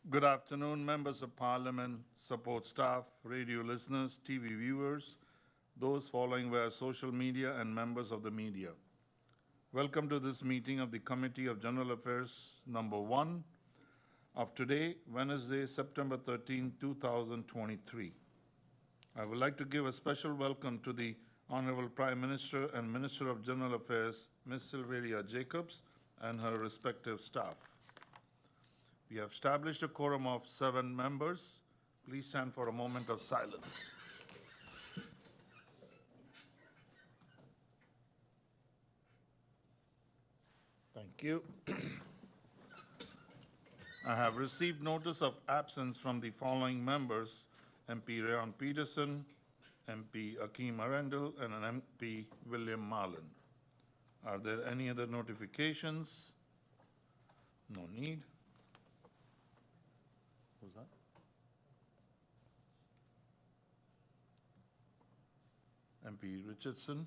Good afternoon, members of Parliament, support staff, radio listeners, TV viewers, those following via social media, and members of the media. Welcome to this meeting of the Committee of General Affairs number 1 of today, Wednesday, September 13, 2023. I would like to give a special welcome to the Honorable Prime Minister and Minister of General Affairs, Ms. Sylvia Jacobs, and her respective staff. We have established a quorum of 7 members. Please stand for a moment of silence. Thank you. I have received notice of absence from the following members: MP Rayon Peterson, MP Akeem Arendal, and an MP William Marlin. Are there any other notifications? No need. Who's that? MP Richardson.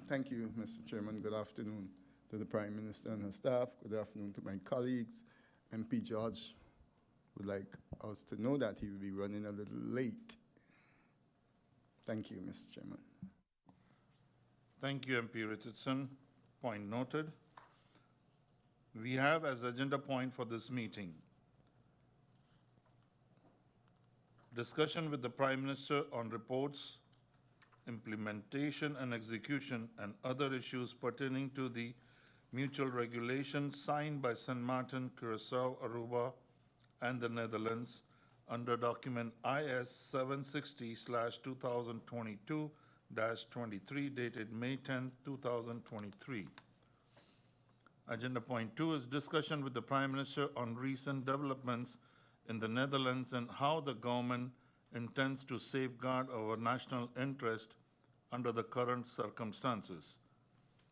Thank you, Mr. Chairman. Good afternoon to the Prime Minister and her staff. Good afternoon to my colleagues. MP George would like us to know that he will be running a little late. Thank you, Mr. Chairman. Thank you, MP Richardson. Point noted. We have as agenda point for this meeting discussion with the Prime Minister on reports, implementation and execution, and other issues pertaining to the mutual regulations signed by Sint Maarten, Curacao, Aruba, and the Netherlands under document IS 760/2022-23 dated May 10, 2023. Agenda point 2 is discussion with the Prime Minister on recent developments in the Netherlands and how the government intends to safeguard our national interest under the current circumstances.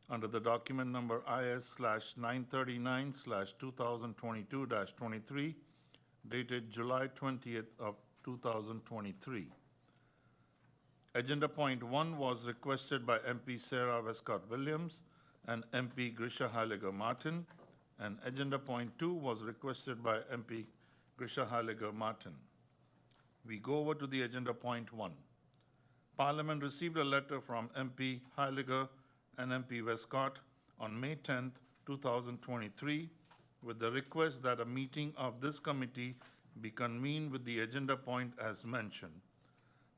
Under the document number IS/939/2022-23, dated July 20th of 2023. Agenda point 1 was requested by MP S.A Wescot-Williams and MP Heyliger-Marten, and agenda point 2 was requested by MP Heyliger-Marten. We go over to the agenda point 1. Parliament received a letter from MP Heyliger and MP Wescot on May 10, 2023, with the request that a meeting of this committee be convened with the agenda point as mentioned.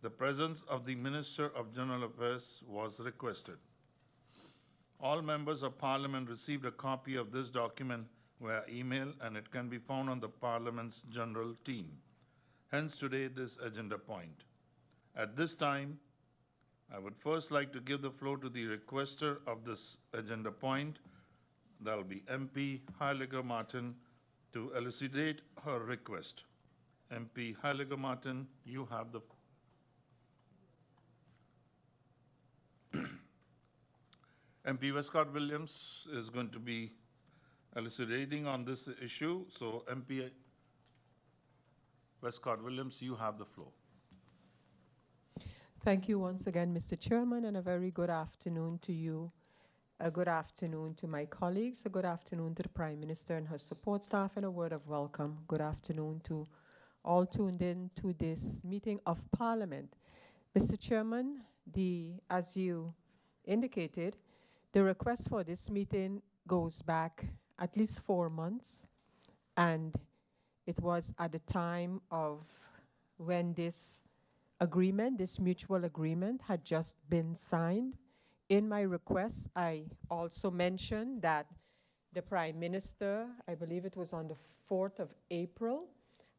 The presence of the Minister of General Affairs was requested. All members of Parliament received a copy of this document via email, and it can be found on the Parliament's general team. Hence today this agenda point. At this time, I would first like to give the floor to the requester of this agenda point. That will be MP Heyliger-Marten to elucidate her request. MP Heyliger-Marten, you have the MP Wescot-Williams is going to be elucidating on this issue. So MP Wescot-Williams, you have the floor. Thank you once again, Mr. Chairman, and a very good afternoon to you. A good afternoon to my colleagues. A good afternoon to the Prime Minister and her support staff, and a word of welcome. Good afternoon to all tuned in to this meeting of Parliament. Mr. Chairman, as you indicated, the request for this meeting goes back at least 4 months, and it was at the time of when this agreement, this mutual agreement, had just been signed. In my request, I also mentioned that the Prime Minister, I believe it was on the 4th of April,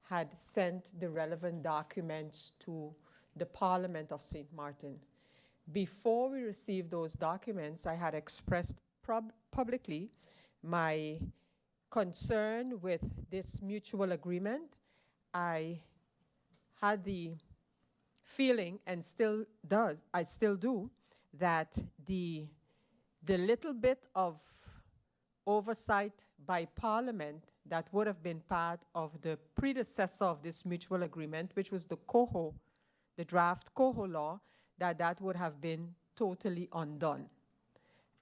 had sent the relevant documents to the Parliament of Sint Maarten. Before we received those documents, I had expressed publicly my concern with this mutual agreement. I had the feeling, and I still do, that the little bit of oversight by Parliament that would have been part of the predecessor of this mutual agreement, which was the COHO, the draft COHO law, that would have been totally undone.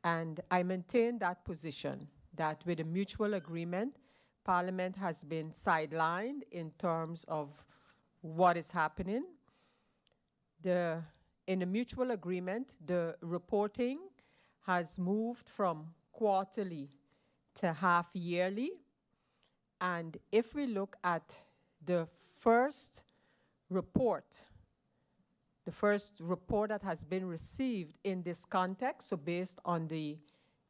And I maintain that position, that with a mutual agreement, Parliament has been sidelined in terms of what is happening. In the mutual agreement, the reporting has moved from quarterly to half-yearly. And if we look at the first report that has been received in this context, so based on the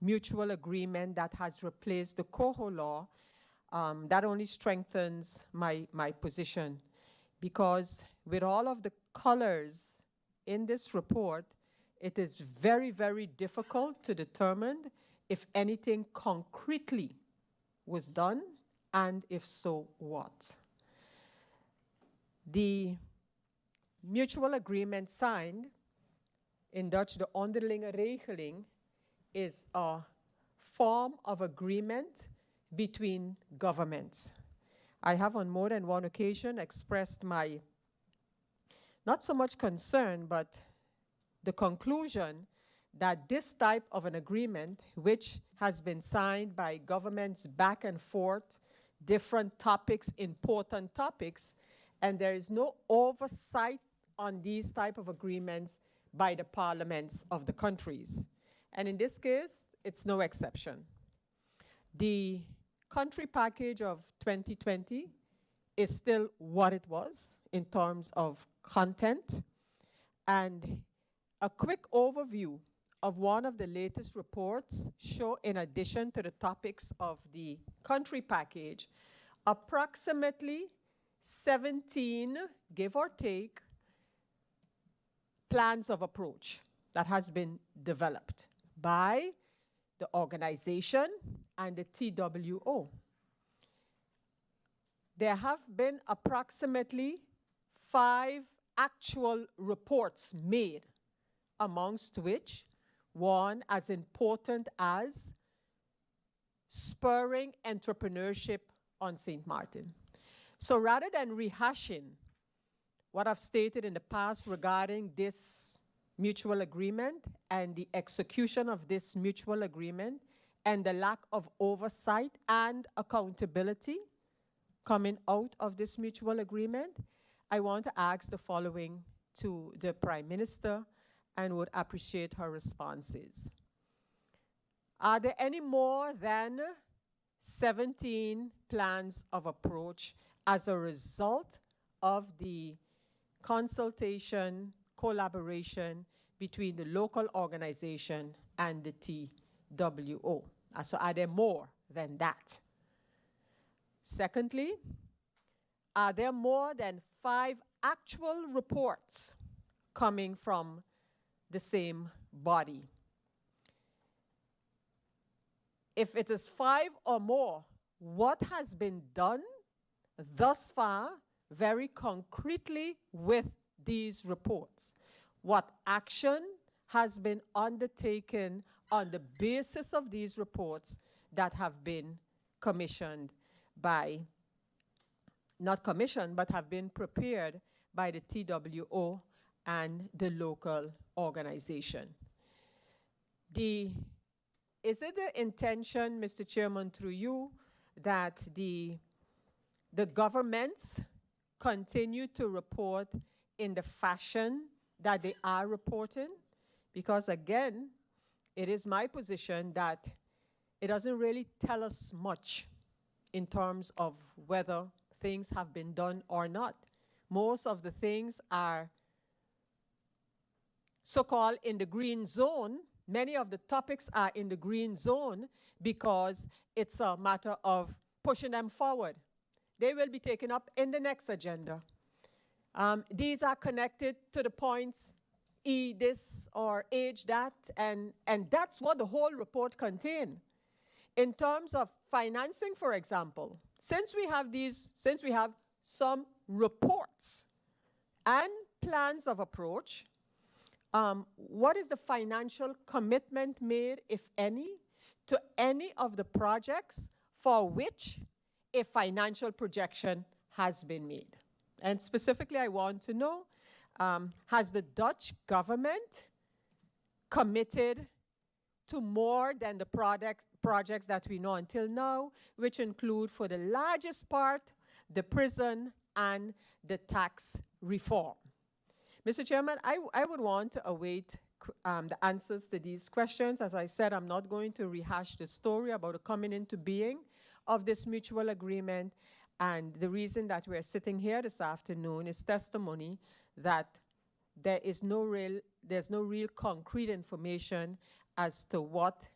mutual agreement that has replaced the Coho law, that only strengthens my position, because with all of the colors in this report, it is very, very difficult to determine if anything concretely was done, and if so, what. The mutual agreement signed, in Dutch de onderlinge regeling, is a form of agreement between governments. I have on more than one occasion expressed my, not so much concern, but the conclusion that this type of an agreement, which has been signed by governments back and forth, different topics, important topics, and there is no oversight on these type of agreements by the parliaments of the countries. And in this case, it's no exception. The country package of 2020 is still what it was in terms of content. And a quick overview of one of the latest reports show, in addition to the topics of the country package, approximately 17, give or take, plans of approach that has been developed by the organization and the TWO. There have been approximately 5 actual reports made, amongst which one as important as spurring entrepreneurship on Sint Maarten. So rather than rehashing what I've stated in the past regarding this mutual agreement and the execution of this mutual agreement and the lack of oversight and accountability coming out of this mutual agreement, I want to ask the following to the Prime Minister and would appreciate her responses. Are there any more than 17 plans of approach as a result of the consultation, collaboration between the local organization and the TWO? So are there more than that? Secondly, are there more than 5 actual reports coming from the same body? If it is 5 or more, what has been done thus far very concretely with these reports? What action has been undertaken on the basis of these reports that have been commissioned by, not commissioned, but have been prepared by the TWO and the local organization? Is it the intention, Mr. Chairman, through you, that the governments continue to report in the fashion that they are reporting? Because again, it is my position that it doesn't really tell us much in terms of whether things have been done or not. Most of the things are so-called in the green zone. Many of the topics are in the green zone because it's a matter of pushing them forward. They will be taken up in the next agenda. These are connected to the points E this or H that, and that's what the whole report contains. In terms of financing, for example, since we have some reports and plans of approach, what is the financial commitment made, if any, to any of the projects for which a financial projection has been made? And specifically, I want to know, has the Dutch government committed to more than the projects that we know until now, which include, for the largest part, the prison and the tax reform. Mr. Chairman, I would want to await the answers to these questions. As I said, I'm not going to rehash the story about the coming into being of this mutual agreement, and the reason that we're sitting here this afternoon is testimony that there's no real concrete information as to what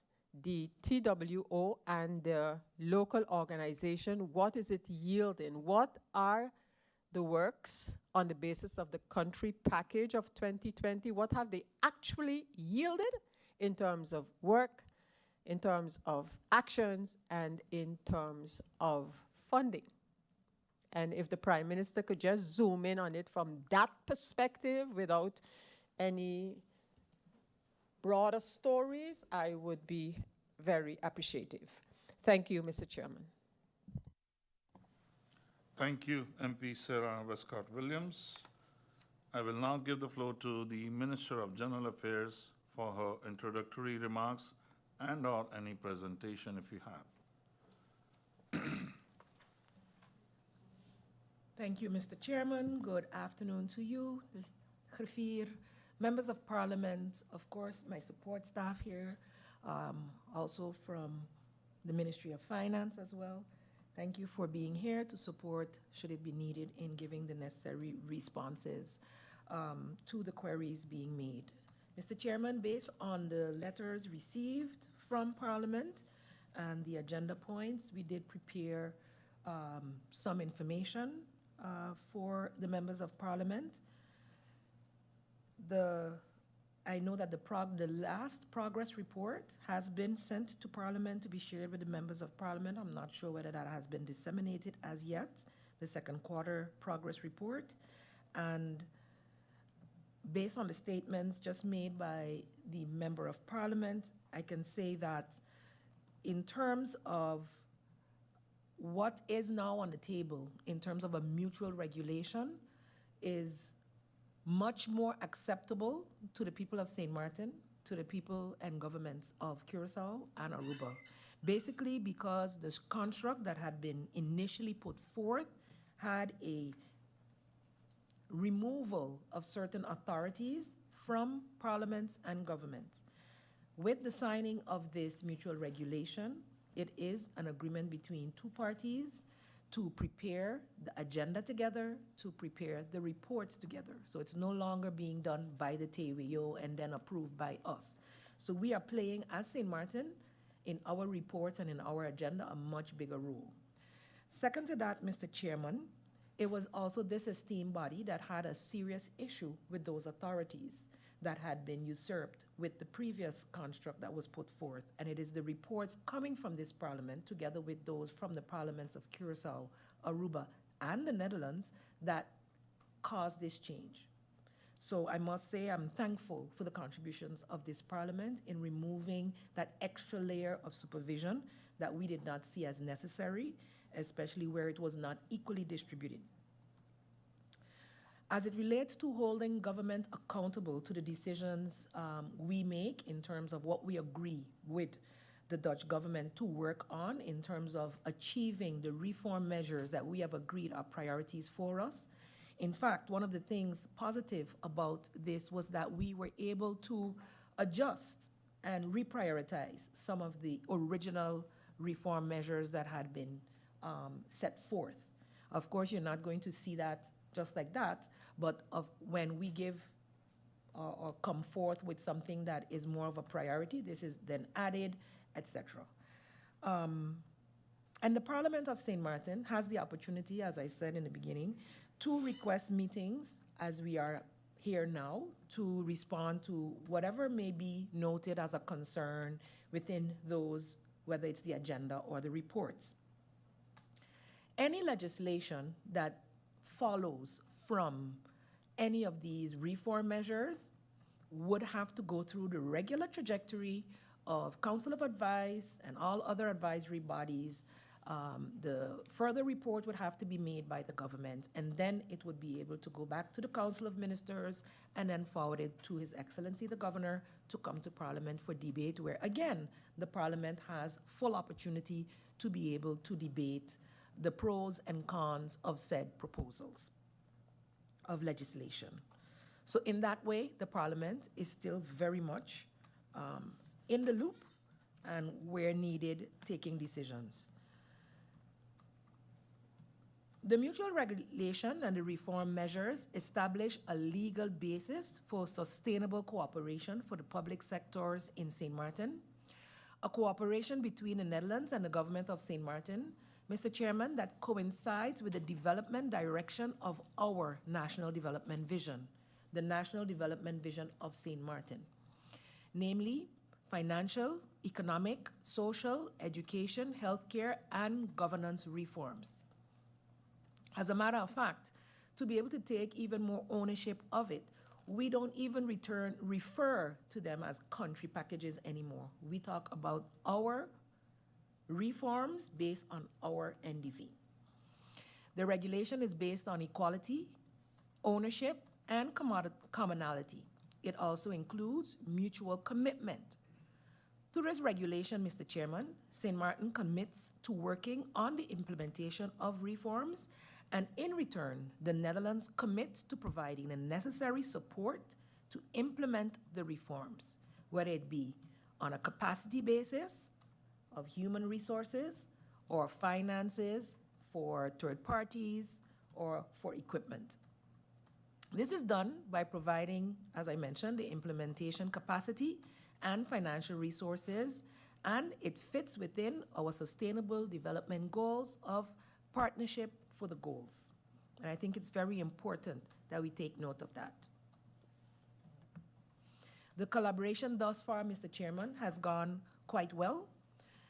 the TWO and the local organization, what is it yielding? What are the works on the basis of the country package of 2020? What have they actually yielded in terms of work, in terms of actions, and in terms of funding? And if the Prime Minister could just zoom in on it from that perspective without any broader stories, I would be very appreciative. Thank you, Mr. Chairman. Thank you, MP Sarah Wescot-Williams. I will now give the floor to the Minister of General Affairs for her introductory remarks and/or any presentation if you have. Thank you, Mr. Chairman. Good afternoon to you, this griffier, members of Parliament, of course, my support staff here, also from the Ministry of Finance as well. Thank you for being here to support, should it be needed, in giving the necessary responses to the queries being made. Mr. Chairman, based on the letters received from Parliament and the agenda points, we did prepare some information for the members of Parliament. I know that the last progress report has been sent to Parliament to be shared with the members of Parliament. I'm not sure whether that has been disseminated as yet, the second quarter progress report. And based on the statements just made by the Member of Parliament, I can say that in terms of what is now on the table in terms of a mutual regulation is much more acceptable to the people of Sint Maarten, to the people and governments of Curacao and Aruba. Basically because this construct that had been initially put forth had a removal of certain authorities from parliaments and governments. With the signing of this mutual regulation, it is an agreement between two parties to prepare the agenda together, to prepare the reports together. So it's no longer being done by the TWO and then approved by us. So we are playing, as Sint Maarten, in our reports and in our agenda, a much bigger role. Second to that, Mr. Chairman, it was also this esteemed body that had a serious issue with those authorities that had been usurped with the previous construct that was put forth. And it is the reports coming from this parliament, together with those from the parliaments of Curacao, Aruba, and the Netherlands, that caused this change. So I must say I'm thankful for the contributions of this parliament in removing that extra layer of supervision that we did not see as necessary, especially where it was not equally distributed. As it relates to holding government accountable to the decisions we make in terms of what we agree with the Dutch government to work on in terms of achieving the reform measures that we have agreed are priorities for us. In fact, one of the things positive about this was that we were able to adjust and reprioritize some of the original reform measures that had been set forth. Of course, you're not going to see that just like that, but when we give or come forth with something that is more of a priority, this is then added, etc. And the Parliament of Sint Maarten has the opportunity, as I said in the beginning, to request meetings, as we are here now, to respond to whatever may be noted as a concern within those, whether it's the agenda or the reports. Any legislation that follows from any of these reform measures would have to go through the regular trajectory of Council of Advice and all other advisory bodies The further report would have to be made by the government, and then it would be able to go back to the Council of Ministers and then forward it to His Excellency the Governor to come to Parliament for debate, where again, the Parliament has full opportunity to be able to debate the pros and cons of said proposals of legislation. So in that way, the Parliament is still very much in the loop and where needed, taking decisions. The mutual regulation and the reform measures establish a legal basis for sustainable cooperation for the public sectors in Sint Maarten, a cooperation between the Netherlands and the government of Sint Maarten, Mr. Chairman, that coincides with the development direction of our national development vision, the national development vision of Sint Maarten, namely financial, economic, social, education, healthcare, and governance reforms. As a matter of fact, to be able to take even more ownership of it, we don't even refer to them as country packages anymore. We talk about our reforms based on our NDV. The regulation is based on equality, ownership, and commonality. It also includes mutual commitment. Through this regulation, Mr. Chairman, Sint Maarten commits to working on the implementation of reforms, and in return, the Netherlands commits to providing the necessary support to implement the reforms, whether it be on a capacity basis of human resources or finances for third parties or for equipment. This is done by providing, as I mentioned, the implementation capacity and financial resources, and it fits within our sustainable development goals of partnership for the goals. And I think it's very important that we take note of that. The collaboration thus far, Mr. Chairman, has gone quite well.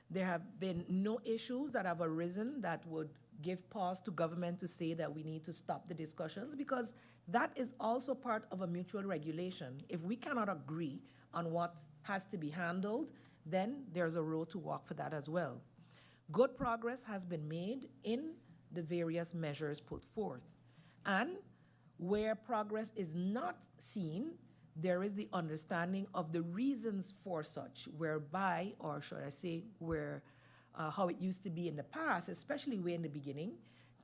There have been no issues that have arisen that would give pause to government to say that we need to stop the discussions, because that is also part of a mutual regulation. If we cannot agree on what has to be handled, then there's a road to walk for that as well. Good progress has been made in the various measures put forth. And where progress is not seen, there is the understanding of the reasons for such, whereby, or should I say, where how it used to be in the past, especially way in the beginning,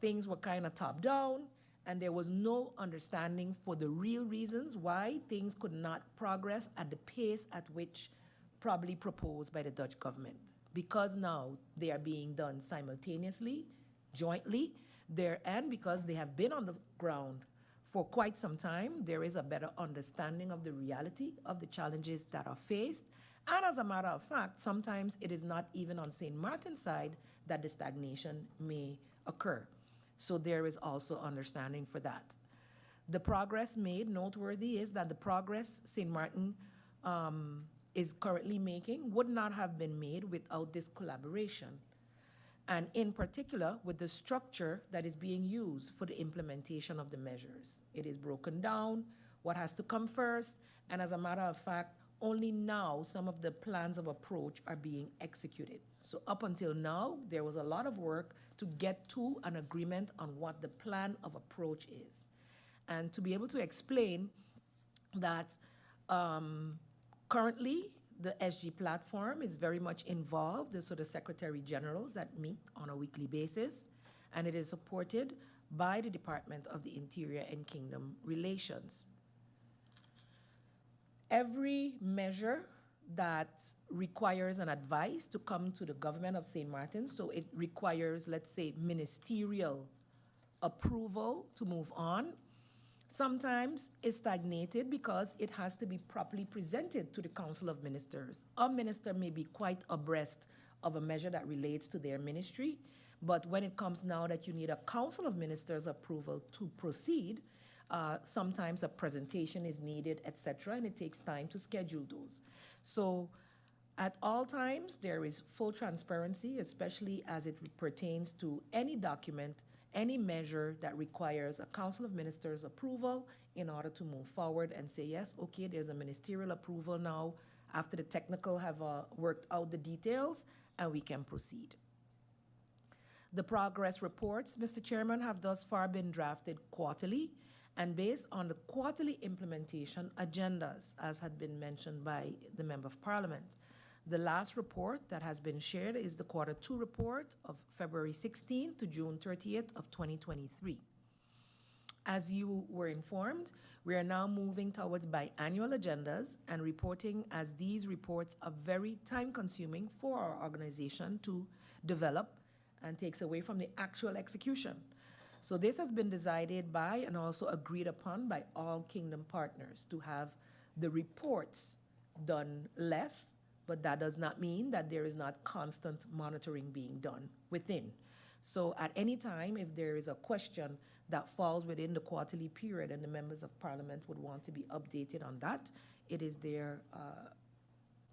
things were kind of top-down, and there was no understanding for the real reasons why things could not progress at the pace at which probably proposed by the Dutch government. Because now they are being done simultaneously, jointly, and because they have been on the ground for quite some time, there is a better understanding of the reality of the challenges that are faced. And as a matter of fact, sometimes it is not even on Sint Maarten's side that the stagnation may occur. So there is also understanding for that. The progress made, noteworthy, is that the progress Sint Maarten is currently making would not have been made without this collaboration, and in particular with the structure that is being used for the implementation of the measures. It is broken down, what has to come first, and as a matter of fact, only now some of the plans of approach are being executed. So up until now, there was a lot of work to get to an agreement on what the plan of approach is. And to be able to explain that currently, the SG platform is very much involved, so the Secretary Generals that meet on a weekly basis, and it is supported by the Department of the Interior and Kingdom Relations. Every measure that requires an advice to come to the government of Sint Maarten, so it requires, let's say, ministerial approval to move on, sometimes is stagnated because it has to be properly presented to the Council of Ministers. A minister may be quite abreast of a measure that relates to their ministry, but when it comes now that you need a Council of Ministers approval to proceed, sometimes a presentation is needed, etc., and it takes time to schedule those. So at all times, there is full transparency, especially as it pertains to any document, any measure that requires a Council of Ministers approval in order to move forward and say, yes, okay, there's a ministerial approval now after the technical have worked out the details, and we can proceed. The progress reports, Mr. Chairman, have thus far been drafted quarterly and based on the quarterly implementation agendas, as had been mentioned by the Member of Parliament. The last report that has been shared is the Quarter 2 report of February 16th to June 30th of 2023. As you were informed, we are now moving towards biannual agendas and reporting, as these reports are very time-consuming for our organization to develop and takes away from the actual execution. So this has been decided by and also agreed upon by all Kingdom partners to have the reports done less, but that does not mean that there is not constant monitoring being done within. So at any time, if there is a question that falls within the quarterly period and the members of Parliament would want to be updated on that, it is their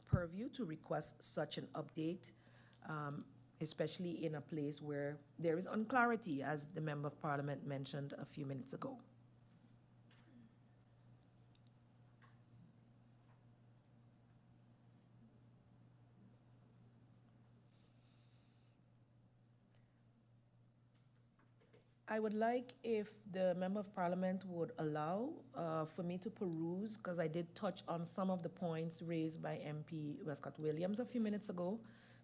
purview to request such an update, especially in a place where there is unclarity, as the Member of Parliament mentioned a few minutes ago. I would like if the Member of Parliament would allow for me to peruse, because I did touch on some of the points raised by MP Wescot-Williams a few minutes ago,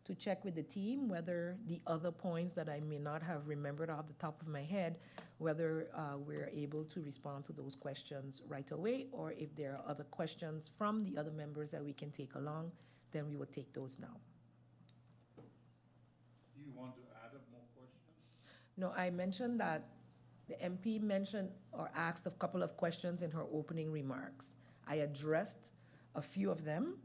to check with the team whether the other points that I may not have remembered off the top of my head, whether we're able to respond to those questions right away, or if there are other questions from the other members that we can take along, then we would take those now. You want to add up more questions? No, I mentioned that the MP mentioned or asked a couple of questions in her opening remarks. I addressed a few of them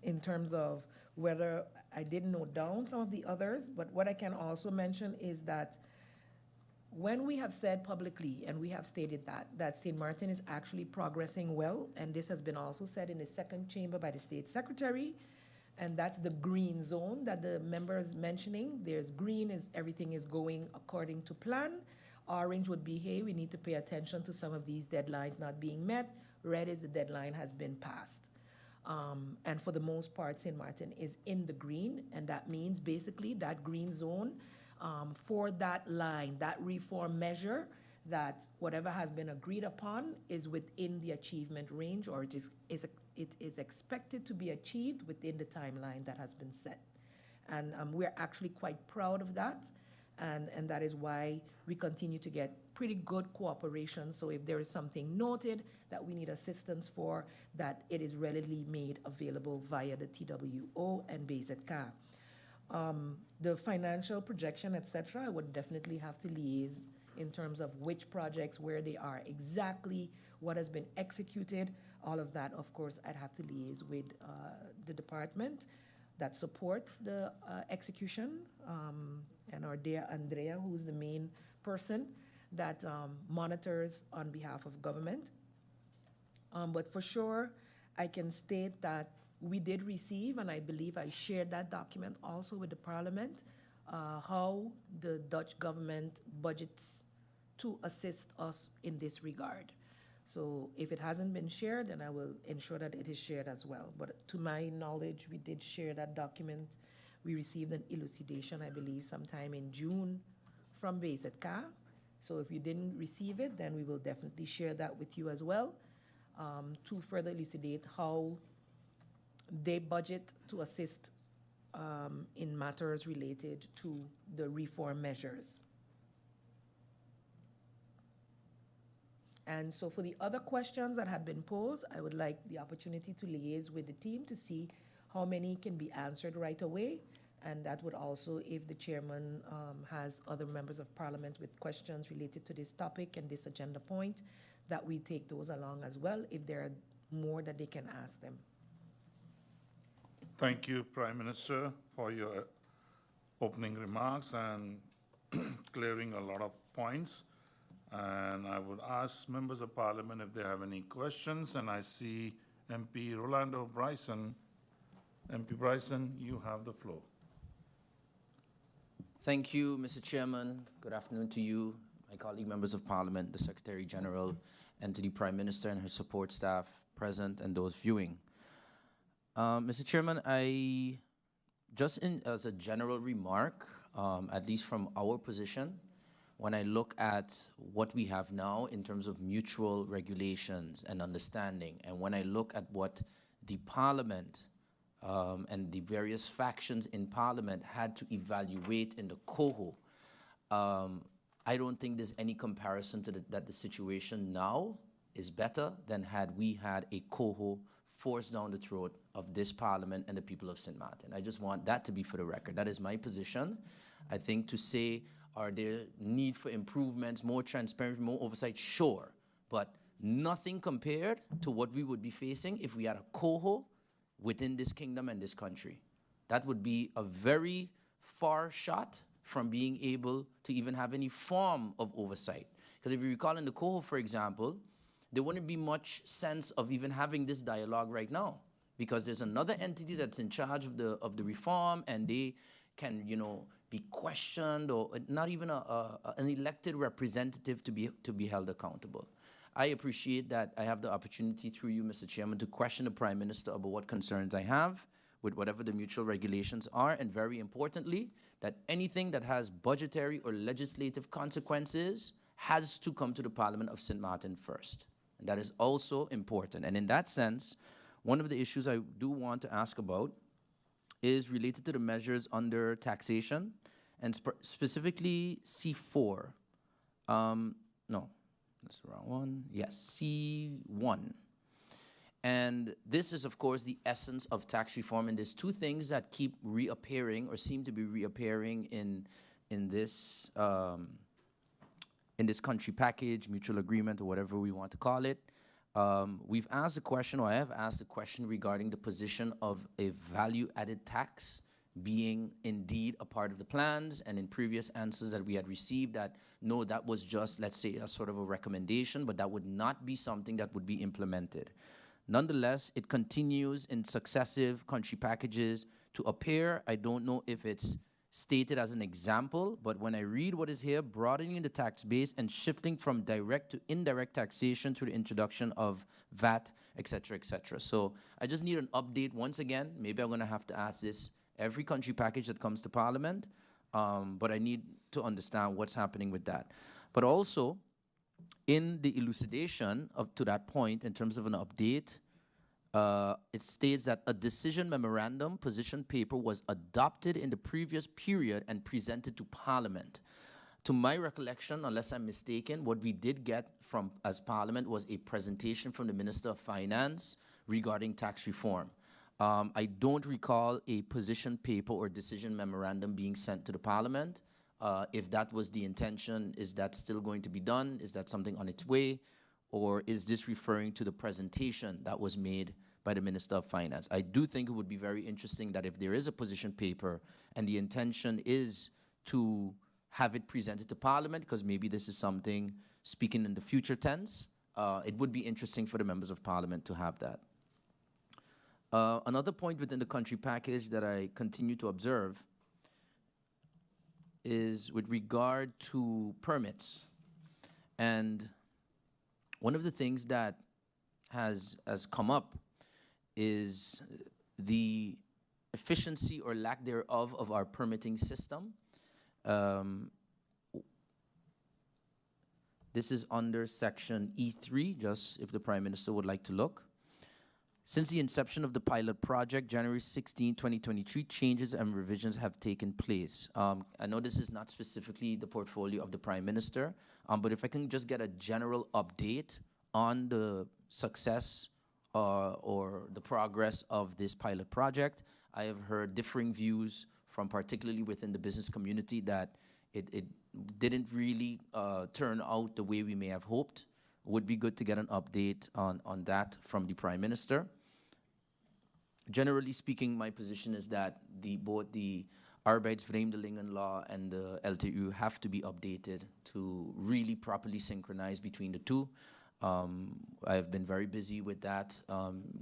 in terms of whether I didn't note down some of the others, but what I can also mention is that when we have said publicly, and we have stated that Sint Maarten is actually progressing well, and this has been also said in the second chamber by the State Secretary, and that's the green zone that the member is mentioning. There's green is everything is going according to plan. Orange would be, hey, we need to pay attention to some of these deadlines not being met. Red is the deadline has been passed. And for the most part, Sint Maarten is in the green, and that means basically that green zone for that line, that reform measure, that whatever has been agreed upon is within the achievement range, or it is expected to be achieved within the timeline that has been set. And we're actually quite proud of that, and that is why we continue to get pretty good cooperation. So if there is something noted that we need assistance for, that it is readily made available via the TWO and BZK. The financial projection, etc., I would definitely have to liaise in terms of which projects, where they are exactly, what has been executed. All of that, of course, I'd have to liaise with the department that supports the execution, and our dear Andrea, who's the main person that monitors on behalf of government. But for sure, I can state that we did receive, and I believe I shared that document also with the Parliament, how the Dutch government budgets to assist us in this regard. So if it hasn't been shared, then I will ensure that it is shared as well. But to my knowledge, we did share that document. We received an elucidation, I believe, sometime in June from BZK. So if you didn't receive it, then we will definitely share that with you as well, to further elucidate how they budget to assist in matters related to the reform measures. And so for the other questions that have been posed, I would like the opportunity to liaise with the team to see how many can be answered right away. And that would also, if the chairman has other members of Parliament with questions related to this topic and this agenda point, that we take those along as well, if there are more that they can ask them. Thank you, Prime Minister, for your opening remarks and clearing a lot of points. And I would ask members of Parliament if they have any questions. And I see MP Rolando Bryson. MP Bryson, you have the floor. Thank you, Mr. Chairman. Good afternoon to you, my colleague members of Parliament, the Secretary General, and to the Prime Minister and her support staff present and those viewing. Mr. Chairman, I Just as a general remark, at least from our position, when I look at what we have now in terms of mutual regulations and understanding, and when I look at what the Parliament and the various factions in Parliament had to evaluate in the coho, I don't think there's any comparison to that the situation now is better than had we had a coho forced down the throat of this Parliament and the people of Sint Maarten. I just want that to be for the record. That is my position. I think to say, are there need for improvements, more transparency, more oversight? Sure, but nothing compared to what we would be facing if we had a coho within this kingdom and this country. That would be a very far shot from being able to even have any form of oversight. Because if you recall in the coho, for example, there wouldn't be much sense of even having this dialogue right now, because there's another entity that's in charge of the reform, and they can, you know, be questioned, or not even an elected representative to be held accountable. I appreciate that I have the opportunity through you, Mr. Chairman, to question the Prime Minister about what concerns I have with whatever the mutual regulations are, and very importantly, that anything that has budgetary or legislative consequences has to come to the Parliament of Sint Maarten first. And that is also important. And in that sense, one of the issues I do want to ask about is related to the measures under taxation, and specifically C4. No, that's the wrong one. Yes, C1. And this is, of course, the essence of tax reform. And there's two things that keep reappearing, or seem to be reappearing in this country package, mutual agreement, or whatever we want to call it. We've asked a question, or I have asked a question regarding the position of a value-added tax being indeed a part of the plans, and in previous answers that we had received that, no, that was just, let's say, a sort of a recommendation, but that would not be something that would be implemented. Nonetheless, it continues in successive country packages to appear. I don't know if it's stated as an example, but when I read what is here, broadening the tax base and shifting from direct to indirect taxation through the introduction of VAT, et cetera, et cetera. So I just need an update once again. Maybe I'm going to have to ask this every country package that comes to Parliament, but I need to understand what's happening with that. But also, in the elucidation to that point, in terms of an update, it states that a decision memorandum position paper was adopted in the previous period and presented to Parliament. To my recollection, unless I'm mistaken, what we did get from as Parliament was a presentation from the Minister of Finance regarding tax reform. I don't recall a position paper or decision memorandum being sent to the Parliament. If that was the intention, is that still going to be done? Is that something on its way? Or is this referring to the presentation that was made by the Minister of Finance? I do think it would be very interesting that if there is a position paper and the intention is to have it presented to Parliament, because maybe this is something, speaking in the future tense, it would be interesting for the members of Parliament to have that. Another point within the country package that I continue to observe is with regard to permits. And one of the things that has come up is the efficiency or lack thereof of our permitting system. This is under section E3, just if the Prime Minister would like to look. Since the inception of the pilot project, January 16, 2023, changes and revisions have taken place. I know this is not specifically the portfolio of the Prime Minister, but if I can just get a general update on the success or the progress of this pilot project. I have heard differing views from particularly within the business community that it didn't really turn out the way we may have hoped. Would be good to get an update on that from the Prime Minister. Generally speaking, my position is that both the Arbeidsvreemdelingen law and the LTU have to be updated to really properly synchronize between the two. I have been very busy with that,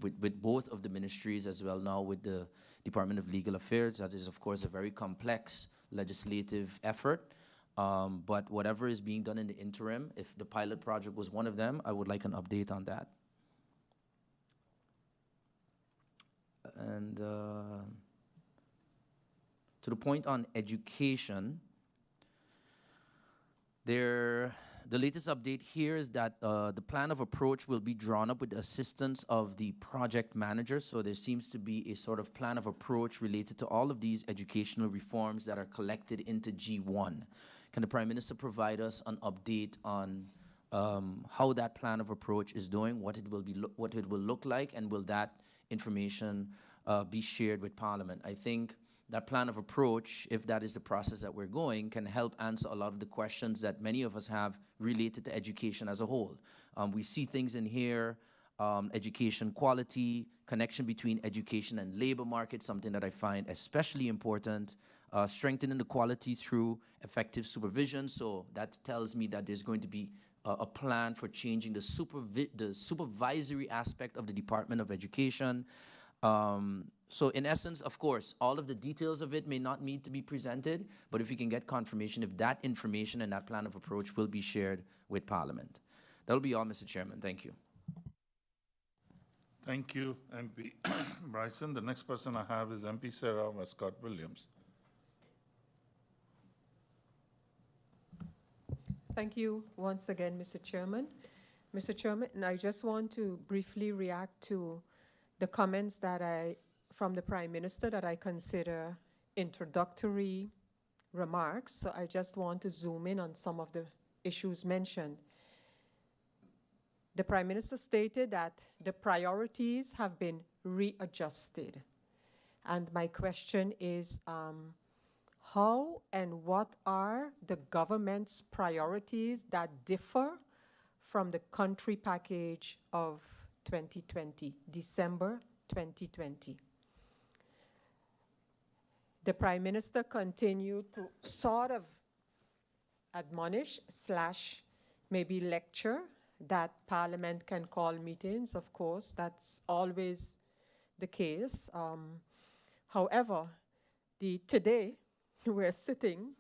with both of the ministries as well now with the Department of Legal Affairs. That is, of course, a very complex legislative effort. But whatever is being done in the interim, if the pilot project was one of them, I would like an update on that. And To the point on education, the latest update here is that the plan of approach will be drawn up with the assistance of the project manager. So there seems to be a sort of plan of approach related to all of these educational reforms that are collected into G1. Can the Prime Minister provide us an update on how that plan of approach is doing, what it will look like, and will that information be shared with Parliament? I think that plan of approach, if that is the process that we're going, can help answer a lot of the questions that many of us have related to education as a whole. We see things in here, education quality, connection between education and labor market, something that I find especially important, strengthening the quality through effective supervision. So that tells me that there's going to be a plan for changing the supervisory aspect of the Department of Education. So in essence, of course, all of the details of it may not need to be presented, but if we can get confirmation if that information and that plan of approach will be shared with Parliament. That'll be all, Mr. Chairman. Thank you. Thank you, MP Bryson. The next person I have is MP S.A, Wescot-Williams. Thank you once again, Mr. Chairman. Mr. Chairman, and I just want to briefly react to the comments from the Prime Minister that I consider introductory remarks. So I just want to zoom in on some of the issues mentioned. The Prime Minister stated that the priorities have been readjusted. And my question is, how and what are the government's priorities that differ from the country package of 2020, December 2020? The Prime Minister continued to sort of admonish / maybe lecture that Parliament can call meetings. Of course, that's always the case. However, today we're sitting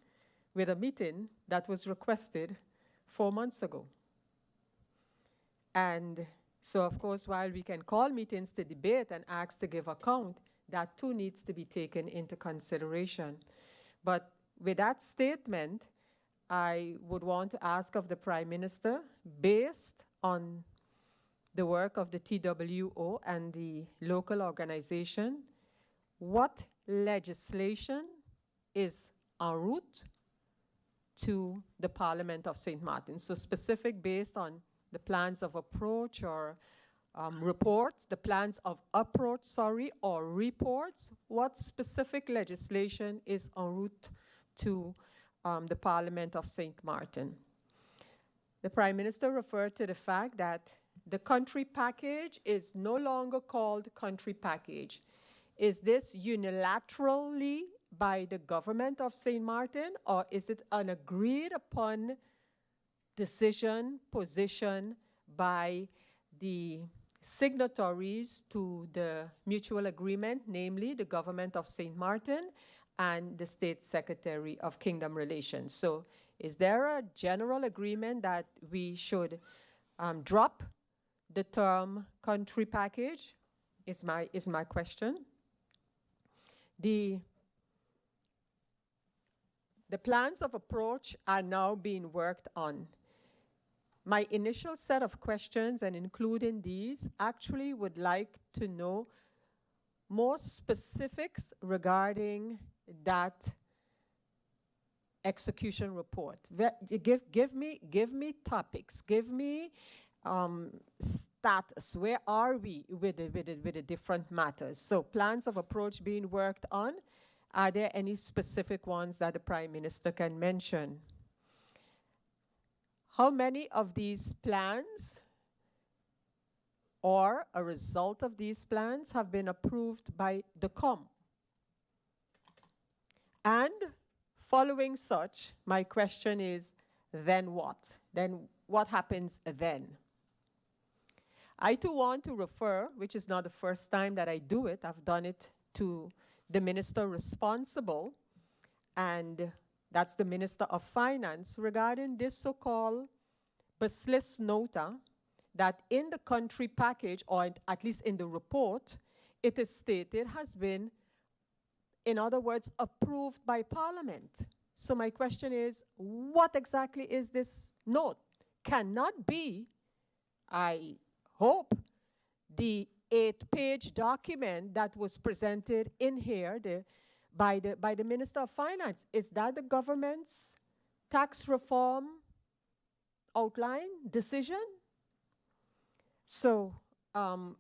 with a meeting that was requested 4 months ago. And so, of course, while we can call meetings to debate and ask to give account, that too needs to be taken into consideration. But with that statement, I would want to ask of the Prime Minister, based on the work of the TWO and the local organization, what legislation is en route to the Parliament of Sint Maarten? So specific based on the plans of approach or reports, the plans of approach, or reports, what specific legislation is en route to the Parliament of Sint Maarten? The Prime Minister referred to the fact that the country package is no longer called country package. Is this unilaterally by the government of Sint Maarten, or is it an agreed upon decision, position by the signatories to the mutual agreement, namely the government of Sint Maarten and the State Secretary of Kingdom Relations? So is there a general agreement that we should drop the term country package, is my question. The plans of approach are now being worked on. My initial set of questions, and including these, actually would like to know more specifics regarding that execution report. Give me topics, give me status. Where are we with the different matters? So plans of approach being worked on. Are there any specific ones that the Prime Minister can mention? How many of these plans or a result of these plans have been approved by the COM? And following such, my question is, then what? Then what happens then? I too want to refer, which is not the first time that I do it, I've done it to the minister responsible, and that's the Minister of Finance, regarding this so-called Beslis Nota that in the country package, or at least in the report, it is stated has been in other words, approved by Parliament. So my question is, what exactly is this note? Cannot be, I hope, the 8-page document that was presented in here by the Minister of Finance. Is that the government's tax reform outline decision? So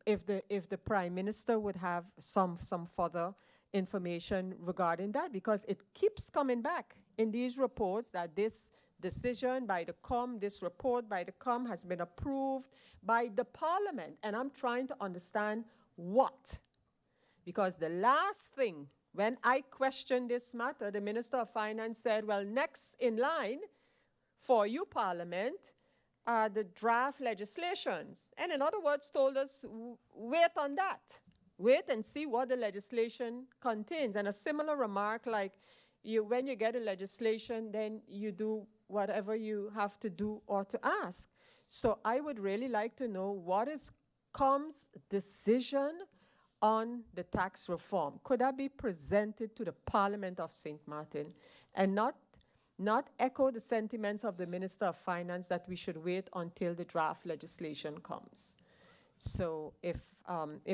if the Prime Minister would have some further information regarding that, because it keeps coming back in these reports that this decision by the COM, this report by the COM has been approved by the Parliament. And I'm trying to understand what. Because the last thing, when I questioned this matter, the Minister of Finance said, well, next in line for you, Parliament, are the draft legislations. And in other words, told us, wait on that. Wait and see what the legislation contains. And a similar remark like, when you get a legislation, then you do whatever you have to do or to ask. So I would really like to know what is COM's decision on the tax reform. Could that be presented to the Parliament of Sint Maarten and not echo the sentiments of the Minister of Finance that we should wait until the draft legislation comes? So if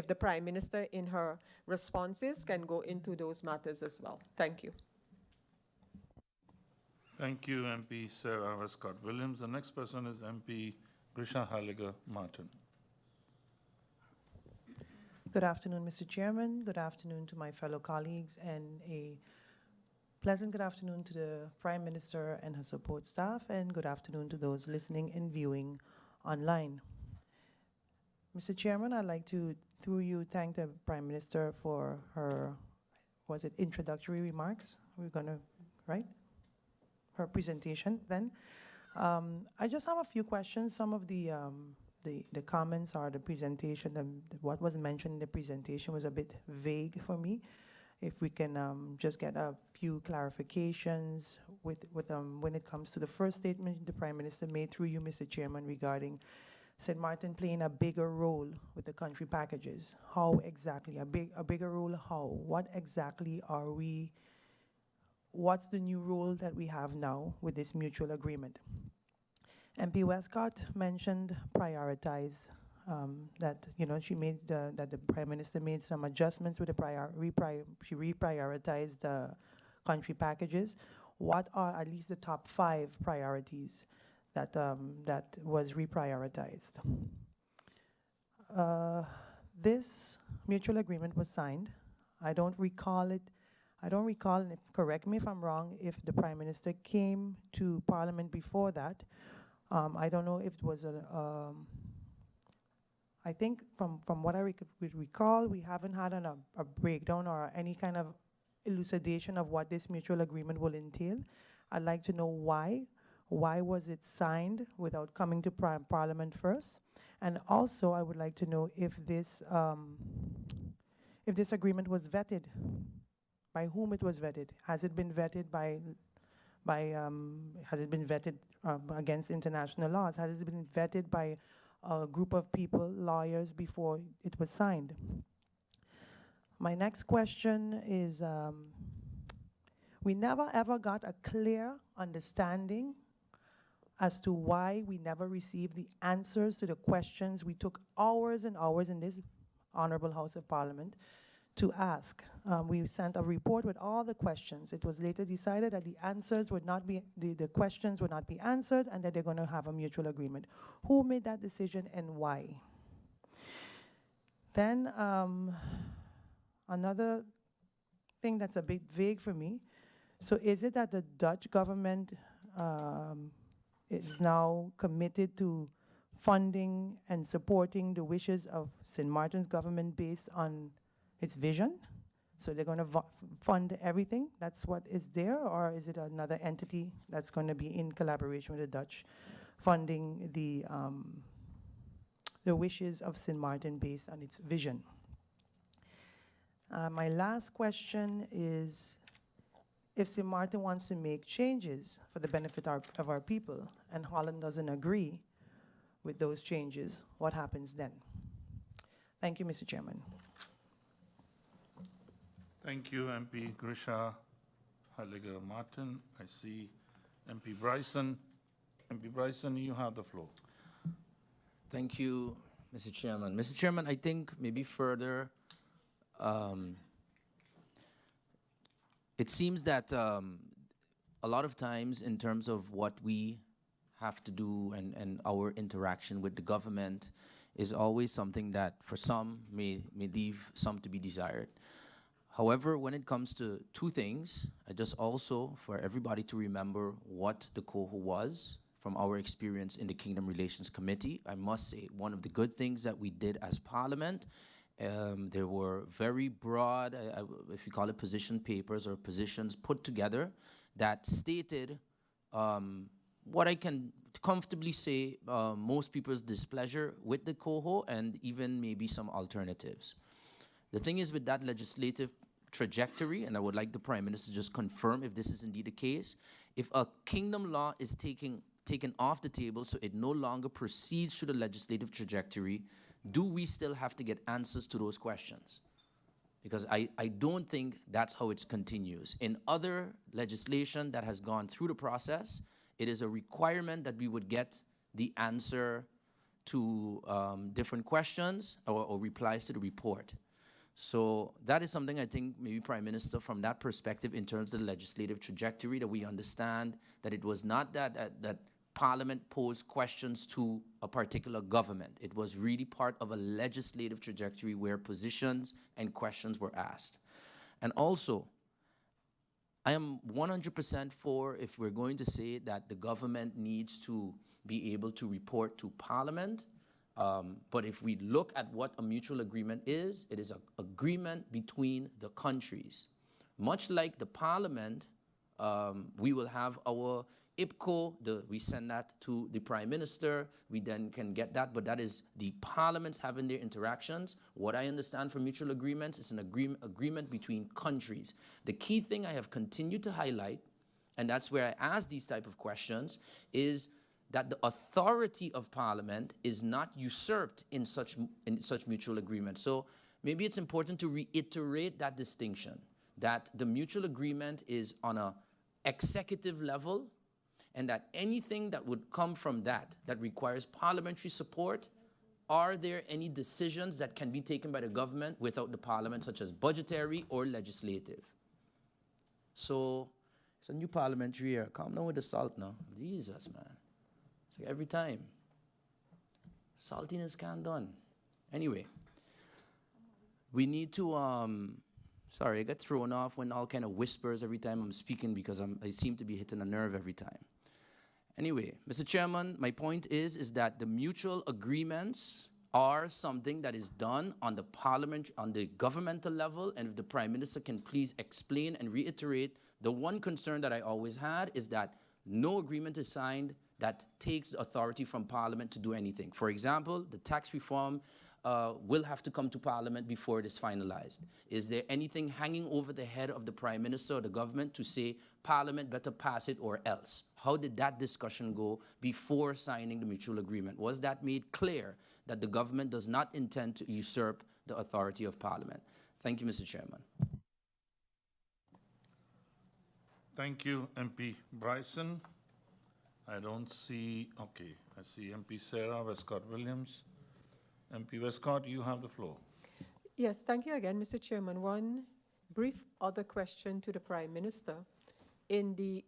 the Prime Minister in her responses can go into those matters as well. Thank you. Thank you, MP Sarah Wescot-Williams. The next person is MP Grisha Heyliger-Marten. Good afternoon, Mr. Chairman. Good afternoon to my fellow colleagues, and a pleasant good afternoon to the Prime Minister and her support staff, and good afternoon to those listening and viewing online. Mr. Chairman, I'd like to, through you, thank the Prime Minister for her, introductory remarks? We're gonna, right? Her presentation then. I just have a few questions. Some of the comments or the presentation, what was mentioned in the presentation was a bit vague for me. If we can just get a few clarifications when it comes to the first statement the Prime Minister made through you, Mr. Chairman, regarding Sint Maarten playing a bigger role with the country packages. How exactly? A bigger role how? What exactly are we? What's the new role that we have now with this mutual agreement? MP Wescott mentioned prioritize, that, you know, that the Prime Minister made some adjustments with the she reprioritized the country packages. What are at least the top 5 priorities that, that was reprioritized? This mutual agreement was signed. I don't recall, and correct me if I'm wrong, if the Prime Minister came to Parliament before that. I don't know if it was I think from what I recall, we haven't had a breakdown or any kind of elucidation of what this mutual agreement will entail. I'd like to know why. Why was it signed without coming to Parliament first? And also, I would like to know if this agreement was vetted. By whom it was vetted? Has it been vetted against international laws? Has it been vetted by a group of people, lawyers, before it was signed? My next question is, we never ever got a clear understanding as to why we never received the answers to the questions we took hours and hours in this Honorable House of Parliament to ask. We sent a report with all the questions. It was later decided that the answers would not be, the questions would not be answered, and that they're going to have a mutual agreement. Who made that decision and why? Then another thing that's a bit vague for me. So is it that the Dutch government is now committed to funding and supporting the wishes of Sint Maarten's government based on its vision? So they're going to fund everything? That's what is there? Or is it another entity that's going to be in collaboration with the Dutch funding the wishes of Sint Maarten based on its vision? My last question is, if Sint Maarten wants to make changes for the benefit of our people and Holland doesn't agree with those changes, what happens then? Thank you, Mr. Chairman. Thank you, MP Grisha, Heyliger-Marten. I see MP Bryson. MP Bryson, you have the floor. Thank you, Mr. Chairman. Mr. Chairman, I think maybe further, it seems that a lot of times in terms of what we have to do and our interaction with the government is always something that for some may leave some to be desired. However, when it comes to two things, I just also for everybody to remember what the COHO was from our experience in the Kingdom Relations Committee. I must say, one of the good things that we did as Parliament, there were very broad, if you call it position papers or positions put together that stated what I can comfortably say most people's displeasure with the COHO and even maybe some alternatives. The thing is with that legislative trajectory, and I would like the Prime Minister to just confirm if this is indeed the case, if a kingdom law is taken off the table so it no longer proceeds through the legislative trajectory, do we still have to get answers to those questions? Because I don't think that's how it continues. In other legislation that has gone through the process, it is a requirement that we would get the answer to different questions or replies to the report. So that is something I think maybe Prime Minister from that perspective in terms of the legislative trajectory that we understand that it was not that Parliament posed questions to a particular government. It was really part of a legislative trajectory where positions and questions were asked. And also, I am 100% for if we're going to say that the government needs to be able to report to Parliament. But if we look at what a mutual agreement is, it is an agreement between the countries. Much like the Parliament, we will have our IPCO, we send that to the Prime Minister, we then can get that, but that is the parliaments having their interactions. What I understand from mutual agreements is an agreement between countries. The key thing I have continued to highlight, and that's where I ask these type of questions, is that the authority of Parliament is not usurped in such mutual agreements. So maybe it's important to reiterate that distinction, that the mutual agreement is on an executive level, and that anything that would come from that requires parliamentary support, are there any decisions that can be taken by the government without the Parliament, such as budgetary or legislative? So it's a new parliamentary year. Calm down with the salt now. Jesus, man. It's like every time. Saltiness can't done. Anyway, we need to, sorry, I get thrown off when all kind of whispers every time I'm speaking because I seem to be hitting a nerve every time. Anyway, Mr. Chairman, my point is that the mutual agreements are something that is done on the Parliament, on the governmental level, and if the Prime Minister can please explain and reiterate, the one concern that I always had is that no agreement is signed that takes the authority from Parliament to do anything. For example, the tax reform will have to come to Parliament before it is finalized. Is there anything hanging over the head of the Prime Minister or the government to say, Parliament better pass it or else? How did that discussion go before signing the mutual agreement? Was that made clear that the government does not intend to usurp the authority of Parliament? Thank you, Mr. Chairman. Thank you, MP Bryson. I don't see, okay, I see MP S.A, Wescot-Williams. MP Wescott, you have the floor. Yes, thank you again, Mr. Chairman. One brief other question to the Prime Minister. In the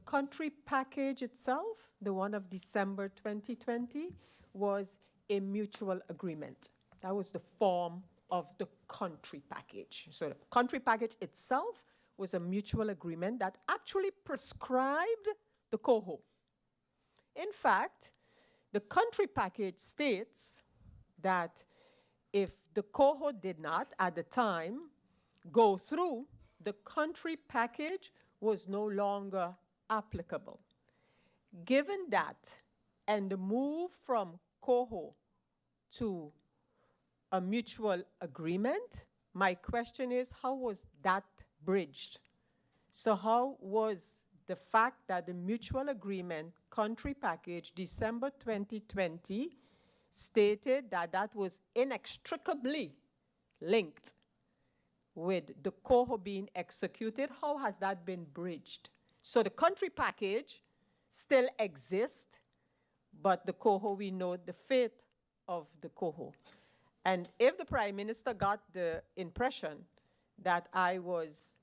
country package itself, the one of December 2020, was a mutual agreement. That was the form of the country package. So the country package itself was a mutual agreement that actually prescribed the COHO. In fact, the country package states that if the COHO did not, at the time, go through, the country package was no longer applicable. Given that, and the move from COHO to a mutual agreement, my question is, how was that bridged? So how was the fact that the mutual agreement country package December 2020 stated that that was inextricably linked with the coho being executed, how has that been bridged? So the country package still exists, but the coho, we know the fate of the coho. And if the Prime Minister got the impression that I was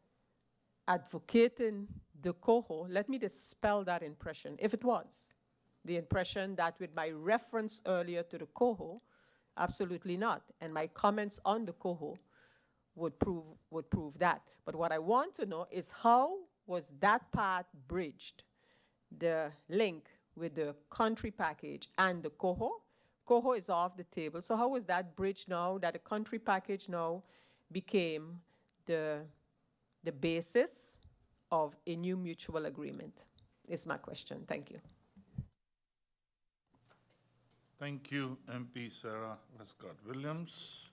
advocating the coho, let me dispel that impression, if it was. The impression that with my reference earlier to the coho, absolutely not. And my comments on the coho would prove that. But what I want to know is how was that part bridged, the link with the country package and the coho? Coho is off the table. So how was that bridged now that the country package now became the basis of a new mutual agreement? Is my question. Thank you. Thank you, MP Sarah Wescott-Williams.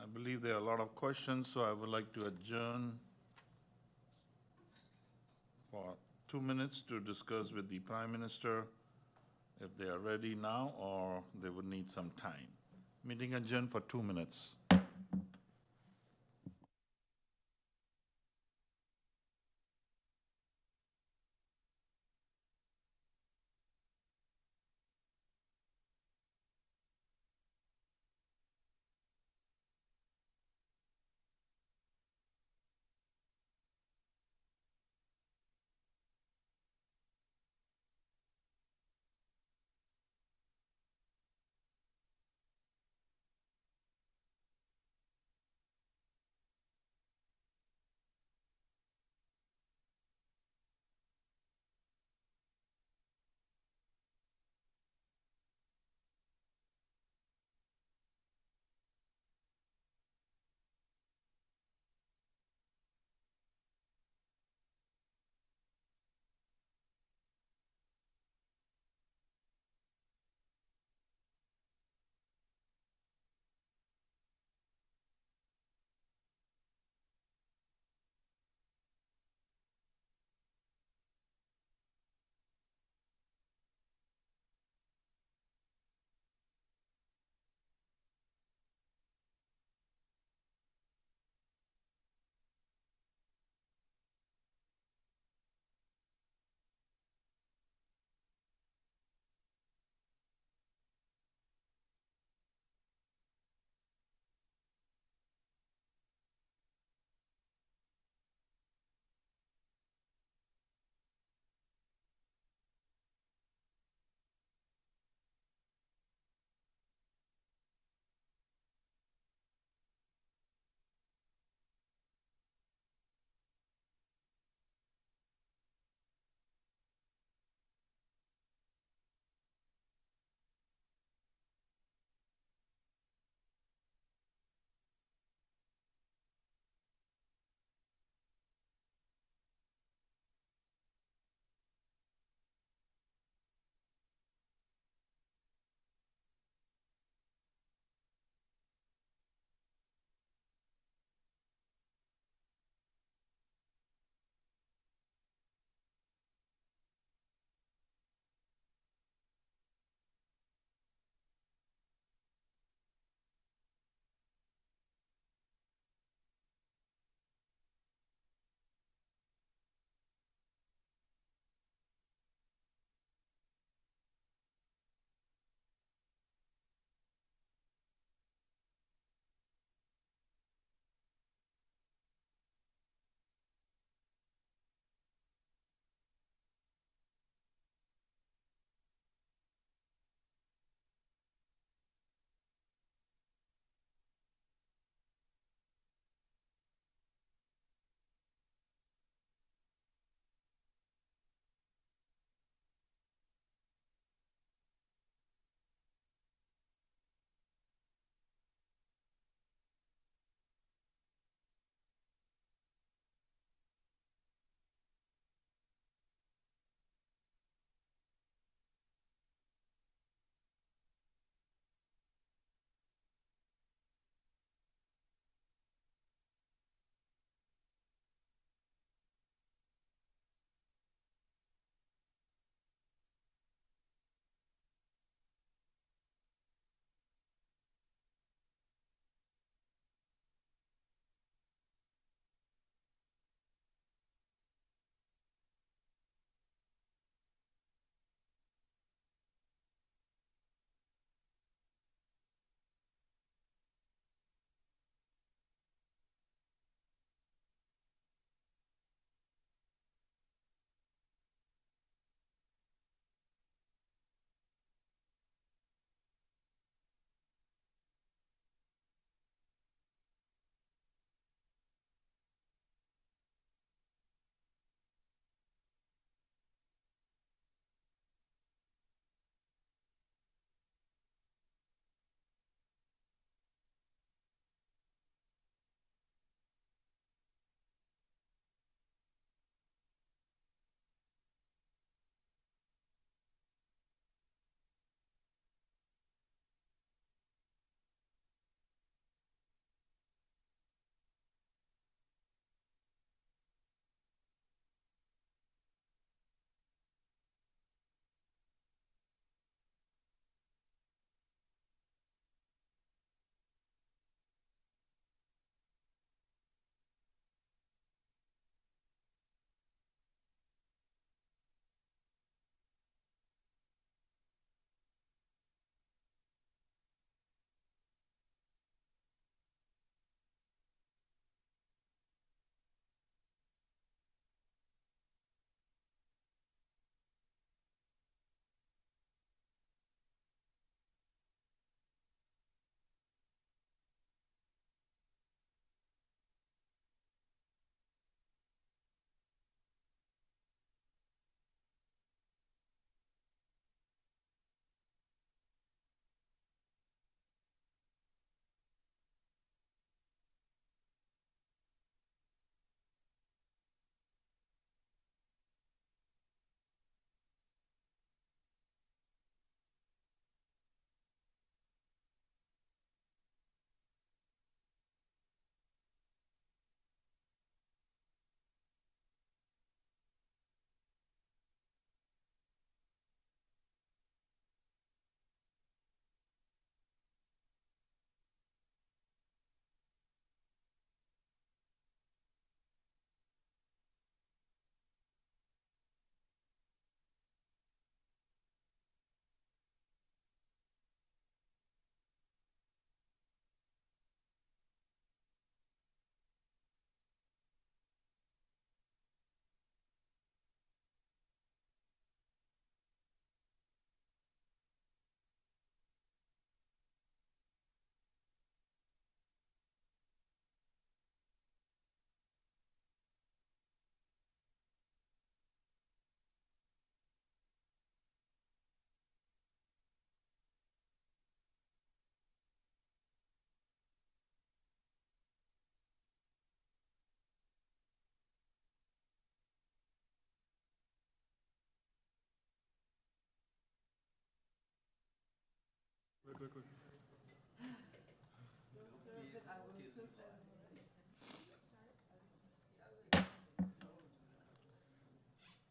I believe there are a lot of questions, so I would like to adjourn for 2 minutes to discuss with the Prime Minister if they are ready now or they would need some time. Meeting adjourned for 2 minutes.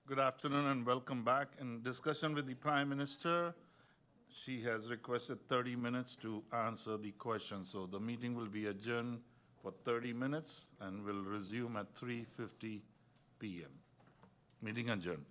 Good afternoon and welcome back. In discussion with the Prime Minister, she has requested 30 minutes to answer the question. So the meeting will be adjourned for 30 minutes and will resume at 3:50 p.m. Meeting adjourned.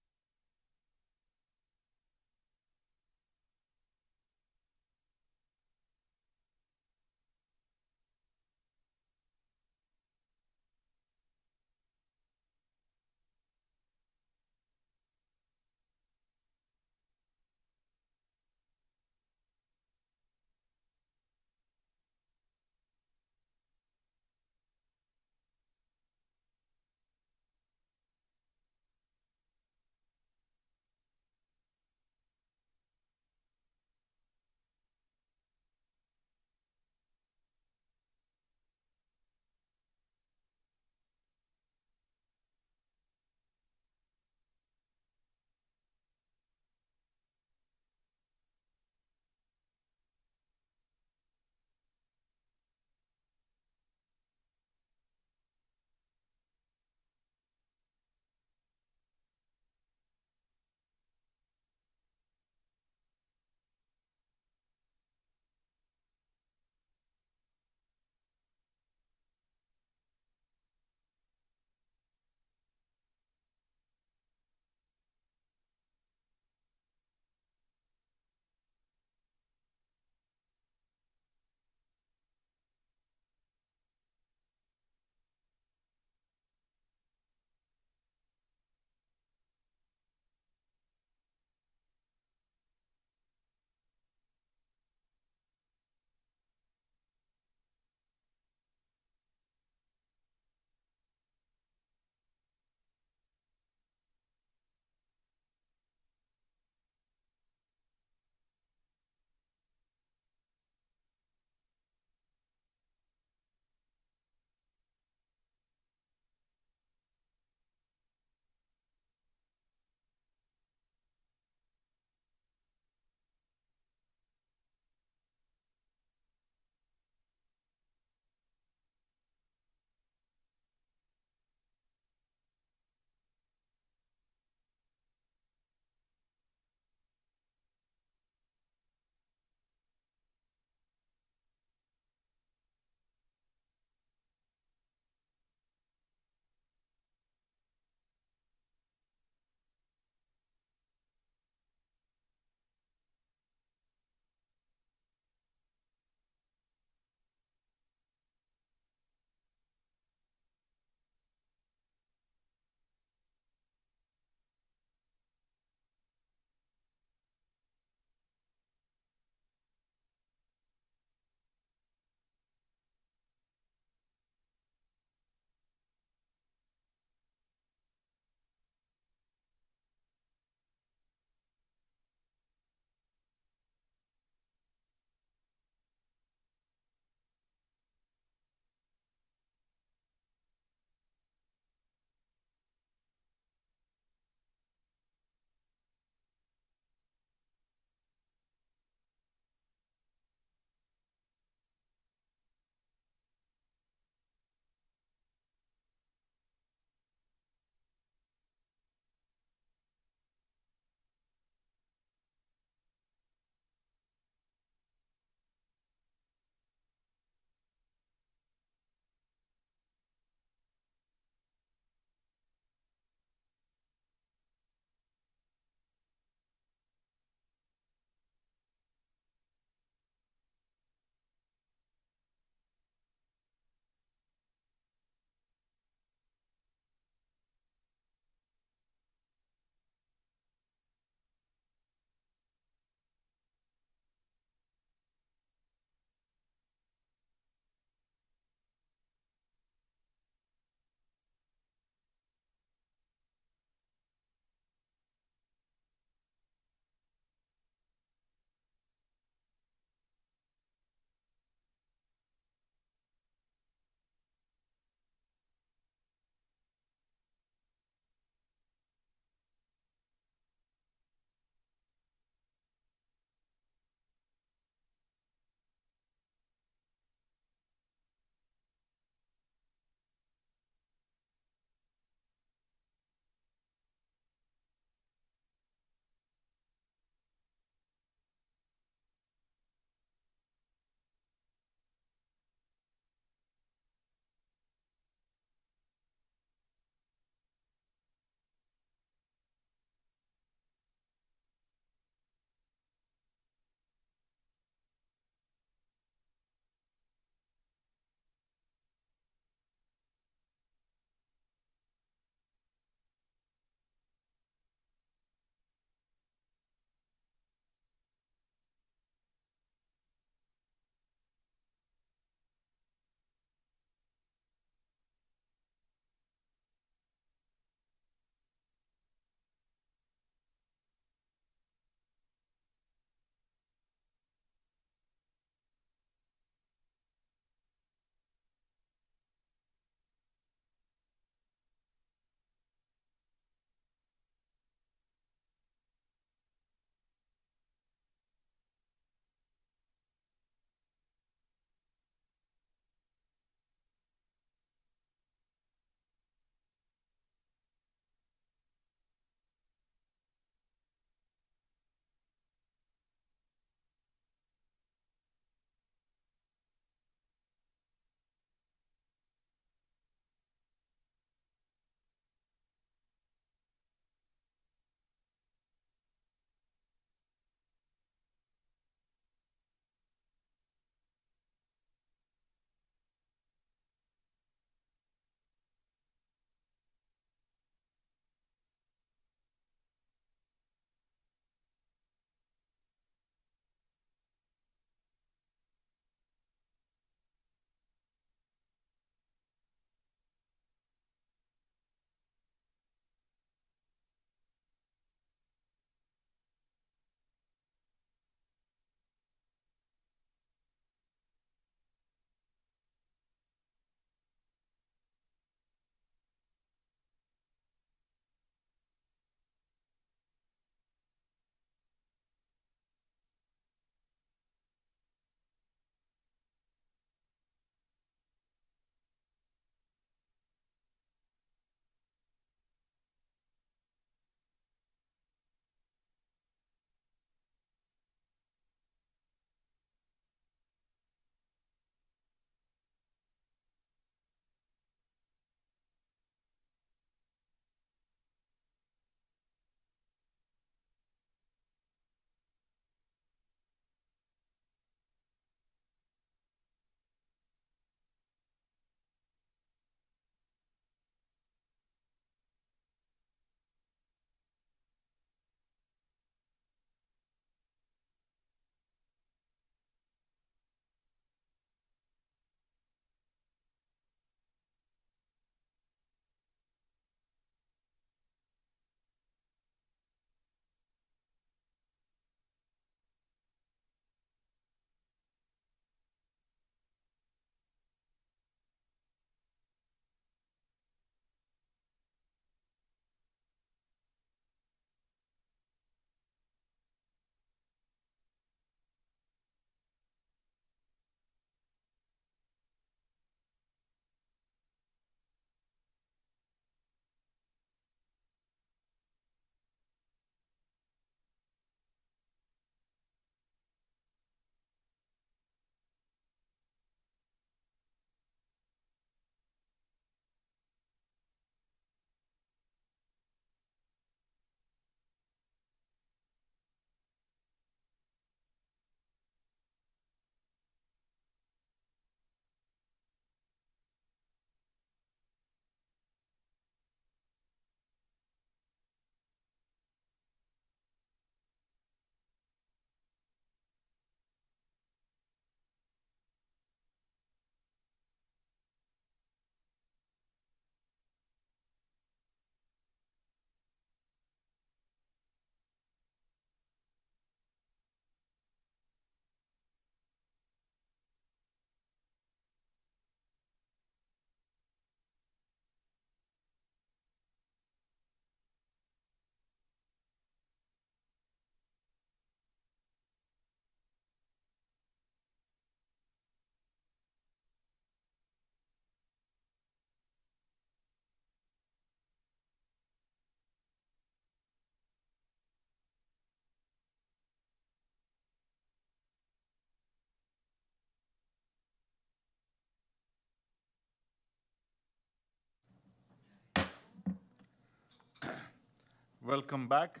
Welcome back,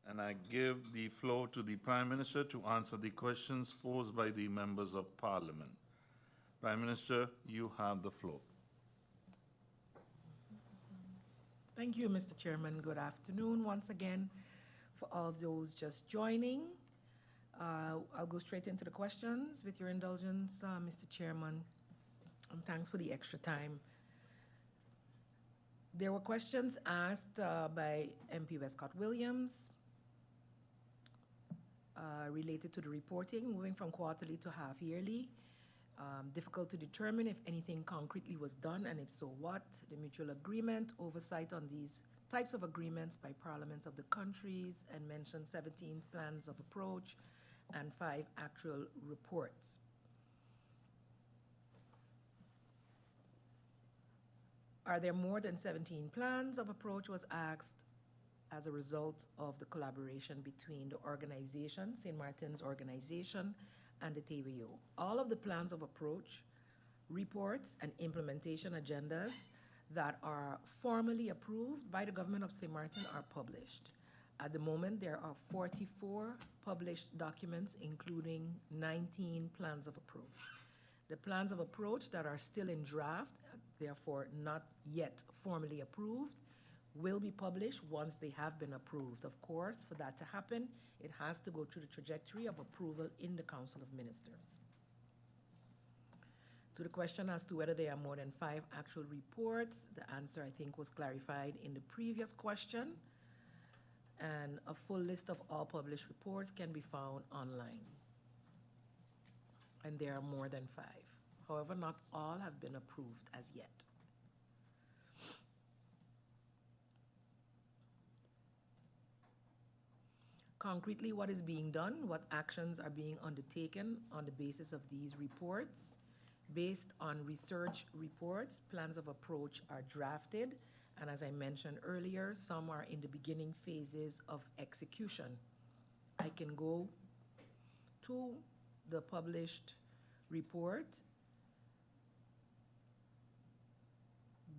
and I give the floor to the Prime Minister to answer the questions posed by the members of Parliament. Prime Minister, you have the floor. Thank you, Mr. Chairman. Good afternoon once again for all those just joining. I'll go straight into the questions with your indulgence, Mr. Chairman, and thanks for the extra time. There were questions asked by MP Wescot-Williams related to the reporting, moving from quarterly to half-yearly. Difficult to determine if anything concretely was done, and if so, what. The mutual agreement, oversight on these types of agreements by parliaments of the countries, and mentioned 17 plans of approach and 5 actual reports. Are there more than 17 plans of approach was asked as a result of the collaboration between the organization, Sint Maarten's organization, and the TWO. All of the plans of approach, reports, and implementation agendas that are formally approved by the government of Sint Maarten are published. At the moment, there are 44 published documents, including 19 plans of approach. The plans of approach that are still in draft, therefore not yet formally approved, will be published once they have been approved. Of course, for that to happen, it has to go through the trajectory of approval in the Council of Ministers. To the question as to whether there are more than 5 actual reports, the answer, I think, was clarified in the previous question, and a full list of all published reports can be found online. And there are more than 5. However, not all have been approved as yet. Concretely, what is being done, what actions are being undertaken on the basis of these reports. Based on research reports, plans of approach are drafted, and as I mentioned earlier, some are in the beginning phases of execution. I can go to the published report.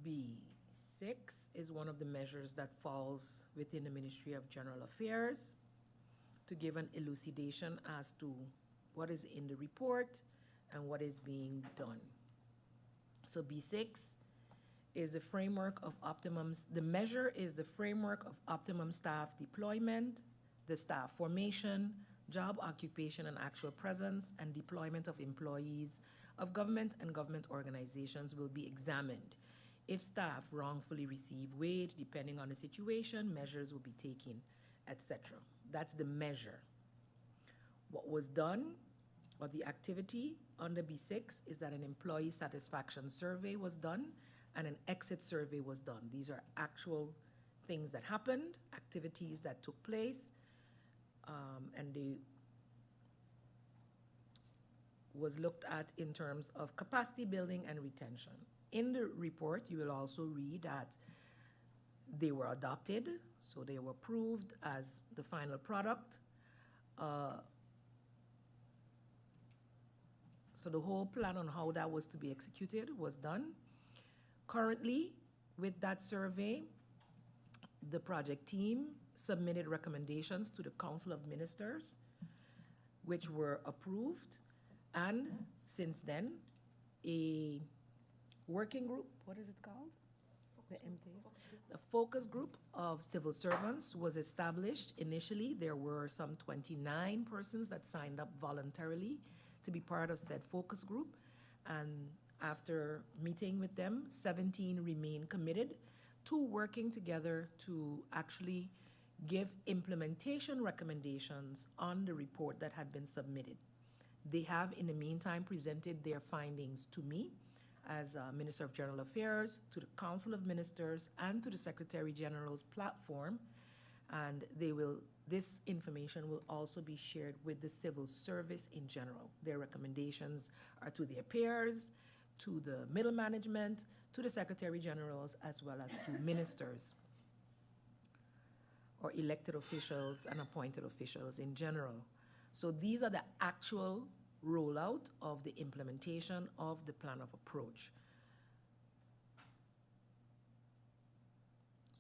B6 is one of the measures that falls within the Ministry of General Affairs, to give an elucidation as to what is in the report and what is being done. So B6 is the framework of the measure is the framework of optimum staff deployment, the staff formation, job occupation and actual presence, and deployment of employees of government and government organizations will be examined. If staff wrongfully receive wage, depending on the situation, measures will be taken, etc. That's the measure. What was done, or the activity under B6, is that an employee satisfaction survey was done and an exit survey was done. These are actual things that happened, activities that took place, and they was looked at in terms of capacity building and retention. In the report, you will also read that they were adopted, so they were approved as the final product. So the whole plan on how that was to be executed was done. Currently, with that survey, the project team submitted recommendations to the Council of Ministers, which were approved, and since then, a working group, what is it called? The MP? A focus group of civil servants was established. Initially, there were some 29 persons that signed up voluntarily to be part of said focus group, and after meeting with them, 17 remain committed to working together to actually give implementation recommendations on the report that had been submitted. They have, in the meantime, presented their findings to me as Minister of General Affairs, to the Council of Ministers, and to the Secretary General's platform, and this information will also be shared with the civil service in general. Their recommendations are to their peers, to the middle management, to the Secretary Generals, as well as to ministers or elected officials and appointed officials in general. So these are the actual rollout of the implementation of the plan of approach.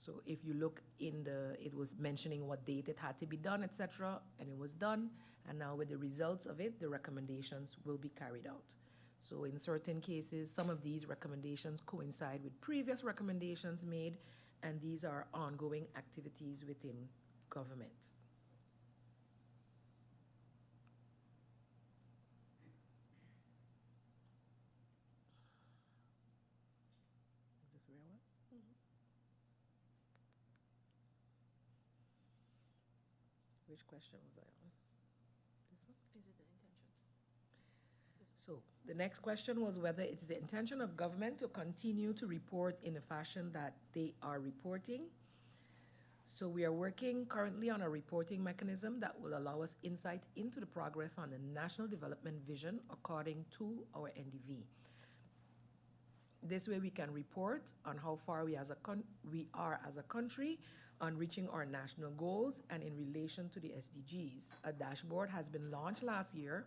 So if you look in it was mentioning what date it had to be done, et cetera, and it was done. And now with the results of it, the recommendations will be carried out. So in certain cases, some of these recommendations coincide with previous recommendations made, and these are ongoing activities within government. Is this where I was? Which question was I on? This one? Is it the intention? So the next question was whether it is the intention of government to continue to report in the fashion that they are reporting. So we are working currently on a reporting mechanism that will allow us insight into the progress on the National Development Vision according to our NDV. This way we can report on how far we are as a country on reaching our national goals and in relation to the SDGs. A dashboard has been launched last year,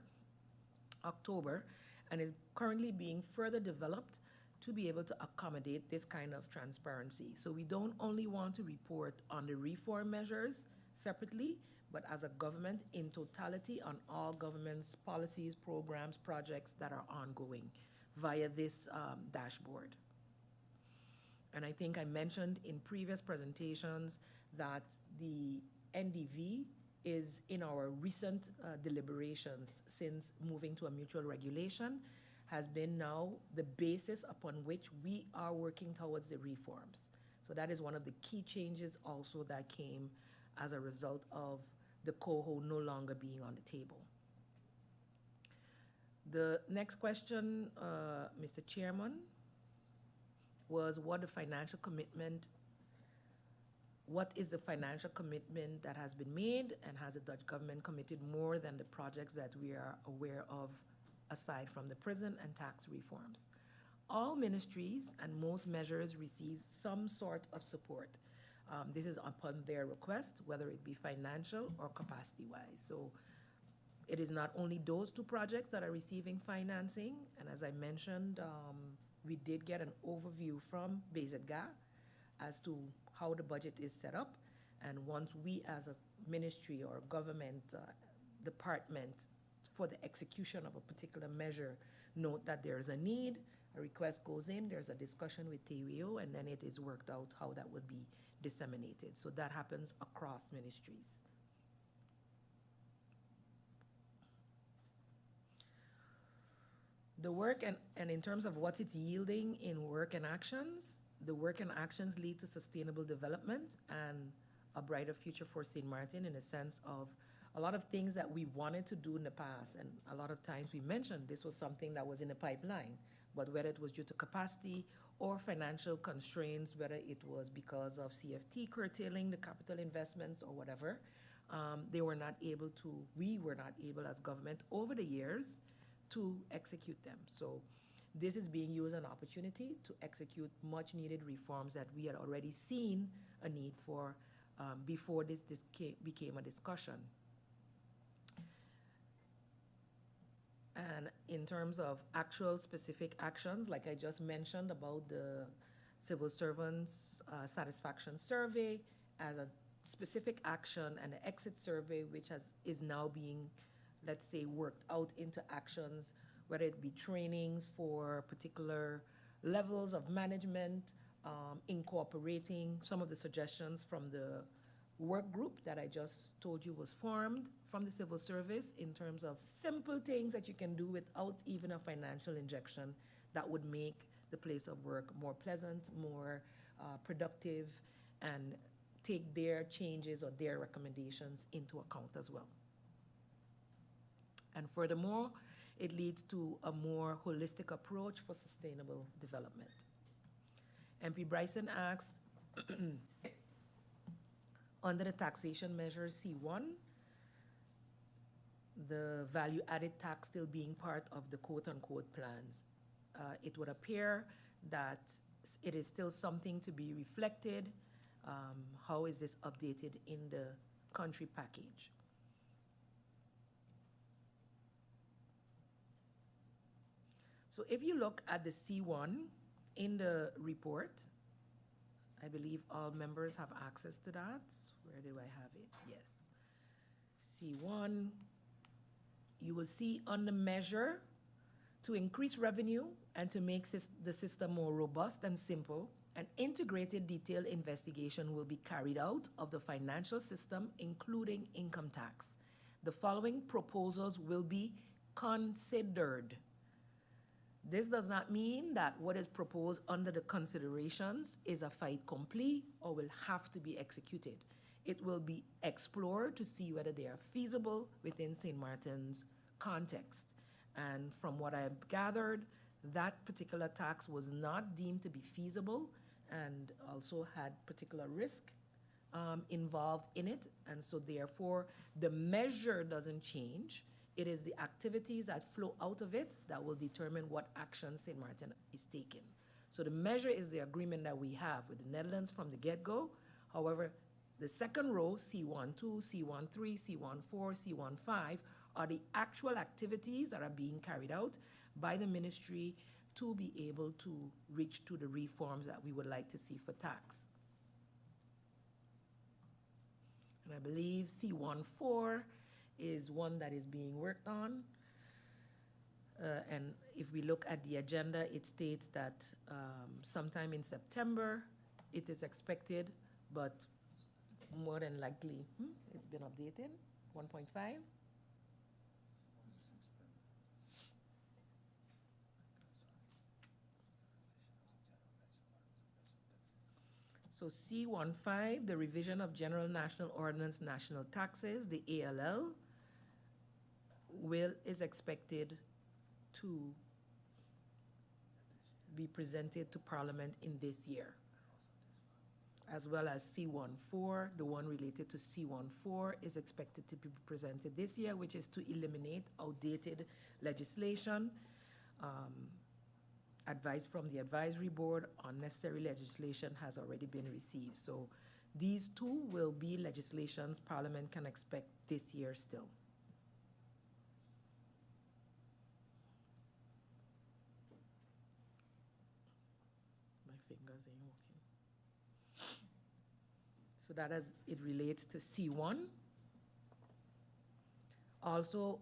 October, and is currently being further developed to be able to accommodate this kind of transparency. So we don't only want to report on the reform measures separately, but as a government in totality on all government's policies, programs, projects that are ongoing via this dashboard. And I think I mentioned in previous presentations that the NDV is in our recent deliberations since moving to a mutual regulation has been now the basis upon which we are working towards the reforms. So that is one of the key changes also that came as a result of the COHO no longer being on the table. The next question, Mr. Chairman, was what is the financial commitment that has been made, and has the Dutch government committed more than the projects that we are aware of aside from the prison and tax reforms? All ministries and most measures receive some sort of support. This is upon their request, whether it be financial or capacity-wise. So it is not only those two projects that are receiving financing, and as I mentioned, we did get an overview from Py23-24 as to how the budget is set up. And once we as a ministry or government department for the execution of a particular measure note that there is a need, a request goes in, there's a discussion with TWO, and then it is worked out how that would be disseminated. So that happens across ministries. The work and in terms of what it's yielding in work and actions, the work and actions lead to sustainable development and a brighter future for Sint Maarten in the sense of a lot of things that we wanted to do in the past, and a lot of times we mentioned this was something that was in the pipeline, but whether it was due to capacity or financial constraints, whether it was because of CFT curtailing the capital investments or whatever, we were not able as government over the years to execute them. So this is being used as an opportunity to execute much needed reforms that we had already seen a need for before this became a discussion. And in terms of actual specific actions, like I just mentioned about the civil servants satisfaction survey as a specific action, and the exit survey, which is now being, let's say, worked out into actions, whether it be trainings for particular levels of management, incorporating some of the suggestions from the work group that I just told you was formed from the civil service in terms of simple things that you can do without even a financial injection that would make the place of work more pleasant, more productive, and take their changes or their recommendations into account as well. And furthermore, it leads to a more holistic approach for sustainable development. MP Bryson asked, under the taxation measure C1, the value-added tax still being part of the quote-unquote plans. It would appear that it is still something to be reflected. How is this updated in the country package? So if you look at the C1 in the report, I believe all members have access to that. Where do I have it? Yes. C1, you will see on the measure to increase revenue and to make the system more robust and simple, an integrated detailed investigation will be carried out of the financial system, including income tax. The following proposals will be considered. This does not mean that what is proposed under the considerations is a fait accompli or will have to be executed. It will be explored to see whether they are feasible within St. Martin's context. And from what I've gathered, that particular tax was not deemed to be feasible and also had particular risk involved in it. And so therefore, the measure doesn't change. It is the activities that flow out of it that will determine what action St. Maarten is taking. So the measure is the agreement that we have with the Netherlands from the get-go. However, the second row, C12, C13, C14, C15, are the actual activities that are being carried out by the ministry to be able to reach to the reforms that we would like to see for tax. And I believe C14 is one that is being worked on. And if we look at the agenda, it states that sometime in September it is expected, but more than likely, it's been updated, 1.5. So C15, the revision of General National Ordinance National Taxes, the ALL, is expected to be presented to Parliament in this year, as well as C14, the one related to C14 is expected to be presented this year, which is to eliminate outdated legislation. Advice from the advisory board on necessary legislation has already been received. So these two will be legislations Parliament can expect this year still. My fingers ain't working. So that as it relates to C1. Also,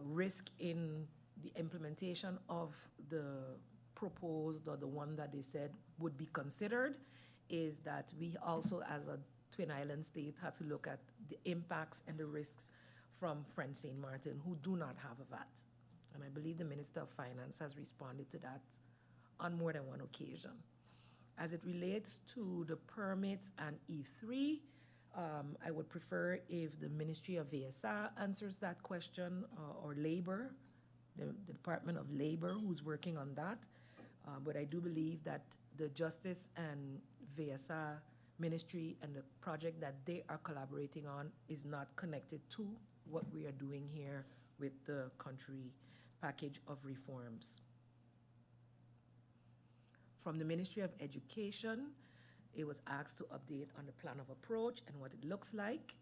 risk in the implementation of the proposed, or the one that they said would be considered, is that we also, as a Twin Island state, had to look at the impacts and the risks from French St. Maarten, who do not have a VAT. And I believe the Minister of Finance has responded to that on more than one occasion. As it relates to the permits and E3, I would prefer if the Ministry of S.A answers that question, or Labor, the Department of Labor, who's working on that. But I do believe that the Justice and S.A Ministry and the project that they are collaborating on is not connected to what we are doing here with the country package of reforms. From the Ministry of Education, it was asked to update on the plan of approach and what it looks like.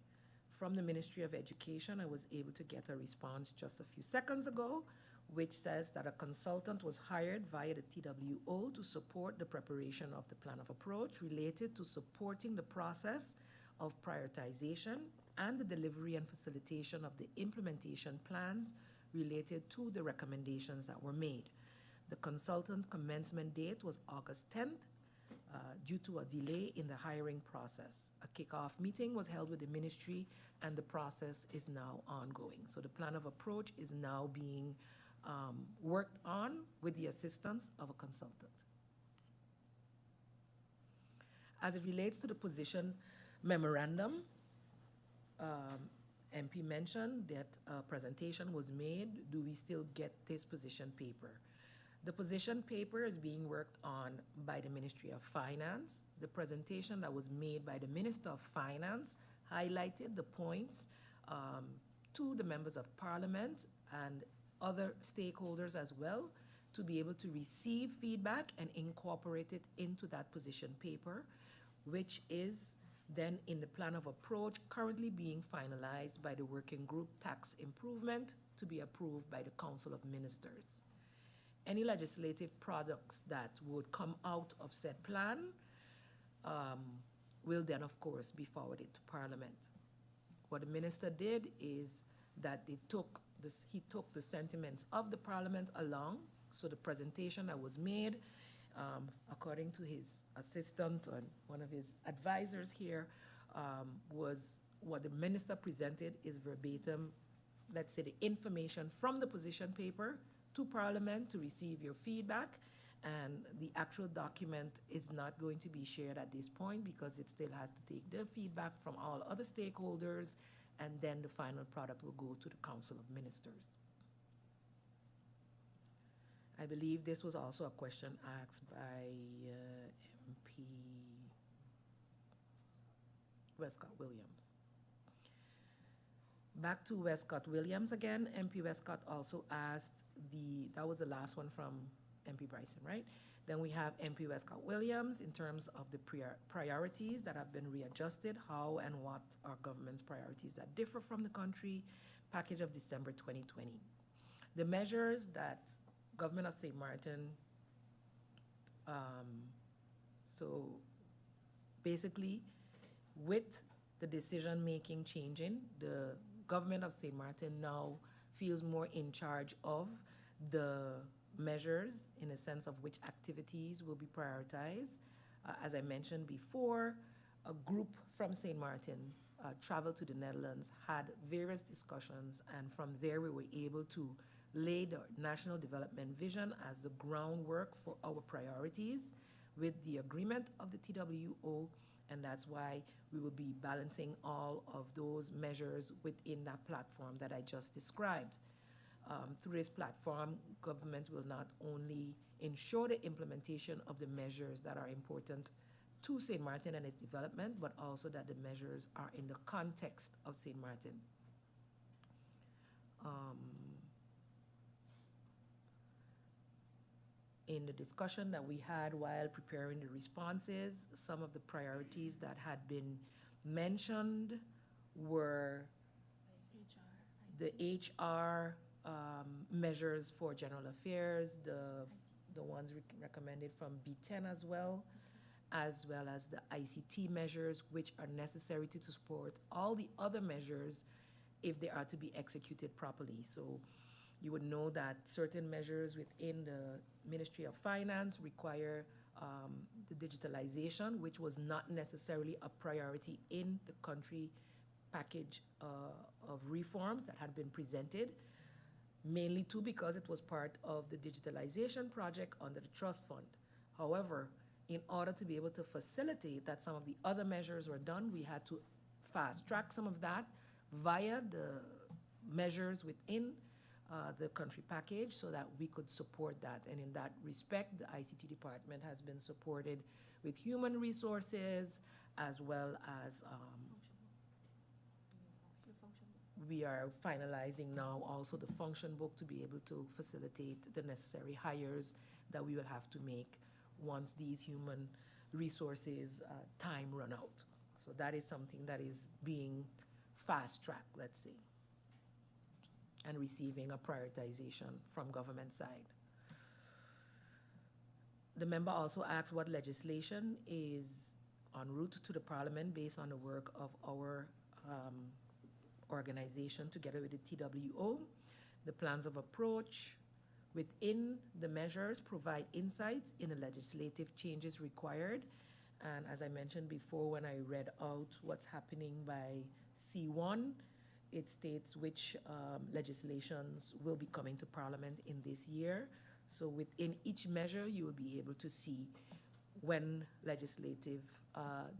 From the Ministry of Education, I was able to get a response just a few seconds ago, which says that a consultant was hired via the TWO to support the preparation of the plan of approach related to supporting the process of prioritization and the delivery and facilitation of the implementation plans related to the recommendations that were made. The consultant commencement date was August 10th, due to a delay in the hiring process. A kickoff meeting was held with the ministry, and the process is now ongoing. So the plan of approach is now being worked on with the assistance of a consultant. As it relates to the position memorandum, MP mentioned that a presentation was made. Do we still get this position paper? The position paper is being worked on by the Ministry of Finance. The presentation that was made by the Minister of Finance highlighted the points to the members of Parliament and other stakeholders as well, to be able to receive feedback and incorporate it into that position paper, which is then in the plan of approach currently being finalized by the working group Tax Improvement to be approved by the Council of Ministers. Any legislative products that would come out of said plan will then, of course, be forwarded to Parliament. What the minister did is that he took the sentiments of the Parliament along, so the presentation that was made, according to his assistant and one of his advisors here, was what the minister presented is verbatim, let's say, the information from the position paper to Parliament to receive your feedback. And the actual document is not going to be shared at this point because it still has to take the feedback from all other stakeholders, and then the final product will go to the Council of Ministers. I believe this was also a question asked by MP Wescot-Williams. Back to Wescot-Williams again, MP Wescott also asked that was the last one from MP Bryson, right? Then we have MP Wescot-Williams in terms of the priorities that have been readjusted, how and what are government's priorities that differ from the country package of December 2020. The measures that government of St. Maarten, so basically with the decision-making changing, the government of St. Maarten now feels more in charge of the measures in a sense of which activities will be prioritized. As I mentioned before, a group from St. Maarten traveled to the Netherlands, had various discussions, and from there we were able to lay the National Development Vision as the groundwork for our priorities with the agreement of the TWO, and that's why we will be balancing all of those measures within that platform that I just described. Through this platform, government will not only ensure the implementation of the measures that are important to St. Maarten and its development, but also that the measures are in the context of St. Maarten. In the discussion that we had while preparing the responses, some of the priorities that had been mentioned were the HR measures for general affairs, the ones recommended from B10 as well as the ICT measures, which are necessary to support all the other measures if they are to be executed properly. So you would know that certain measures within the Ministry of Finance require the digitalization, which was not necessarily a priority in the country package of reforms that had been presented, mainly too because it was part of the digitalization project under the trust fund. However, in order to be able to facilitate that some of the other measures were done, we had to fast track some of that via the measures within the country package so that we could support that. And in that respect, the ICT department has been supported with human resources as well as we are finalizing now also the function book to be able to facilitate the necessary hires that we will have to make once these human resources time run out. So that is something that is being fast-tracked, let's say, and receiving a prioritization from government side. The member also asked what legislation is en route to the Parliament based on the work of our organization together with the TWO. The plans of approach within the measures provide insights in the legislative changes required. And as I mentioned before, when I read out what's happening by C1, it states which legislations will be coming to Parliament in this year. So within each measure, you will be able to see when legislative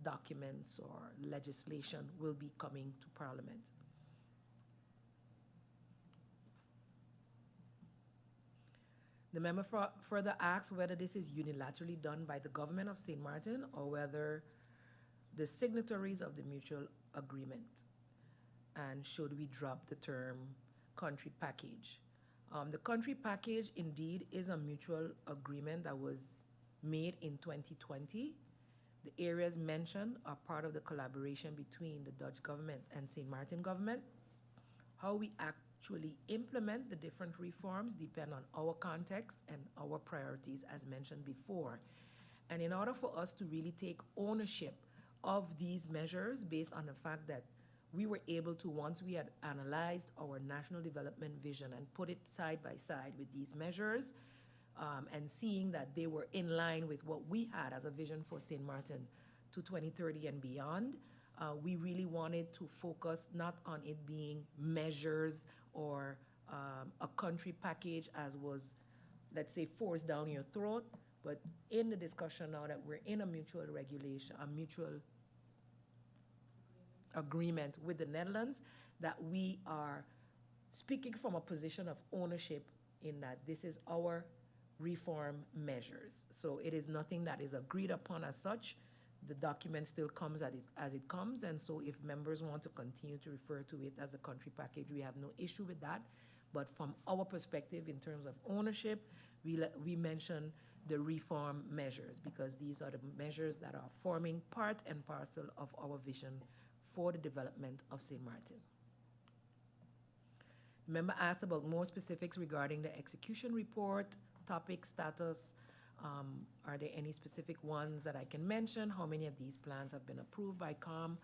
documents or legislation will be coming to Parliament. The member further asks whether this is unilaterally done by the government of St. Maarten or whether the signatories of the mutual agreement, and should we drop the term country package. The country package indeed is a mutual agreement that was made in 2020. The areas mentioned are part of the collaboration between the Dutch government and St. Maarten government. How we actually implement the different reforms depend on our context and our priorities as mentioned before. And in order for us to really take ownership of these measures based on the fact that we were able to, once we had analyzed our national development vision and put it side by side with these measures, and seeing that they were in line with what we had as a vision for Sint Maarten to 2030 and beyond, we really wanted to focus not on it being measures or a country package as was, let's say, forced down your throat, but in the discussion now that we're in a mutual regulation, a mutual agreement with the Netherlands, that we are speaking from a position of ownership in that this is our reform measures. So it is nothing that is agreed upon as such. The document still comes as it comes, and so if members want to continue to refer to it as a country package, we have no issue with that. But from our perspective, in terms of ownership, we mention the reform measures because these are the measures that are forming part and parcel of our vision for the development of Sint Maarten. The member asked about more specifics regarding the execution report, topic, status. Are there any specific ones that I can mention? How many of these plans have been approved by COM?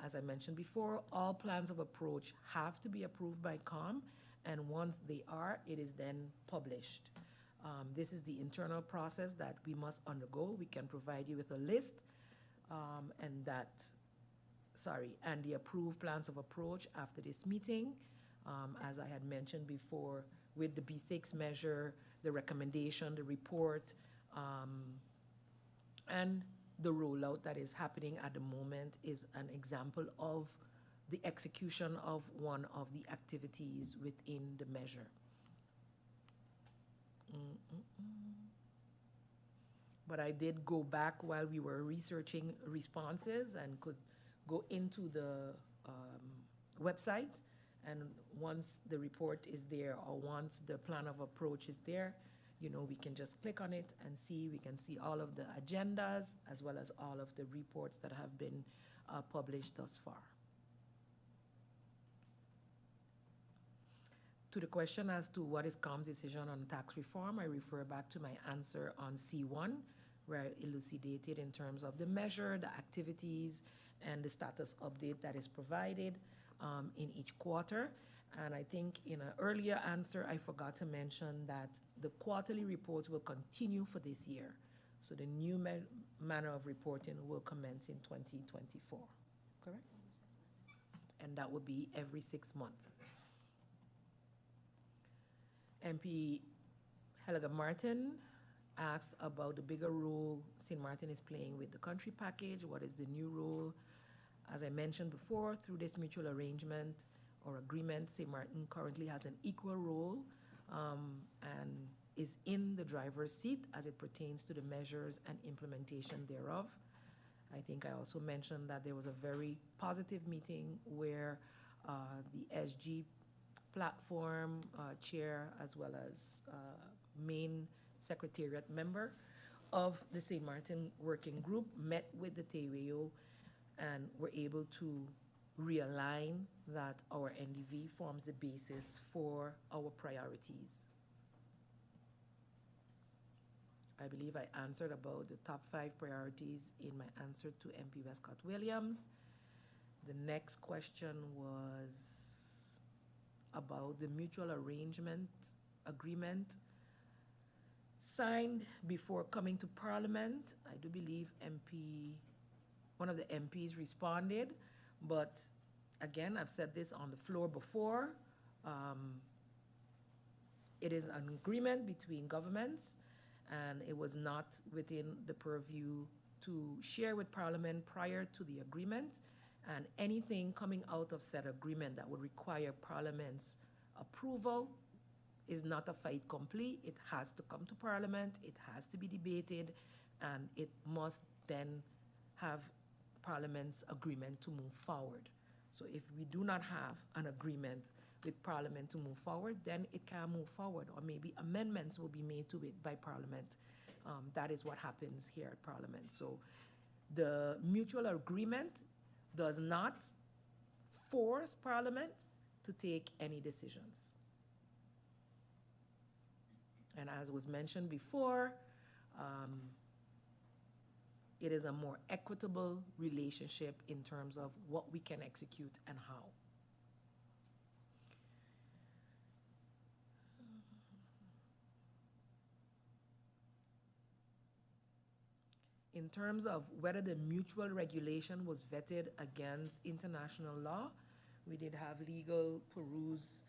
As I mentioned before, all plans of approach have to be approved by COM, and once they are, it is then published. This is the internal process that we must undergo. We can provide you with a list, and the approved plans of approach after this meeting. As I had mentioned before, with the B6 measure, the recommendation, the report, and the rollout that is happening at the moment is an example of the execution of one of the activities within the measure. But I did go back while we were researching responses and could go into the website, and once the report is there or once the plan of approach is there, you know, we can just click on it and see, we can see all of the agendas as well as all of the reports that have been published thus far. To the question as to what is COM's decision on tax reform, I refer back to my answer on C1, where I elucidated in terms of the measure, the activities, and the status update that is provided in each quarter. And I think in an earlier answer, I forgot to mention that the quarterly reports will continue for this year. So the new manner of reporting will commence in 2024, correct? And that will be every 6 months. MP Heyliger-Marten asks about the bigger role Sint Maarten is playing with the country package. What is the new role? As I mentioned before, through this mutual arrangement or agreement, Sint Maarten currently has an equal role and is in the driver's seat as it pertains to the measures and implementation thereof. I think I also mentioned that there was a very positive meeting where the SG platform chair as well as main secretariat member of the Sint Maarten working group met with the TWO and were able to realign that our NDV forms the basis for our priorities. I believe I answered about the top 5 priorities in my answer to MP Wescot-Williams. The next question was about the mutual arrangement agreement signed before coming to Parliament. I do believe one of the MPs responded, but again, I've said this on the floor before. It is an agreement between governments, and it was not within the purview to share with Parliament prior to the agreement. And anything coming out of said agreement that would require Parliament's approval is not a fait accompli. It has to come to Parliament, it has to be debated, and it must then have Parliament's agreement to move forward. So if we do not have an agreement with Parliament to move forward, then it can't move forward, or maybe amendments will be made to it by Parliament. That is what happens here at Parliament. So the mutual agreement does not force Parliament to take any decisions. And as was mentioned before, it is a more equitable relationship in terms of what we can execute and how. In terms of whether the mutual regulation was vetted against international law, we did have legal peruse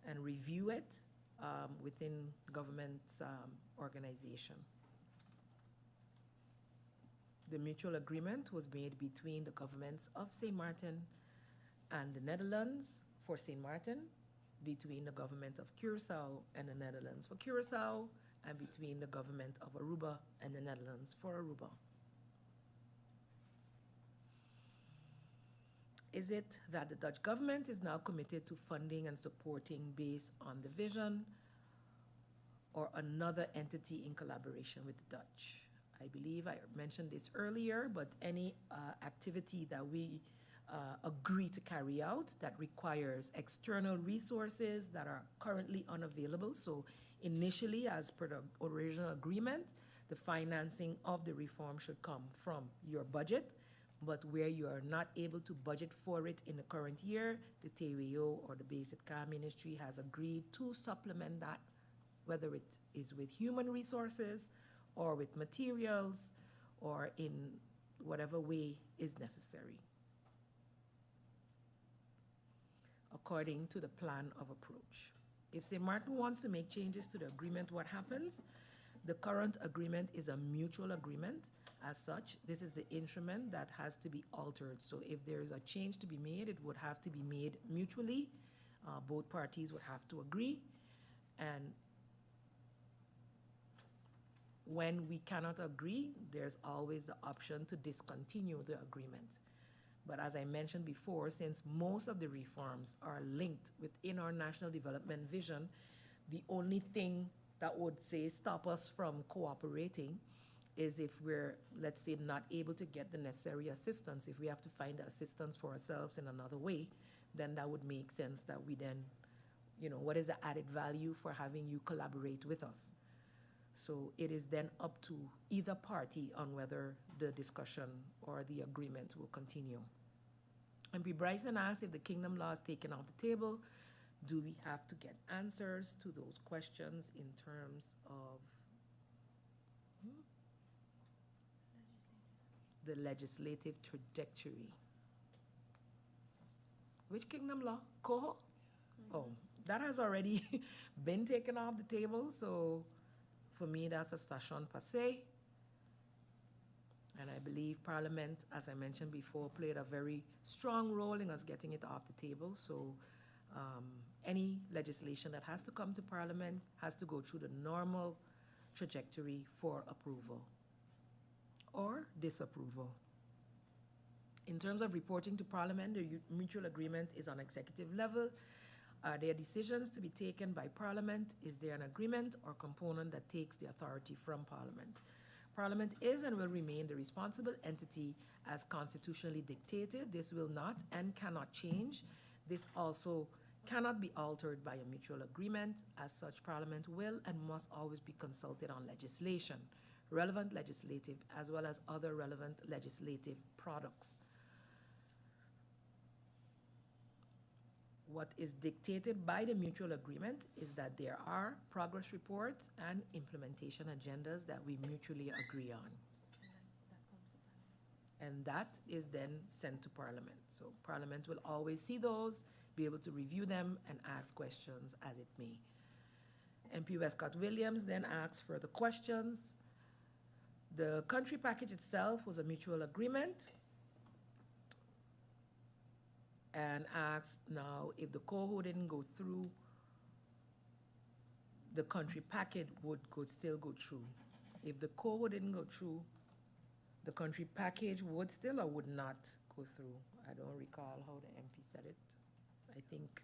and review it within government's organization. The mutual agreement was made between the governments of Sint Maarten and the Netherlands for Sint Maarten, between the government of Curacao and the Netherlands for Curacao, and between the government of Aruba and the Netherlands for Aruba. Is it that the Dutch government is now committed to funding and supporting based on the vision, or another entity in collaboration with the Dutch? I believe I mentioned this earlier, but any activity that we agree to carry out that requires external resources that are currently unavailable. So initially, as per the original agreement, the financing of the reform should come from your budget. But where you are not able to budget for it in the current year, the TWO or the Basic Care Ministry has agreed to supplement that, whether it is with human resources or with materials or in whatever way is necessary, according to the plan of approach. If Sint Maarten wants to make changes to the agreement, what happens? The current agreement is a mutual agreement. As such, this is the instrument that has to be altered. So if there is a change to be made, it would have to be made mutually. Both parties would have to agree. And when we cannot agree, there's always the option to discontinue the agreement. But as I mentioned before, since most of the reforms are linked within our national development vision, the only thing that would say stop us from cooperating is if we're, let's say, not able to get the necessary assistance. If we have to find assistance for ourselves in another way, then that would make sense that we then, what is the added value for having you collaborate with us? So it is then up to either party on whether the discussion or the agreement will continue. MP Bryson asked if the Kingdom Law is taken off the table. Do we have to get answers to those questions in terms of the legislative trajectory? Which Kingdom Law? Coho? Oh, that has already been taken off the table, so for me, that's a station passé. And I believe Parliament, as I mentioned before, played a very strong role in us getting it off the table. So any legislation that has to come to Parliament has to go through the normal trajectory for approval or disapproval. In terms of reporting to Parliament, the mutual agreement is on executive level. Are there decisions to be taken by Parliament? Is there an agreement or component that takes the authority from Parliament? Parliament is and will remain the responsible entity as constitutionally dictated. This will not and cannot change. This also cannot be altered by a mutual agreement. As such, Parliament will and must always be consulted on legislation, relevant legislative, as well as other relevant legislative products. What is dictated by the mutual agreement is that there are progress reports and implementation agendas that we mutually agree on. And that is then sent to Parliament. So Parliament will always see those, be able to review them and ask questions as it may. MP Wescot-Williams then asks further questions. The country package itself was a mutual agreement, and asks now if the cohort didn't go through, the country package could still go through. If the cohort didn't go through, the country package would still or would not go through. I don't recall how the MP said it. I think.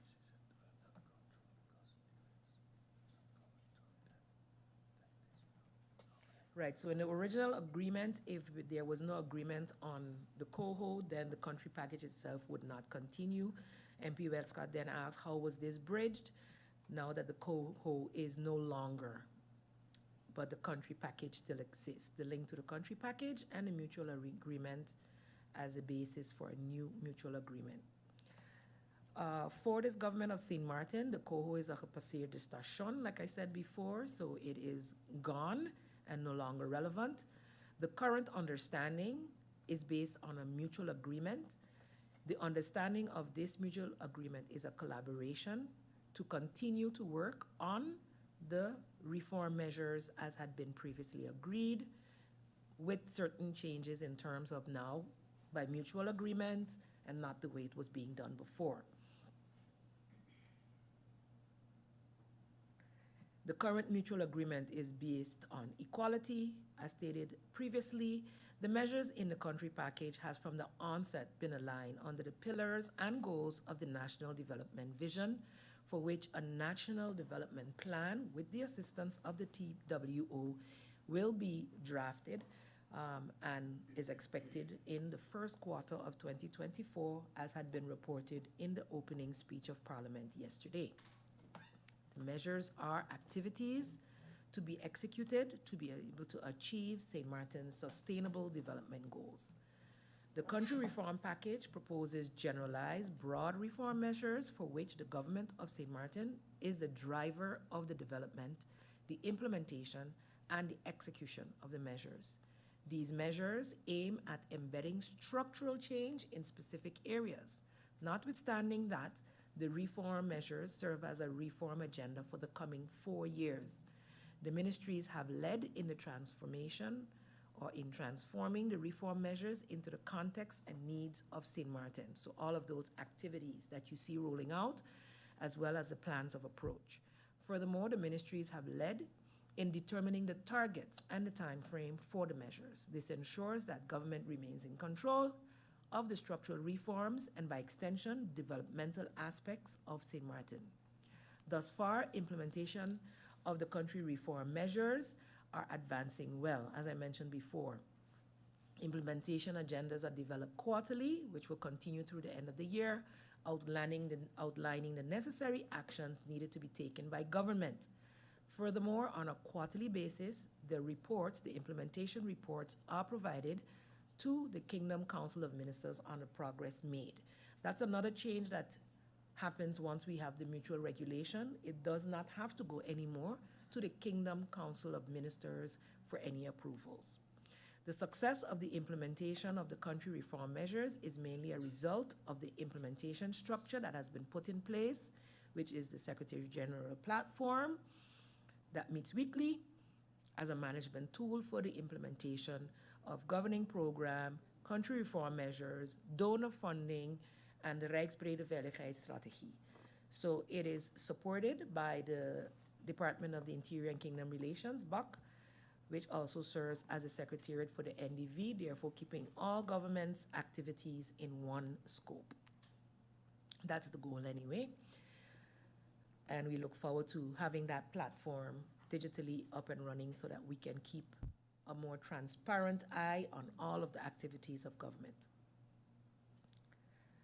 Right, so in the original agreement, if there was no agreement on the coho, then the country package itself would not continue. MP Wescott then asked, how was this bridged now that the coho is no longer but the country package still exists. The link to the country package and the mutual agreement as a basis for a new mutual agreement. For this government of Sint Maarten, the COHO is a repasseer de station, like I said before, so it is gone and no longer relevant. The current understanding is based on a mutual agreement. The understanding of this mutual agreement is a collaboration to continue to work on the reform measures as had been previously agreed, with certain changes in terms of now by mutual agreement and not the way it was being done before. The current mutual agreement is based on equality. As stated previously, the measures in the country package has from the onset been aligned under the pillars and goals of the National Development Vision, for which a National Development Plan with the assistance of the TWO will be drafted and is expected in the first quarter of 2024, as had been reported in the opening speech of Parliament yesterday. The measures are activities to be executed to be able to achieve St. Martin's sustainable development goals. The country reform package proposes generalized, broad reform measures for which the government of St. Maarten is the driver of the development, the implementation, and the execution of the measures. These measures aim at embedding structural change in specific areas, notwithstanding that the reform measures serve as a reform agenda for the coming 4 years. The ministries have led in the transformation or in transforming the reform measures into the context and needs of St. Maarten. So all of those activities that you see rolling out, as well as the plans of approach. Furthermore, the ministries have led in determining the targets and the time frame for the measures. This ensures that government remains in control of the structural reforms and, by extension, developmental aspects of St. Maarten. Thus far, implementation of the country reform measures are advancing well, as I mentioned before. Implementation agendas are developed quarterly, which will continue through the end of the year, outlining the necessary actions needed to be taken by government. Furthermore, on a quarterly basis, the implementation reports are provided to the Kingdom Council of Ministers on the progress made. That's another change that happens once we have the mutual regulation. It does not have to go anymore to the Kingdom Council of Ministers for any approvals. The success of the implementation of the country reform measures is mainly a result of the implementation structure that has been put in place, which is the Secretary General platform that meets weekly as a management tool for the implementation of governing program, country reform measures, donor funding, and the Rijksbrede Veiligheidsstrategie. So it is supported by the Department of the Interior and Kingdom Relations, BAC, which also serves as a secretariat for the NDV, therefore keeping all government's activities in one scope. That's the goal anyway. And we look forward to having that platform digitally up and running so that we can keep a more transparent eye on all of the activities of government.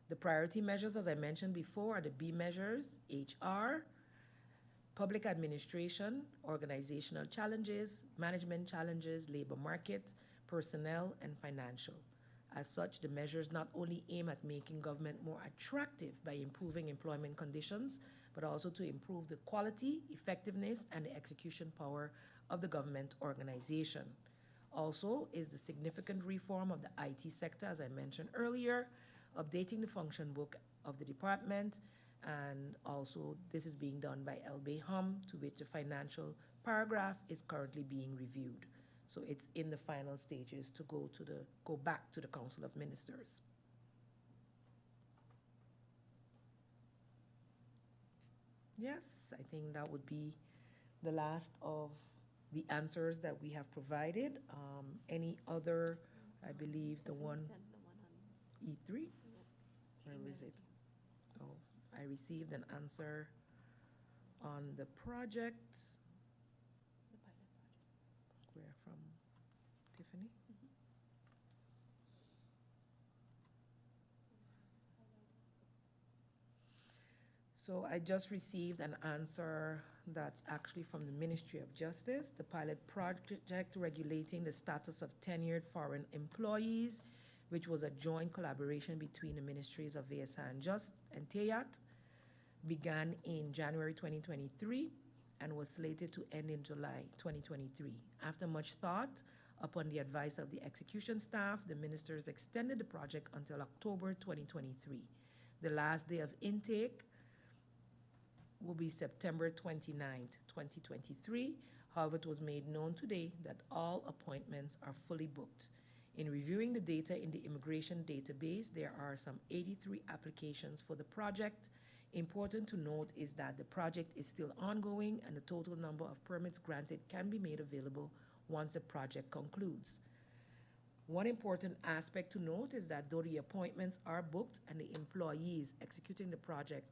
The priority measures, as I mentioned before, are the B measures, HR, public administration, organizational challenges, management challenges, labor market, personnel, and financial. As such, the measures not only aim at making government more attractive by improving employment conditions, but also to improve the quality, effectiveness, and the execution power of the government organization. Also is the significant reform of the IT sector, as I mentioned earlier, updating the function book of the department, and also this is being done by LB to which the financial paragraph is currently being reviewed. So it's in the final stages to go back to the Council of Ministers. Yes, I think that would be the last of the answers that we have provided. Any other, I believe the one, E3? Where is it? Oh, I received an answer on the project. Where from? Tiffany? So I just received an answer that's actually from the Ministry of Justice. The pilot project regulating the status of tenured foreign employees, which was a joint collaboration between the Ministries of V.S.A. and Just and TEAT, began in January 2023 and was slated to end in July 2023. After much thought, upon the advice of the execution staff, the ministers extended the project until October 2023. The last day of intake will be September 29th, 2023. However, it was made known today that all appointments are fully booked. In reviewing the data in the immigration database, there are some 83 applications for the project. Important to note is that the project is still ongoing and the total number of permits granted can be made available once the project concludes. One important aspect to note is that though the appointments are booked and the employees executing the project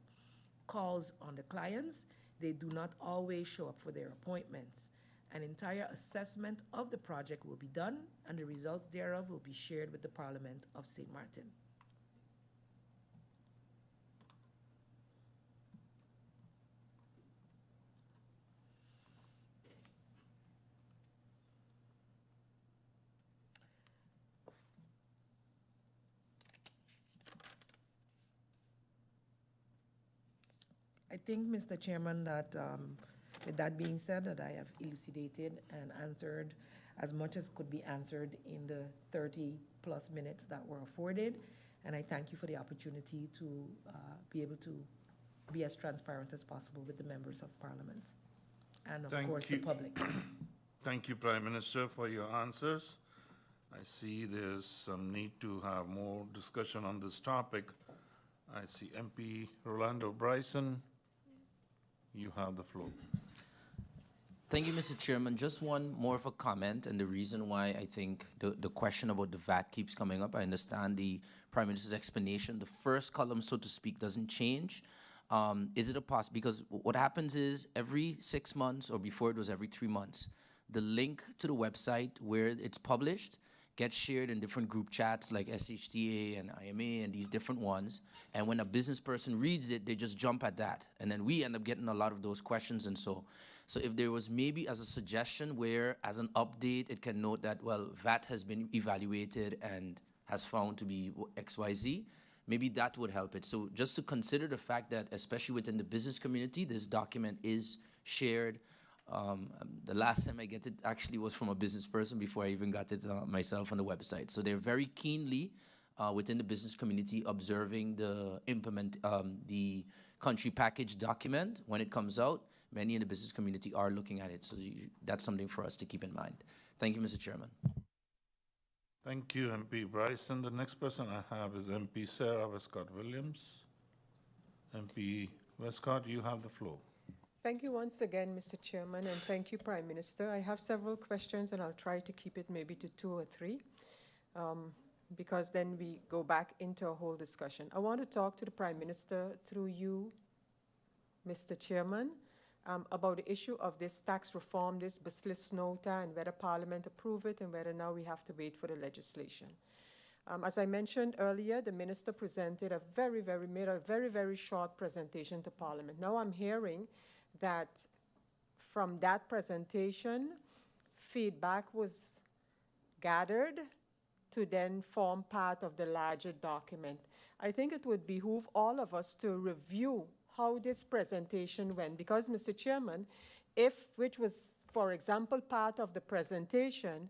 calls on the clients, they do not always show up for their appointments. An entire assessment of the project will be done and the results thereof will be shared with the Parliament of Sint Maarten. I think, Mr. Chairman, that with that being said, that I have elucidated and answered as much as could be answered in the 30-plus minutes that were afforded. And I thank you for the opportunity to be able to be as transparent as possible with the members of Parliament and, of course, the public. Thank you, Prime Minister, for your answers. I see there's some need to have more discussion on this topic. I see MP Rolando Bryson. You have the floor. Thank you, Mr. Chairman. Just one more of a comment, and the reason why I think the question about the VAT keeps coming up. I understand the Prime Minister's explanation. The first column, so to speak, doesn't change. Is it a because what happens is every 6 months, or before it was every 3 months, the link to the website where it's published gets shared in different group chats like SHTA and IMA and these different ones. And when a business person reads it, they just jump at that. And then we end up getting a lot of those questions. And so if there was maybe as a suggestion where as an update, it can note that, well, VAT has been evaluated and has found to be XYZ, maybe that would help it. So just to consider the fact that, especially within the business community, this document is shared. The last time I get it actually was from a business person before I even got it myself on the website. So they're very keenly within the business community observing the country package document when it comes out. Many in the business community are looking at it. So that's something for us to keep in mind. Thank you, Mr. Chairman. Thank you, MP Bryson. The next person I have is MP S.A. Wescot-Williams. MP Wescott, you have the floor. Thank you once again, Mr. Chairman, and thank you, Prime Minister. I have several questions, and I'll try to keep it maybe to 2 or 3, because then we go back into a whole discussion. I want to talk to the Prime Minister through you, Mr. Chairman, about the issue of this tax reform, this Basilisk Nota, and whether Parliament approve it and whether now we have to wait for the legislation. As I mentioned earlier, the Minister presented made a very short presentation to Parliament. Now I'm hearing that from that presentation, feedback was gathered to then form part of the larger document. I think it would behoove all of us to review how this presentation went, because, Mr. Chairman, which was, for example, part of the presentation,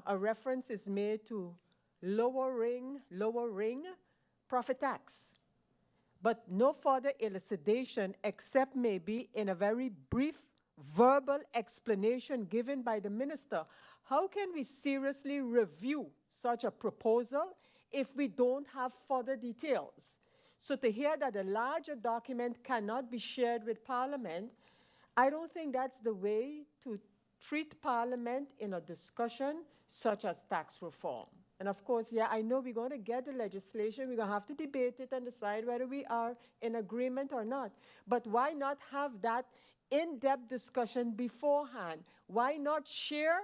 a reference is made to lowering profit tax, but no further elucidation except maybe in a very brief verbal explanation given by the minister. How can we seriously review such a proposal if we don't have further details? So to hear that a larger document cannot be shared with Parliament, I don't think that's the way to treat Parliament in a discussion such as tax reform. And of course, yeah, I know we're going to get the legislation. We're going to have to debate it and decide whether we are in agreement or not. But why not have that in-depth discussion beforehand? Why not share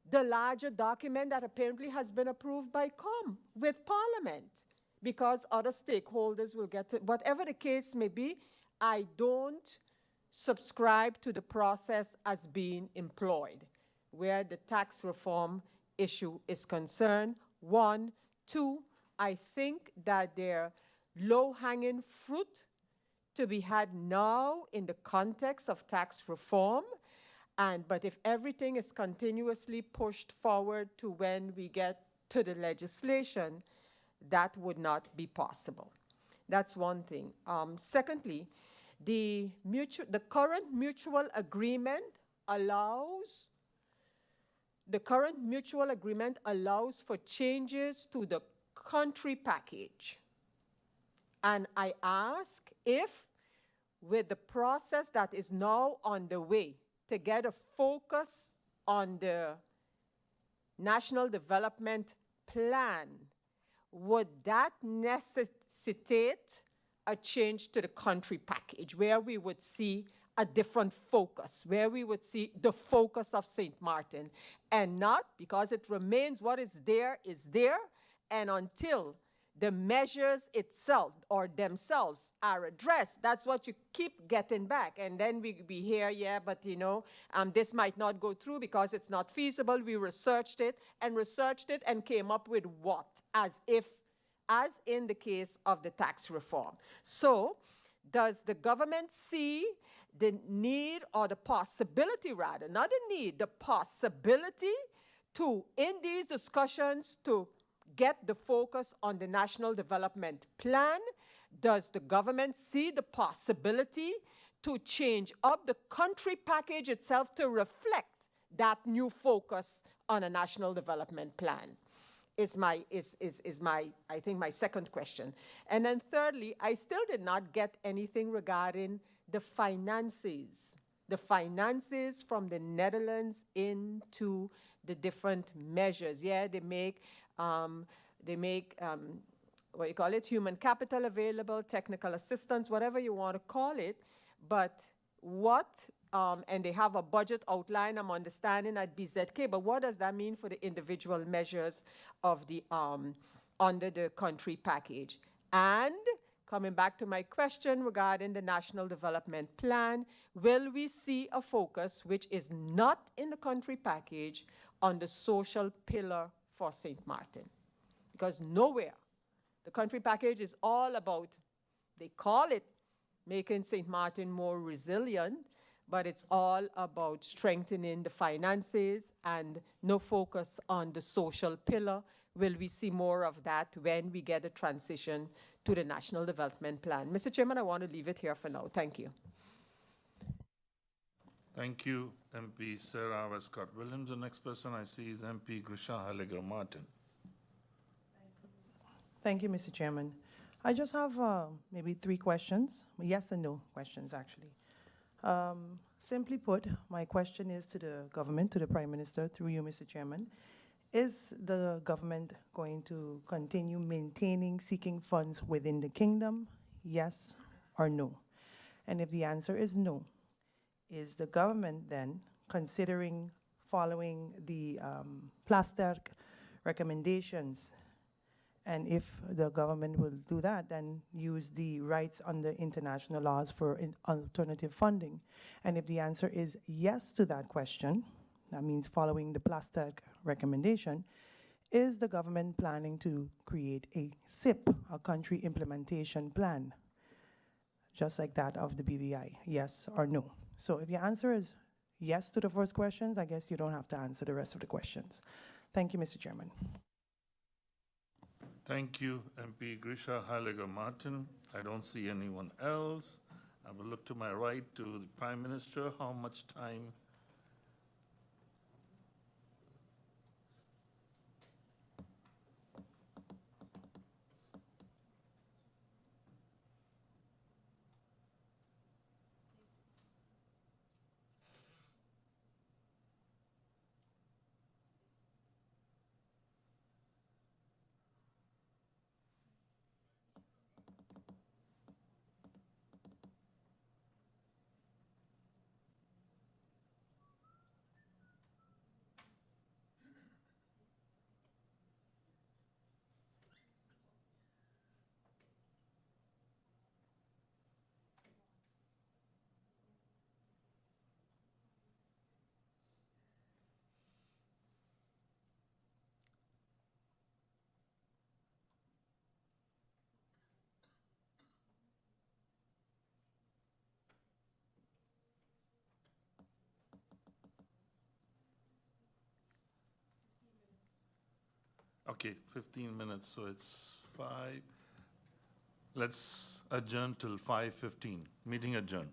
the larger document that apparently has been approved by COM with Parliament? Because other stakeholders will get to, whatever the case may be, I don't subscribe to the process as being employed where the tax reform issue is concerned. One. Two, I think that there are low-hanging fruit to be had now in the context of tax reform. But if everything is continuously pushed forward to when we get to the legislation, that would not be possible. That's one thing. Secondly, the current mutual agreement allows for changes to the country package. And I ask if, with the process that is now on the way to get a focus on the National Development Plan, would that necessitate a change to the country package where we would see a different focus, where we would see the focus of Sint Maarten, and not because it remains what is there, and until the measures itself or themselves are addressed, that's what you keep getting back. And then we hear, yeah, but this might not go through because it's not feasible. We researched it and came up with what? As in the case of the tax reform. So, does the government see the need or the possibility rather, not the need, the possibility to, in these discussions, to get the focus on the National Development Plan? Does the government see the possibility to change up the country package itself to reflect that new focus on a National Development Plan? Is my I think my second question. And then thirdly, I still did not get anything regarding the finances from the Netherlands into the different measures. Yeah, they make what you call it, human capital available, technical assistance, whatever you want to call it. But what, and they have a budget outline, I'm understanding, at BZK, but what does that mean for the individual measures of the, under the country package? And coming back to my question regarding the National Development Plan, will we see a focus, which is not in the country package, on the social pillar for Sint Maarten? Because nowhere, the country package is all about, they call it making Sint Maarten more resilient, but it's all about strengthening the finances and no focus on the social pillar. Will we see more of that when we get a transition to the National Development Plan? Mr. Chairman, I want to leave it here for now. Thank you. Thank you, MP Sarah Wescot-Williams. The next person I see is MP Heyliger-Marten. Thank you, Mr. Chairman. I just have maybe 3 questions, yes and no questions, actually. Simply put, my question is to the government, to the Prime Minister, through you, Mr. Chairman. Is the government going to continue seeking funds within the kingdom, yes or no? And if the answer is no, is the government then considering following the Plasterk recommendations? And if the government will do that, then use the rights under international laws for alternative funding. And if the answer is yes to that question, that means following the Plasterk recommendation, is the government planning to create a SIP, a country implementation plan, just like that of the BVI, yes or no? So if your answer is yes to the first questions, I guess you don't have to answer the rest of the questions. Thank you, Mr. Chairman. Thank you, MP Heyliger-Marten. I don't see anyone else. I will look to my right to the Prime Minister. How much time? Okay, 15 minutes, so it's 5. Let's adjourn till 5:15. Meeting adjourned.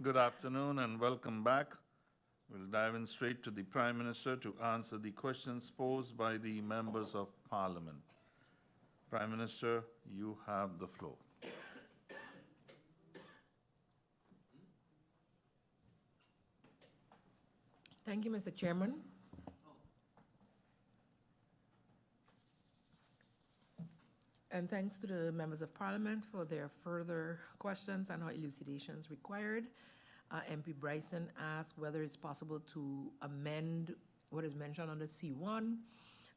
Good afternoon and welcome back. We'll dive in straight to the Prime Minister to answer the questions posed by the members of Parliament. Prime Minister, you have the floor. Thank you, Mr. Chairman. And thanks to the members of Parliament for their further questions and or elucidations required. MP Bryson asked whether it's possible to amend what is mentioned under C1.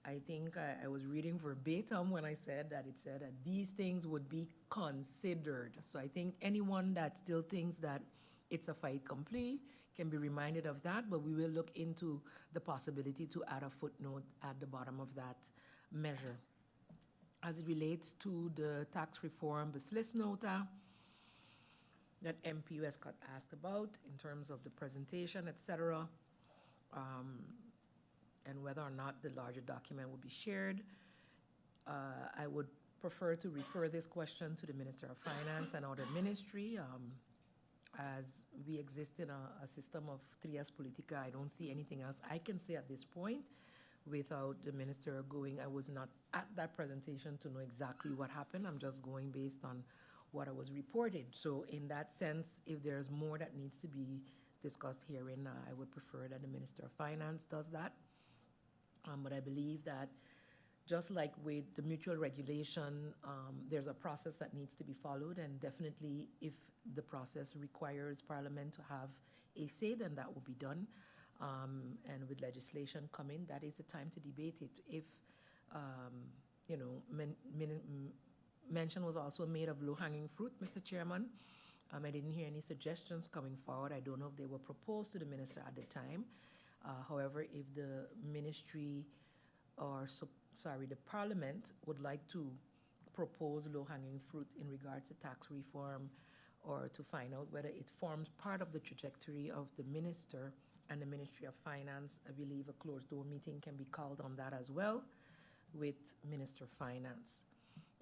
I think I was reading verbatim when I said that it said that these things would be considered. So I think anyone that still thinks that it's a fait accompli can be reminded of that, but we will look into the possibility to add a footnote at the bottom of that measure. As it relates to the tax reform Basilisk nota that MP Wescott asked about in terms of the presentation, etc., and whether or not the larger document will be shared, I would prefer to refer this question to the Minister of Finance and other ministry. As we exist in a system of trias politica, I don't see anything else I can say at this point without the minister going. I was not at that presentation to know exactly what happened. I'm just going based on what I was reported. So in that sense, if there's more that needs to be discussed herein, I would prefer that the Minister of Finance does that. But I believe that just like with the mutual regulation, there's a process that needs to be followed, and definitely if the process requires Parliament to have a say, then that will be done. And with legislation coming, that is the time to debate it. If, you know, mention was also made of low-hanging fruit, Mr. Chairman. I didn't hear any suggestions coming forward. I don't know if they were proposed to the minister at the time. However, if the ministry or, the Parliament would like to propose low-hanging fruit in regards to tax reform, or to find out whether it forms part of the trajectory of the minister and the Ministry of Finance, I believe a closed-door meeting can be called on that as well with Minister of Finance.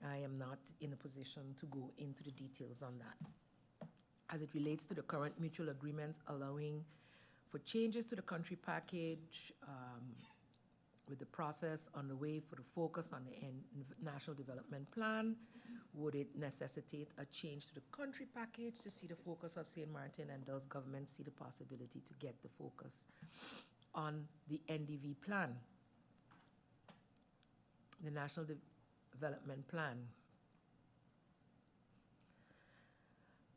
I am not in a position to go into the details on that. As it relates to the current mutual agreements allowing for changes to the country package, with the process underway for the focus on the National Development Plan, would it necessitate a change to the country package to see the focus of Sint Maarten, and does government see the possibility to get the focus on the NDV plan, the National Development Plan?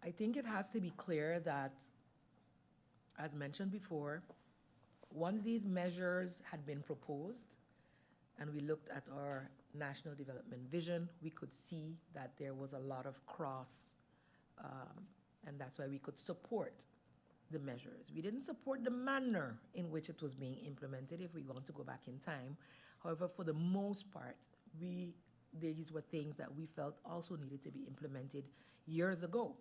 I think it has to be clear that, as mentioned before, once these measures had been proposed and we looked at our national development vision, we could see that there was a lot of cross, and that's why we could support the measures. We didn't support the manner in which it was being implemented if we want to go back in time. However, for the most part, these were things that we felt also needed to be implemented years ago.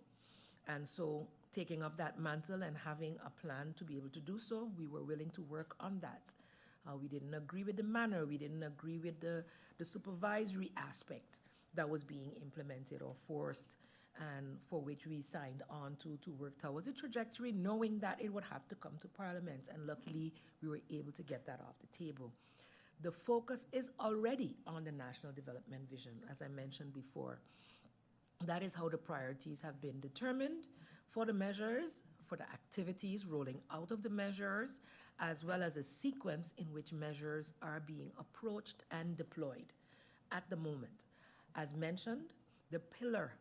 And so taking up that mantle and having a plan to be able to do so, we were willing to work on that. We didn't agree with the manner, we didn't agree with the supervisory aspect that was being implemented or forced, and for which we signed on to work towards a trajectory, knowing that it would have to come to Parliament, and luckily we were able to get that off the table. The focus is already on the National Development Vision, as I mentioned before. That is how the priorities have been determined for the measures, for the activities rolling out of the measures, as well as a sequence in which measures are being approached and deployed at the moment. As mentioned, the pillar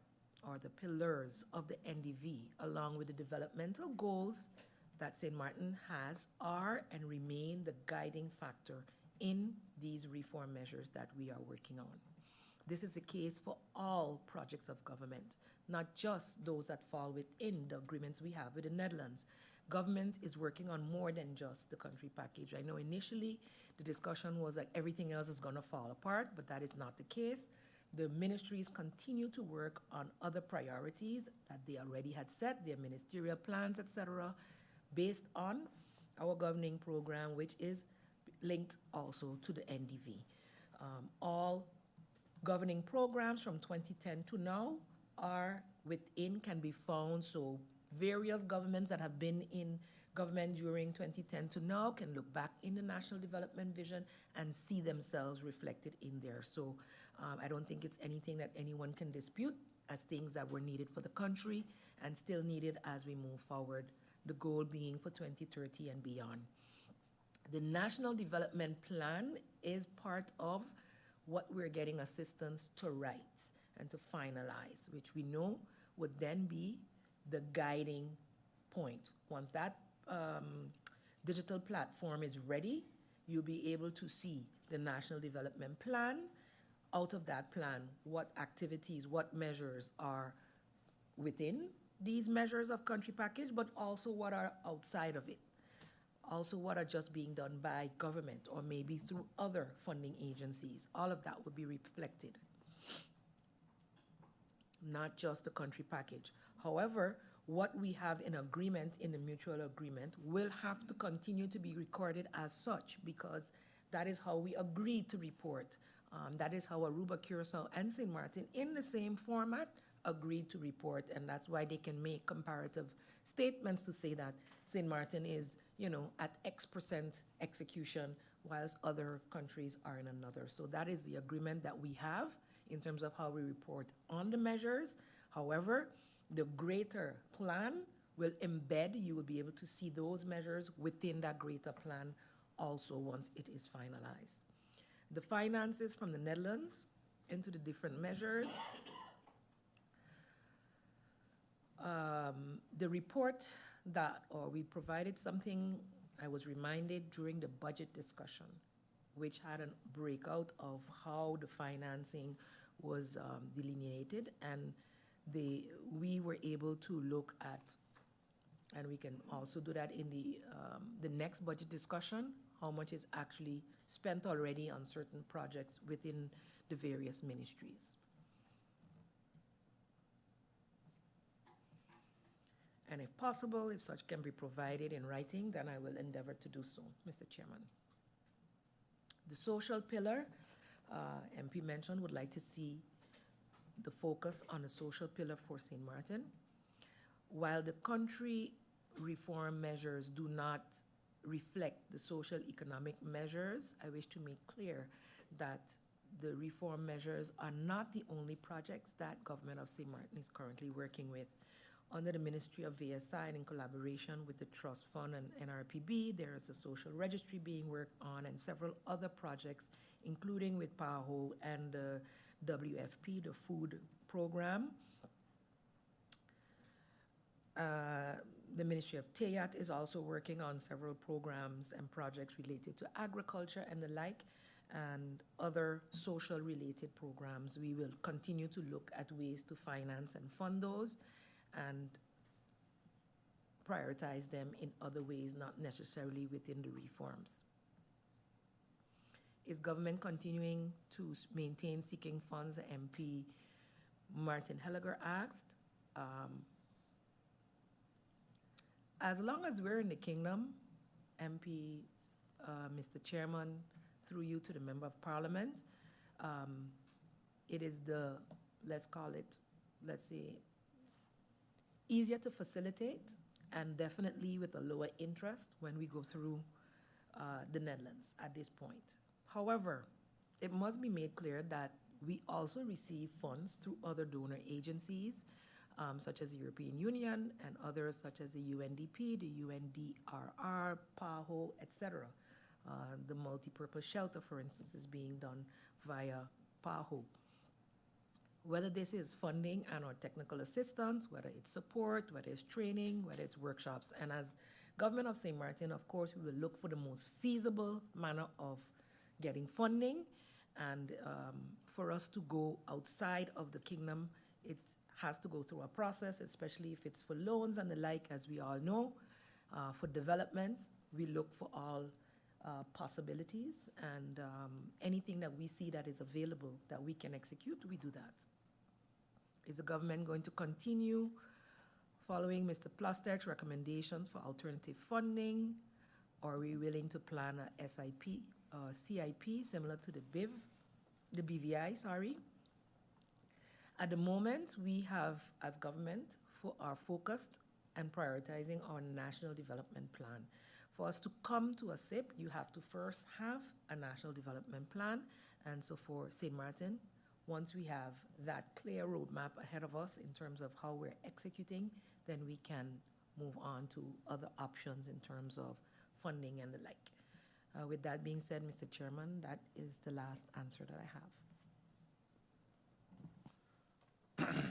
or the pillars of the NDV, along with the developmental goals that Sint Maarten has, are and remain the guiding factor in these reform measures that we are working on. This is the case for all projects of government, not just those that fall within the agreements we have with the Netherlands. Government is working on more than just the country package. I know initially the discussion was like everything else is going to fall apart, but that is not the case. The ministries continue to work on other priorities that they already had set, their ministerial plans, etc., based on our governing program, which is linked also to the NDV. All governing programs from 2010 to now are within, can be found, so various governments that have been in government during 2010 to now can look back in the National Development Vision and see themselves reflected in there. So I don't think it's anything that anyone can dispute as things that were needed for the country and still needed as we move forward, the goal being for 2030 and beyond. The National Development Plan is part of what we're getting assistance to write and to finalize, which we know would then be the guiding point. Once that digital platform is ready, you'll be able to see the National Development Plan. Out of that plan, what activities, what measures are within these measures of country package, but also what are outside of it. Also what are just being done by government or maybe through other funding agencies. All of that would be reflected, not just the country package. However, what we have in agreement, in the mutual agreement, will have to continue to be recorded as such because that is how we agreed to report. That is how Aruba, Curacao, and Sint Maarten, in the same format, agreed to report, and that's why they can make comparative statements to say that Sint Maarten is, at X% execution, whilst other countries are in another. So that is the agreement that we have in terms of how we report on the measures. However, the greater plan will embed, you will be able to see those measures within that greater plan also once it is finalized. The finances from the Netherlands into the different measures. The report we provided something, I was reminded during the budget discussion, which had a breakout of how the financing was delineated, and we were able to look at, and we can also do that in the next budget discussion, how much is actually spent already on certain projects within the various ministries. And if possible, if such can be provided in writing, then I will endeavor to do so, Mr. Chairman. The social pillar, MP mentioned, would like to see the focus on the social pillar for Sint Maarten. While the country reform measures do not reflect the social economic measures, I wish to make clear that the reform measures are not the only projects that government of Sint Maarten is currently working with. Under the Ministry of VSI and in collaboration with the Trust Fund and NRPB, there is a social registry being worked on and several other projects, including with PAHO and the WFP, the food program. The Ministry of TEAT is also working on several programs and projects related to agriculture and the like, and other social related programs. We will continue to look at ways to finance and fund those and prioritize them in other ways, not necessarily within the reforms. Is government continuing to maintain seeking funds, MP Martin Heyliger asked. As long as we're in the kingdom, MP, Mr. Chairman, through you to the Member of Parliament, it is the, let's say, easier to facilitate and definitely with a lower interest when we go through the Netherlands at this point. However, it must be made clear that we also receive funds through other donor agencies, such as the European Union and others such as the UNDP, the UNDRR, PAHO, etc. The multi-purpose shelter, for instance, is being done via PAHO. Whether this is funding and or technical assistance, whether it's support, whether it's training, whether it's workshops. And as government of Sint Maarten, of course, we will look for the most feasible manner of getting funding. And for us to go outside of the kingdom, it has to go through a process, especially if it's for loans and the like, as we all know. For development, we look for all possibilities, and anything that we see that is available that we can execute, we do that. Is the government going to continue following Mr. Plasterk's recommendations for alternative funding? Or are we willing to plan a CIP similar to the BVI, sorry? At the moment, we have, as government, are focused and prioritizing our national development plan. For us to come to a SIP, you have to first have a national development plan. And so for St. Maarten, once we have that clear roadmap ahead of us in terms of how we're executing, then we can move on to other options in terms of funding and the like. With that being said, Mr. Chairman, that is the last answer that I have.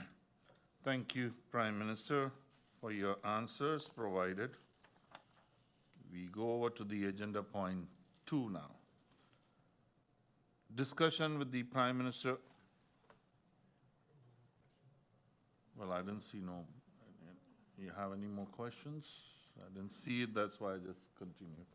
Thank you, Prime Minister, for your answers provided. We go over to the agenda point 2 now. Discussion with the Prime Minister. Well, I didn't see no. You have any more questions? I didn't see it, that's why I just continued.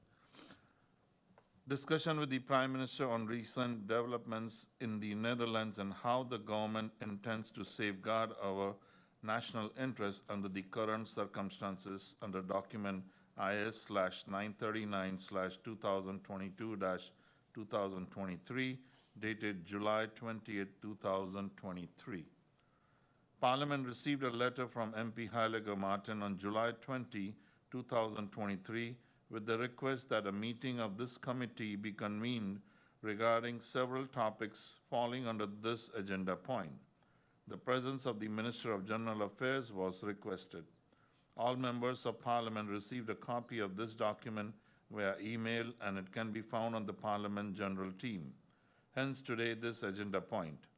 Discussion with the Prime Minister on recent developments in the Netherlands and how the government intends to safeguard our national interest under the current circumstances under document IS/939/2022-2023 dated July 20th, 2023. Parliament received a letter from MP Heyliger-Marten on July 20, 2023, with the request that a meeting of this committee be convened regarding several topics falling under this agenda point. The presence of the Minister of General Affairs was requested. All members of Parliament received a copy of this document via email, and it can be found on the Parliament General team. Hence today this agenda point.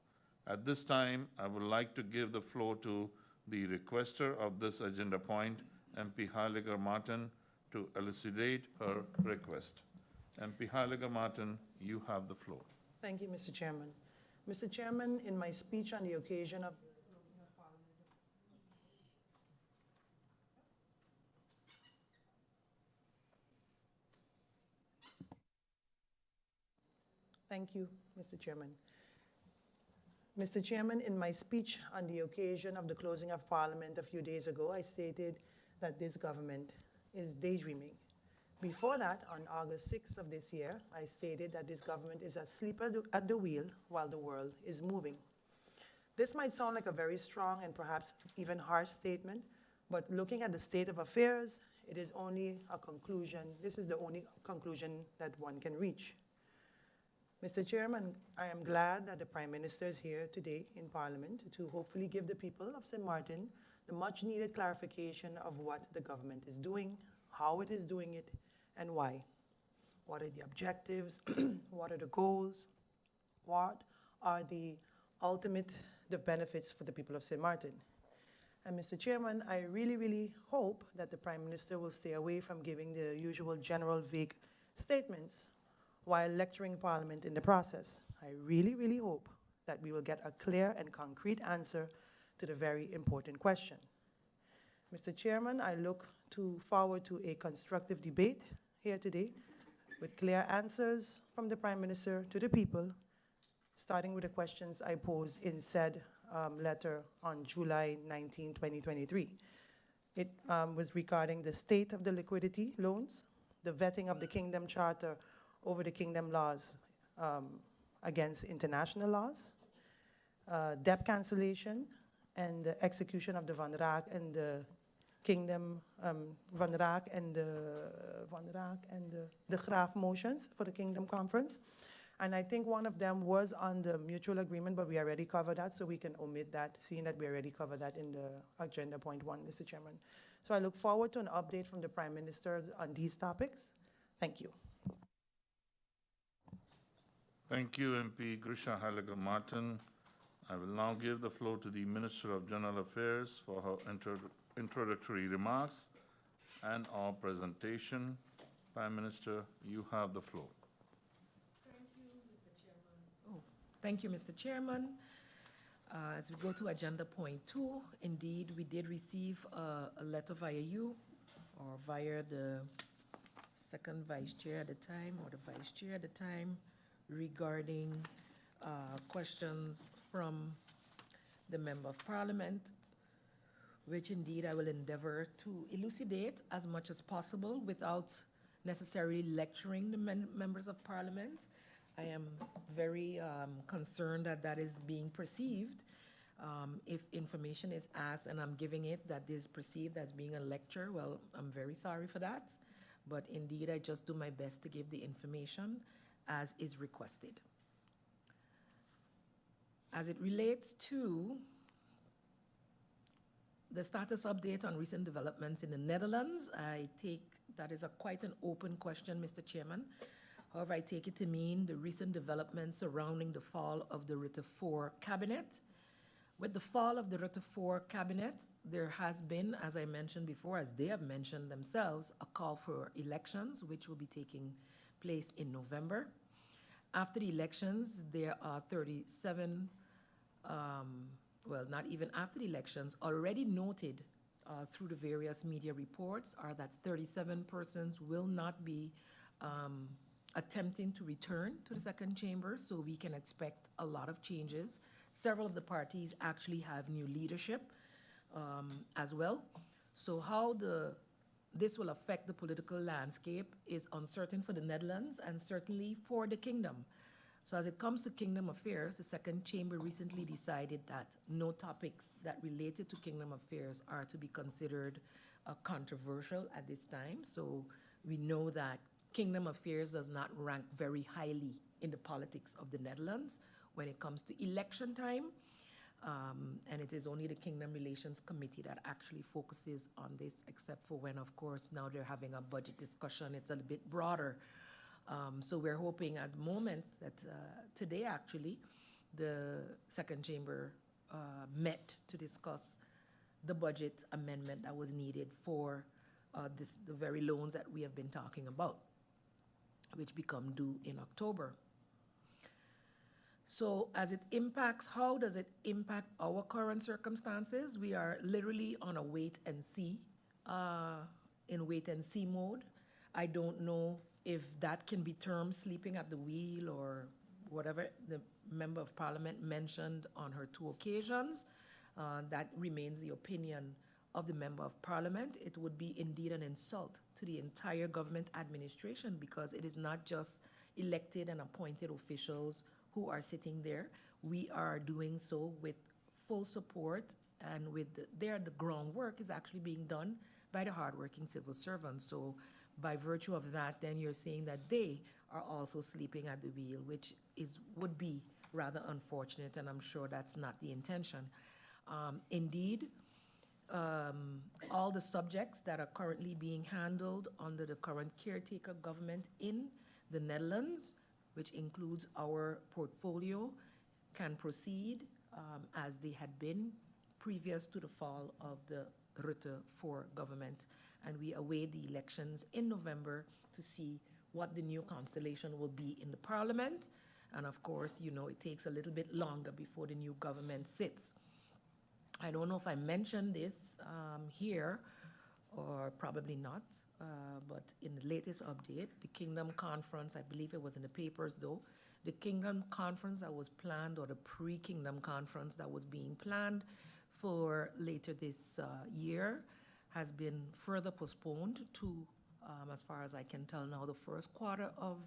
At this time, I would like to give the floor to the requester of this agenda point, MP Heyliger-Marten, to elucidate her request. MP Heyliger-Marten, you have the floor. Thank you, Mr. Chairman. Mr. Chairman, in my speech on the occasion of Thank you, Mr. Chairman. Mr. Chairman, in my speech on the occasion of the closing of Parliament a few days ago, I stated that this government is daydreaming. Before that, on August 6th of this year, I stated that this government is asleep at the wheel while the world is moving. This might sound like a very strong and perhaps even harsh statement, but looking at the state of affairs, it is only a conclusion. This is the only conclusion that one can reach. Mr. Chairman, I am glad that the Prime Minister is here today in Parliament to hopefully give the people of St. Maarten the much needed clarification of what the government is doing, how it is doing it, and why. What are the objectives? What are the goals? What are the benefits for the people of St. Maarten? And Mr. Chairman, I really hope that the Prime Minister will stay away from giving the usual general vague statements while lecturing Parliament in the process. I really hope that we will get a clear and concrete answer to the very important question. Mr. Chairman, I look forward to a constructive debate here today with clear answers from the Prime Minister to the people, starting with the questions I posed in said letter on July 19, 2023. It was regarding the state of the liquidity loans, the vetting of the Kingdom Charter over the Kingdom laws against international laws, debt cancellation, and the execution of the Van Raak and the Kingdom, Van Raak and the Graaf motions for the Kingdom Conference. And I think one of them was on the mutual agreement, but we already covered that, so we can omit that, seeing that we already covered that in the agenda point 1, Mr. Chairman. So I look forward to an update from the Prime Minister on these topics. Thank you. Thank you, MP Grisha Heyliger-Marten. I will now give the floor to the Minister of General Affairs for her introductory remarks and our presentation. Prime Minister, you have the floor. Thank you, Mr. Chairman. As we go to agenda point 2, indeed, we did receive a letter via you or via the second vice chair at the time or the vice chair at the time regarding questions from the Member of Parliament, which indeed I will endeavor to elucidate as much as possible without necessarily lecturing the members of Parliament. I am very concerned that that is being perceived If information is asked and I'm giving it that is perceived as being a lecture, well, I'm very sorry for that. But indeed, I just do my best to give the information as is requested. As it relates to the status update on recent developments in the Netherlands, I take that is quite an open question, Mr. Chairman. However, I take it to mean the recent developments surrounding the fall of the Rutte 4 cabinet. With the fall of the Rutte 4 cabinet, there has been, as I mentioned before, as they have mentioned themselves, a call for elections, which will be taking place in November. After the elections, there are 37, well, not even after the elections, already noted through the various media reports are that 37 persons will not be attempting to return to the second chamber, so we can expect a lot of changes. Several of the parties actually have new leadership as well. So how this will affect the political landscape is uncertain for the Netherlands and certainly for the kingdom. So as it comes to kingdom affairs, the second chamber recently decided that no topics that related to kingdom affairs are to be considered controversial at this time. So we know that kingdom affairs does not rank very highly in the politics of the Netherlands when it comes to election time. And it is only the Kingdom Relations Committee that actually focuses on this, except for when, of course, now they're having a budget discussion. It's a bit broader. So we're hoping at the moment that today, actually, the second chamber met to discuss the budget amendment that was needed for the very loans that we have been talking about, which become due in October. So as it impacts, how does it impact our current circumstances? We are literally on a wait and see, in wait and see mode. I don't know if that can be termed sleeping at the wheel or whatever the member of parliament mentioned on her 2 occasions. That remains the opinion of the member of parliament. It would be indeed an insult to the entire government administration, because it is not just elected and appointed officials who are sitting there. We are doing so with full support, and with the groundwork is actually being done by the hardworking civil servants. So by virtue of that, then you're saying that they are also sleeping at the wheel, which would be rather unfortunate, and I'm sure that's not the intention. Indeed, all the subjects that are currently being handled under the current caretaker government in the Netherlands, which includes our portfolio, can proceed as they had been previous to the fall of the Rutte 4 government. And we await the elections in November to see what the new constellation will be in the parliament. And of course, you know, it takes a little bit longer before the new government sits. I don't know if I mentioned this here, or probably not, but in the latest update, the Kingdom Conference, I believe it was in the papers though, the Kingdom Conference that was planned, or the pre-Kingdom Conference that was being planned for later this year, has been further postponed to, as far as I can tell now, the first quarter of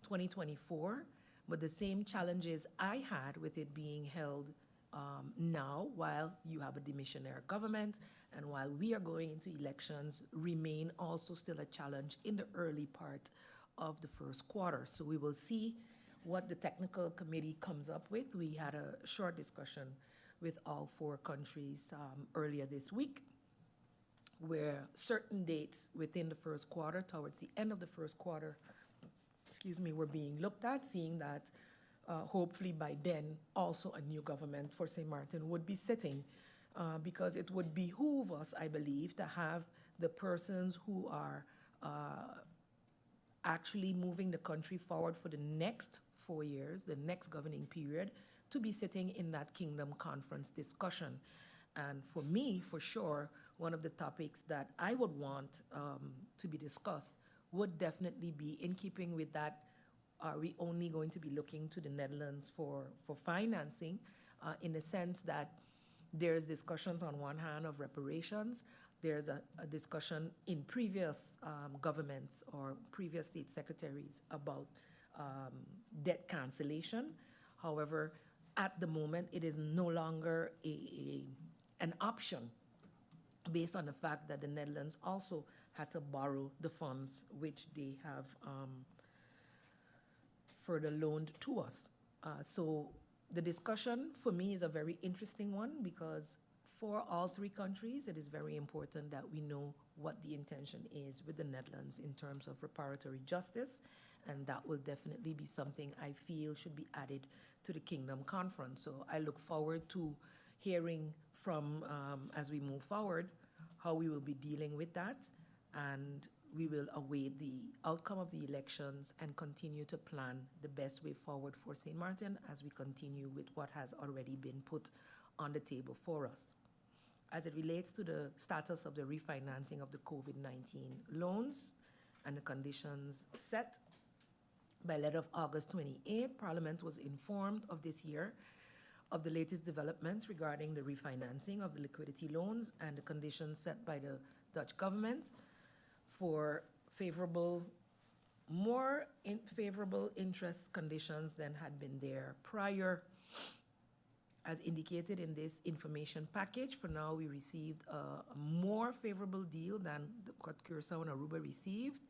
2024. But the same challenges I had with it being held now, while you have a demissionaire government and while we are going into elections, remain also still a challenge in the early part of the first quarter. So we will see what the technical committee comes up with. We had a short discussion with all 4 countries earlier this week, where certain dates within the first quarter, towards the end of the first quarter, were being looked at, seeing that hopefully by then also a new government for Sint Maarten would be sitting, because it would behoove us, I believe, to have the persons who are actually moving the country forward for the next 4 years, the next governing period, to be sitting in that Kingdom Conference discussion. And for me, for sure, one of the topics that I would want to be discussed would definitely be in keeping with that. Are we only going to be looking to the Netherlands for financing, in the sense that there's discussions on one hand of reparations, there's a discussion in previous governments or previous state secretaries about debt cancellation. However, at the moment, it is no longer an option based on the fact that the Netherlands also had to borrow the funds which they have further loaned to us. So the discussion for me is a very interesting one because for all three countries, it is very important that we know what the intention is with the Netherlands in terms of reparatory justice, and that will definitely be something I feel should be added to the Kingdom Conference. So I look forward to hearing from, as we move forward, how we will be dealing with that, and we will await the outcome of the elections and continue to plan the best way forward for St. Maarten as we continue with what has already been put on the table for us. As it relates to the status of the refinancing of the COVID-19 loans and the conditions set by letter of August 28, Parliament was informed of this year of the latest developments regarding the refinancing of the liquidity loans and the conditions set by the Dutch government for more favorable interest conditions than had been there prior. As indicated in this information package, for now we received a more favorable deal than what Curacao and Aruba received,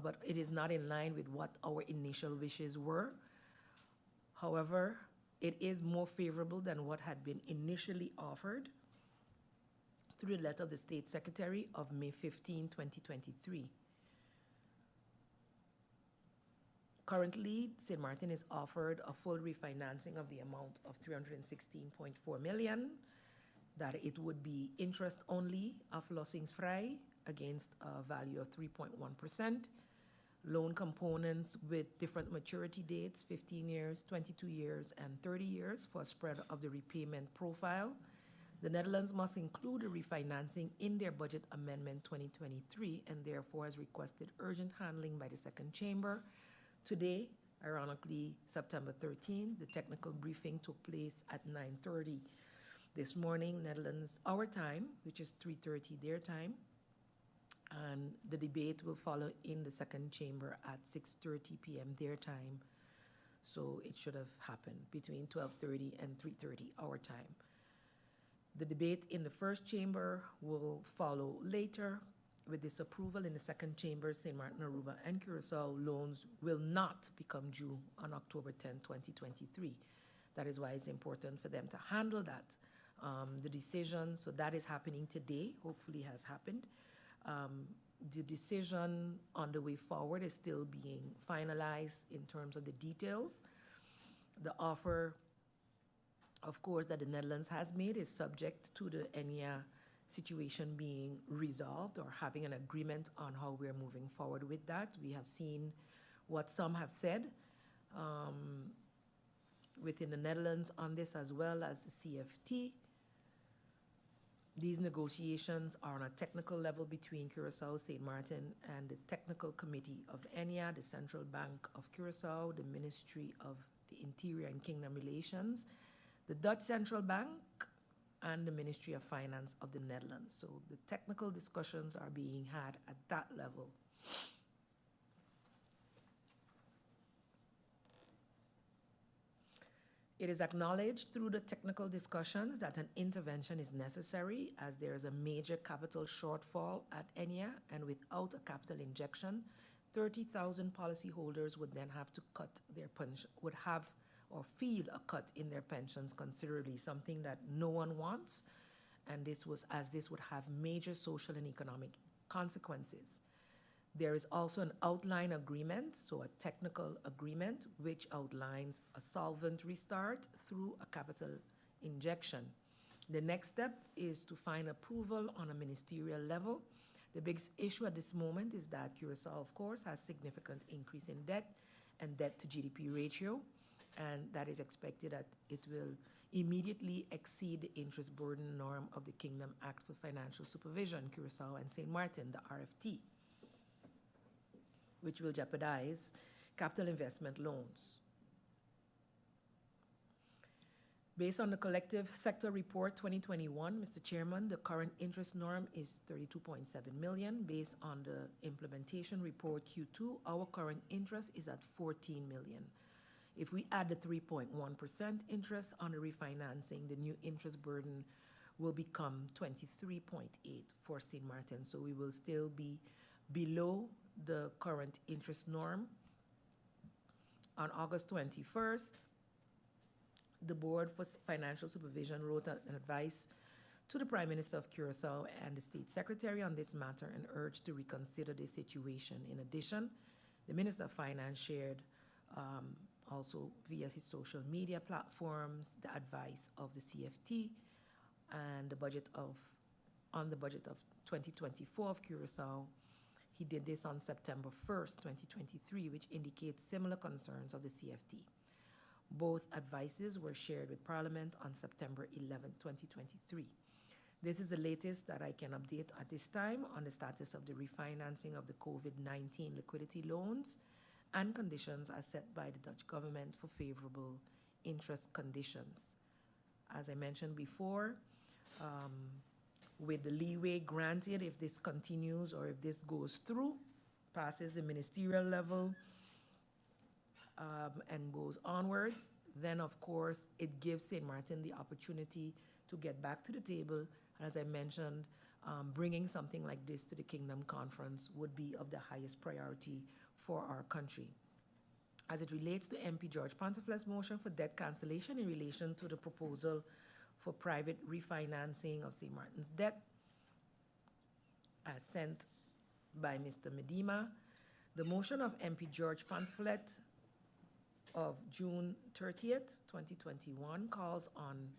but it is not in line with what our initial wishes were. However, it is more favorable than what had been initially offered through the letter of the State Secretary of May 15, 2023. Currently, St. Maarten is offered a full refinancing of the amount of 316.4 million, that it would be interest only, aflossingsvrij, against a value of 3.1%, loan components with different maturity dates, 15 years, 22 years, and 30 years for a spread of the repayment profile. The Netherlands must include a refinancing in their budget amendment 2023 and therefore has requested urgent handling by the second chamber. Today, ironically, September 13, the technical briefing took place at 9:30 this morning, Netherlands, our time, which is 3:30 their time. And the debate will follow in the second chamber at 6:30 p.m. their time. So it should have happened between 12:30 and 3:30 our time. The debate in the first chamber will follow later. With this approval in the second chamber, St. Maarten, Aruba, and Curacao loans will not become due on October 10, 2023. That is why it's important for them to handle that. The decision, so that is happening today, hopefully has happened. The decision on the way forward is still being finalized in terms of the details. The offer, of course, that the Netherlands has made is subject to the ENIA situation being resolved or having an agreement on how we're moving forward with that. We have seen what some have said within the Netherlands on this, as well as the CFT. These negotiations are on a technical level between Curacao, St. Maarten, and the Technical Committee of ENIA, the Central Bank of Curacao, the Ministry of the Interior and Kingdom Relations, the Dutch Central Bank, and the Ministry of Finance of the Netherlands. So the technical discussions are being had at that level. It is acknowledged through the technical discussions that an intervention is necessary as there is a major capital shortfall at ENIA, and without a capital injection, 30,000 policyholders would then have to cut their pension, would have or feel a cut in their pensions considerably, something that no one wants, and this would have major social and economic consequences. There is also an outline agreement, so a technical agreement, which outlines a solvent restart through a capital injection. The next step is to find approval on a ministerial level. The biggest issue at this moment is that Curacao, of course, has significant increase in debt and debt to GDP ratio, and that is expected that it will immediately exceed the interest burden norm of the Kingdom Act for Financial Supervision, Curacao and St. Maarten, the RFT, which will jeopardize capital investment loans. Based on the Collective Sector Report 2021, Mr. Chairman, the current interest norm is 32.7 million. Based on the implementation report Q2, our current interest is at 14 million. If we add the 3.1% interest on the refinancing, the new interest burden will become 23.8 for Sint Maarten. So we will still be below the current interest norm. On August 21st, the Board for Financial Supervision wrote an advice to the Prime Minister of Curacao and the State Secretary on this matter and urged to reconsider the situation. In addition, the Minister of Finance shared also via his social media platforms the advice of the CFT and on the budget of 2024 of Curacao. He did this on September 1st, 2023, which indicates similar concerns of the CFT. Both advices were shared with Parliament on September 11, 2023. This is the latest that I can update at this time on the status of the refinancing of the COVID-19 liquidity loans and conditions as set by the Dutch government for favorable interest conditions. As I mentioned before, with the leeway granted if this continues or if this goes through, passes the ministerial level and goes onwards, then of course it gives Sint Maarten the opportunity to get back to the table. As I mentioned, bringing something like this to the Kingdom Conference would be of the highest priority for our country. As it relates to MP George Pantoffele's motion for debt cancellation in relation to the proposal for private refinancing of St. Martin's debt, as sent by Mr. Medema, the motion of MP George Pantoffele of June 30th, 2021 calls on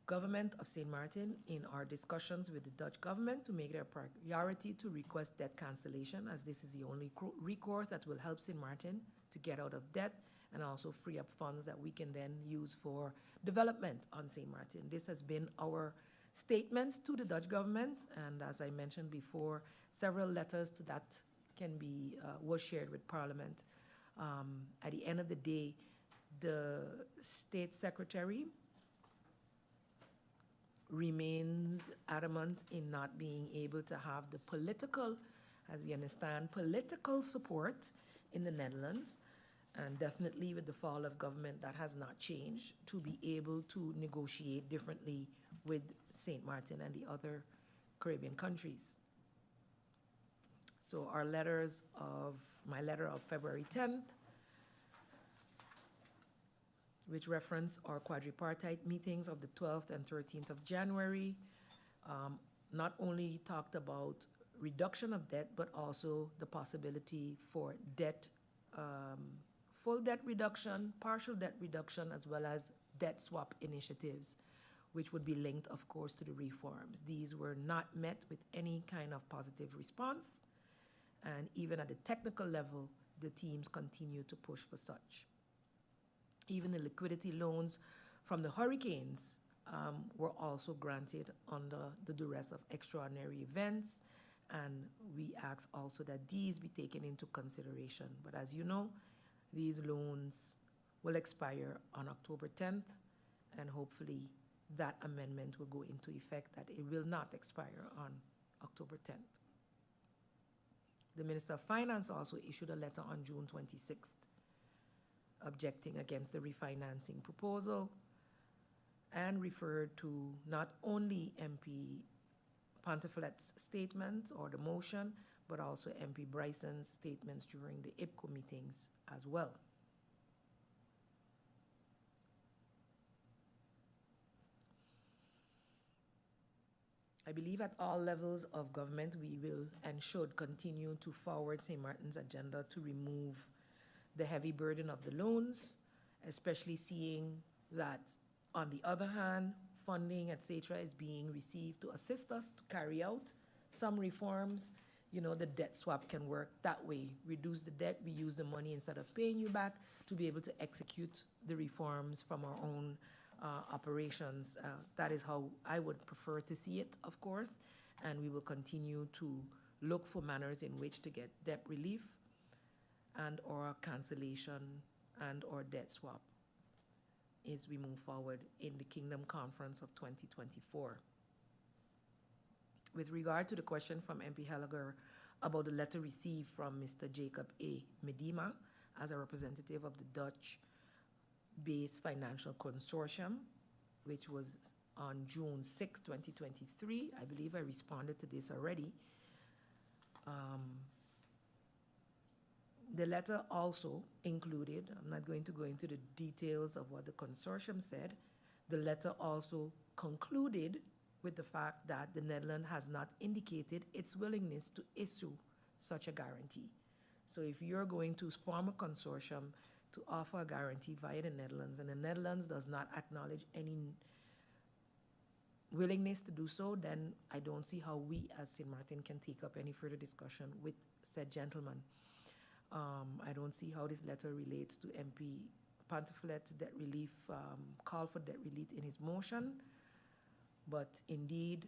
government of St. Maarten in our discussions with the Dutch government to make it a priority to request debt cancellation, as this is the only recourse that will help St. Maarten to get out of debt and also free up funds that we can then use for development on St. Maarten. This has been our statements to the Dutch government, and as I mentioned before, several letters to that can be was shared with Parliament. At the end of the day, the State Secretary remains adamant in not being able to have the political, as we understand, political support in the Netherlands, and definitely with the fall of government that has not changed, to be able to negotiate differently with St. Maarten and the other Caribbean countries. So our letters of, my letter of February 10th, which reference our quadripartite meetings of the 12th and 13th of January, not only talked about reduction of debt, but also the possibility for debt, full debt reduction, partial debt reduction, as well as debt swap initiatives, which would be linked, of course, to the reforms. These were not met with any kind of positive response, and even at the technical level, the teams continue to push for such. Even the liquidity loans from the hurricanes were also granted under the duress of extraordinary events, and we ask also that these be taken into consideration. But as you know, these loans will expire on October 10th, and hopefully that amendment will go into effect, that it will not expire on October 10th. The Minister of Finance also issued a letter on June 26th objecting against the refinancing proposal and referred to not only MP Pantoffele's statement or the motion, but also MP Bryson's statements during the IPCO meetings as well. I believe at all levels of government we will and should continue to forward St. Martin's agenda to remove the heavy burden of the loans, especially seeing that, on the other hand, funding, etc., is being received to assist us to carry out some reforms. You know, the debt swap can work that way. Reduce the debt, we use the money instead of paying you back to be able to execute the reforms from our own operations. That is how I would prefer to see it, of course, and we will continue to look for manners in which to get debt relief and or cancellation and or debt swap as we move forward in the Kingdom Conference of 2024. With regard to the question from MP Heyliger about the letter received from Mr. Jacob A. Medema as a representative of the Dutch-based financial consortium, which was on June 6, 2023. I believe I responded to this already. The letter also included, I'm not going to go into the details of what the consortium said, the letter also concluded with the fact that the Netherlands has not indicated its willingness to issue such a guarantee. So if you're going to form a consortium to offer a guarantee via the Netherlands, and the Netherlands does not acknowledge any willingness to do so, then I don't see how we as Sint Maarten can take up any further discussion with said gentleman. I don't see how this letter relates to MP Pantoflet's debt relief, call for debt relief in his motion, but indeed,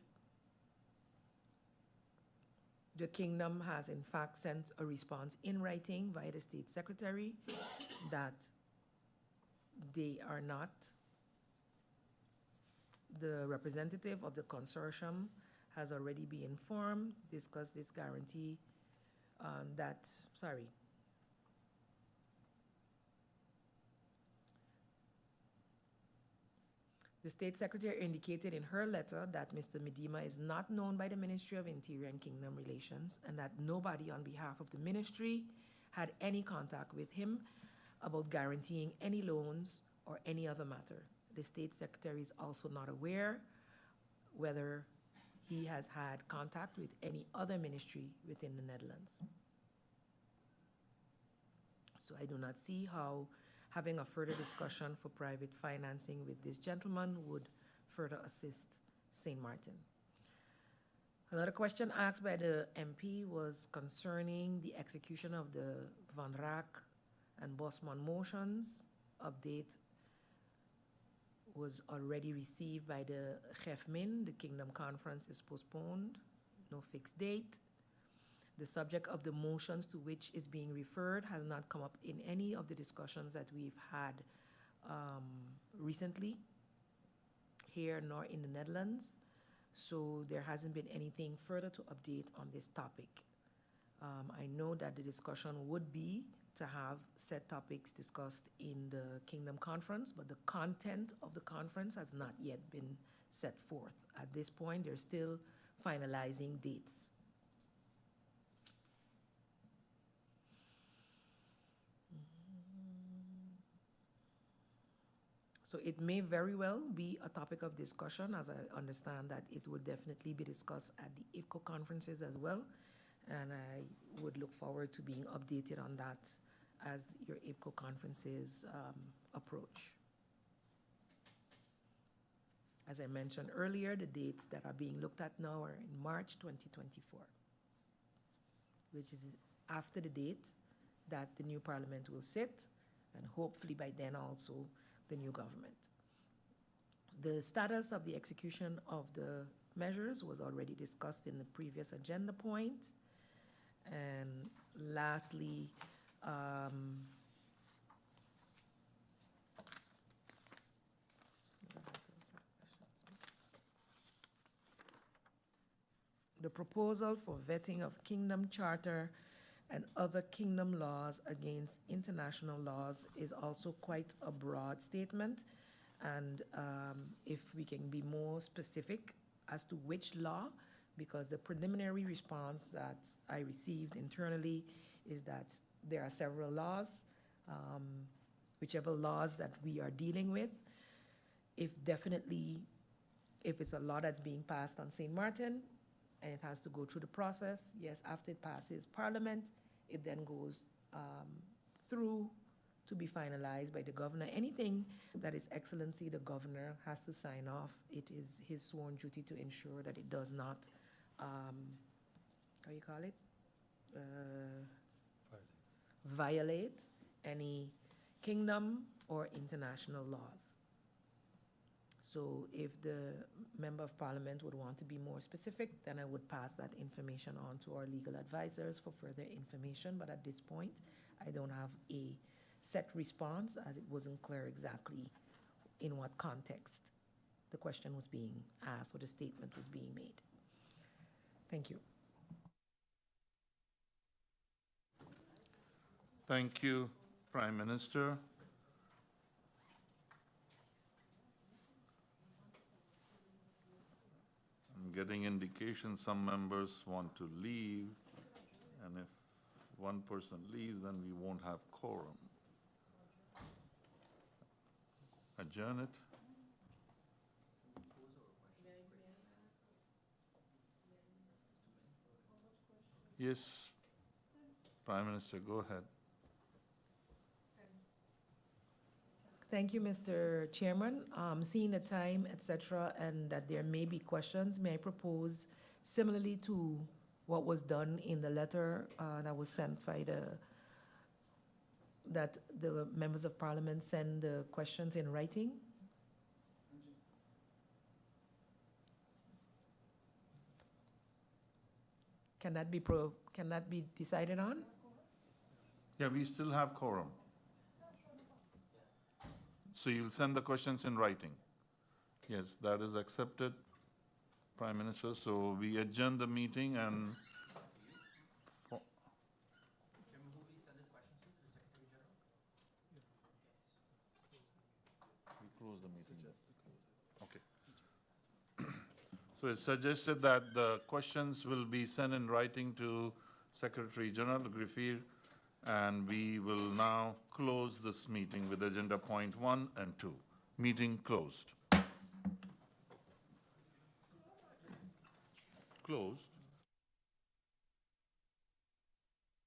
the Kingdom has in fact sent a response in writing via the State Secretary that they are not the representative of the consortium has already been informed, discussed this guarantee, The State Secretary indicated in her letter that Mr. Medema is not known by the Ministry of Interior and Kingdom Relations and that nobody on behalf of the ministry had any contact with him about guaranteeing any loans or any other matter. The State Secretary is also not aware whether he has had contact with any other ministry within the Netherlands. So I do not see how having a further discussion for private financing with this gentleman would further assist Sint Maarten. Another question asked by the MP was concerning the execution of the Van Raak and Bosman motions. Update was already received by the GEFMIN. The Kingdom Conference is postponed, no fixed date. The subject of the motions to which is being referred has not come up in any of the discussions that we've had recently here nor in the Netherlands. So there hasn't been anything further to update on this topic. I know that the discussion would be to have said topics discussed in the Kingdom Conference, but the content of the conference has not yet been set forth. At this point, they're still finalizing dates. So it may very well be a topic of discussion, as I understand that it will definitely be discussed at the IPCO conferences as well. And I would look forward to being updated on that as your IPCO conferences approach. As I mentioned earlier, the dates that are being looked at now are in March 2024, which is after the date that the new parliament will sit, and hopefully by then also the new government. The status of the execution of the measures was already discussed in the previous agenda point. And lastly, the proposal for vetting of Kingdom Charter and other Kingdom laws against international laws is also quite a broad statement. And if we can be more specific as to which law, because the preliminary response that I received internally is that there are several laws, whichever laws that we are dealing with. If it's a law that's being passed on Sint Maarten and it has to go through the process, yes, after it passes Parliament, it then goes through to be finalized by the governor. Anything that is Excellency the Governor has to sign off, it is his sworn duty to ensure that it does not, violate any kingdom or international laws. So if the Member of Parliament would want to be more specific, then I would pass that information on to our legal advisors for further information. But at this point, I don't have a set response, as it wasn't clear exactly in what context the question was being asked or the statement was being made. Thank you. Thank you, Prime Minister. I'm getting indications some members want to leave, and if one person leaves, then we won't have quorum. Adjourn it. Yes, Prime Minister, go ahead. Thank you, Mr. Chairman. Seeing the time, et cetera, and that there may be questions, may I propose, similarly to what was done in the letter that was sent by that the members of parliament send the questions in writing? Can that be decided on? Yeah, we still have quorum. So you'll send the questions in writing? Yes, that is accepted, Prime Minister. So we adjourn the meeting and we close the meeting. Okay. So it's suggested that the questions will be sent in writing to Secretary General Griffier, and we will now close this meeting with agenda point 1 and 2. Meeting closed. Close.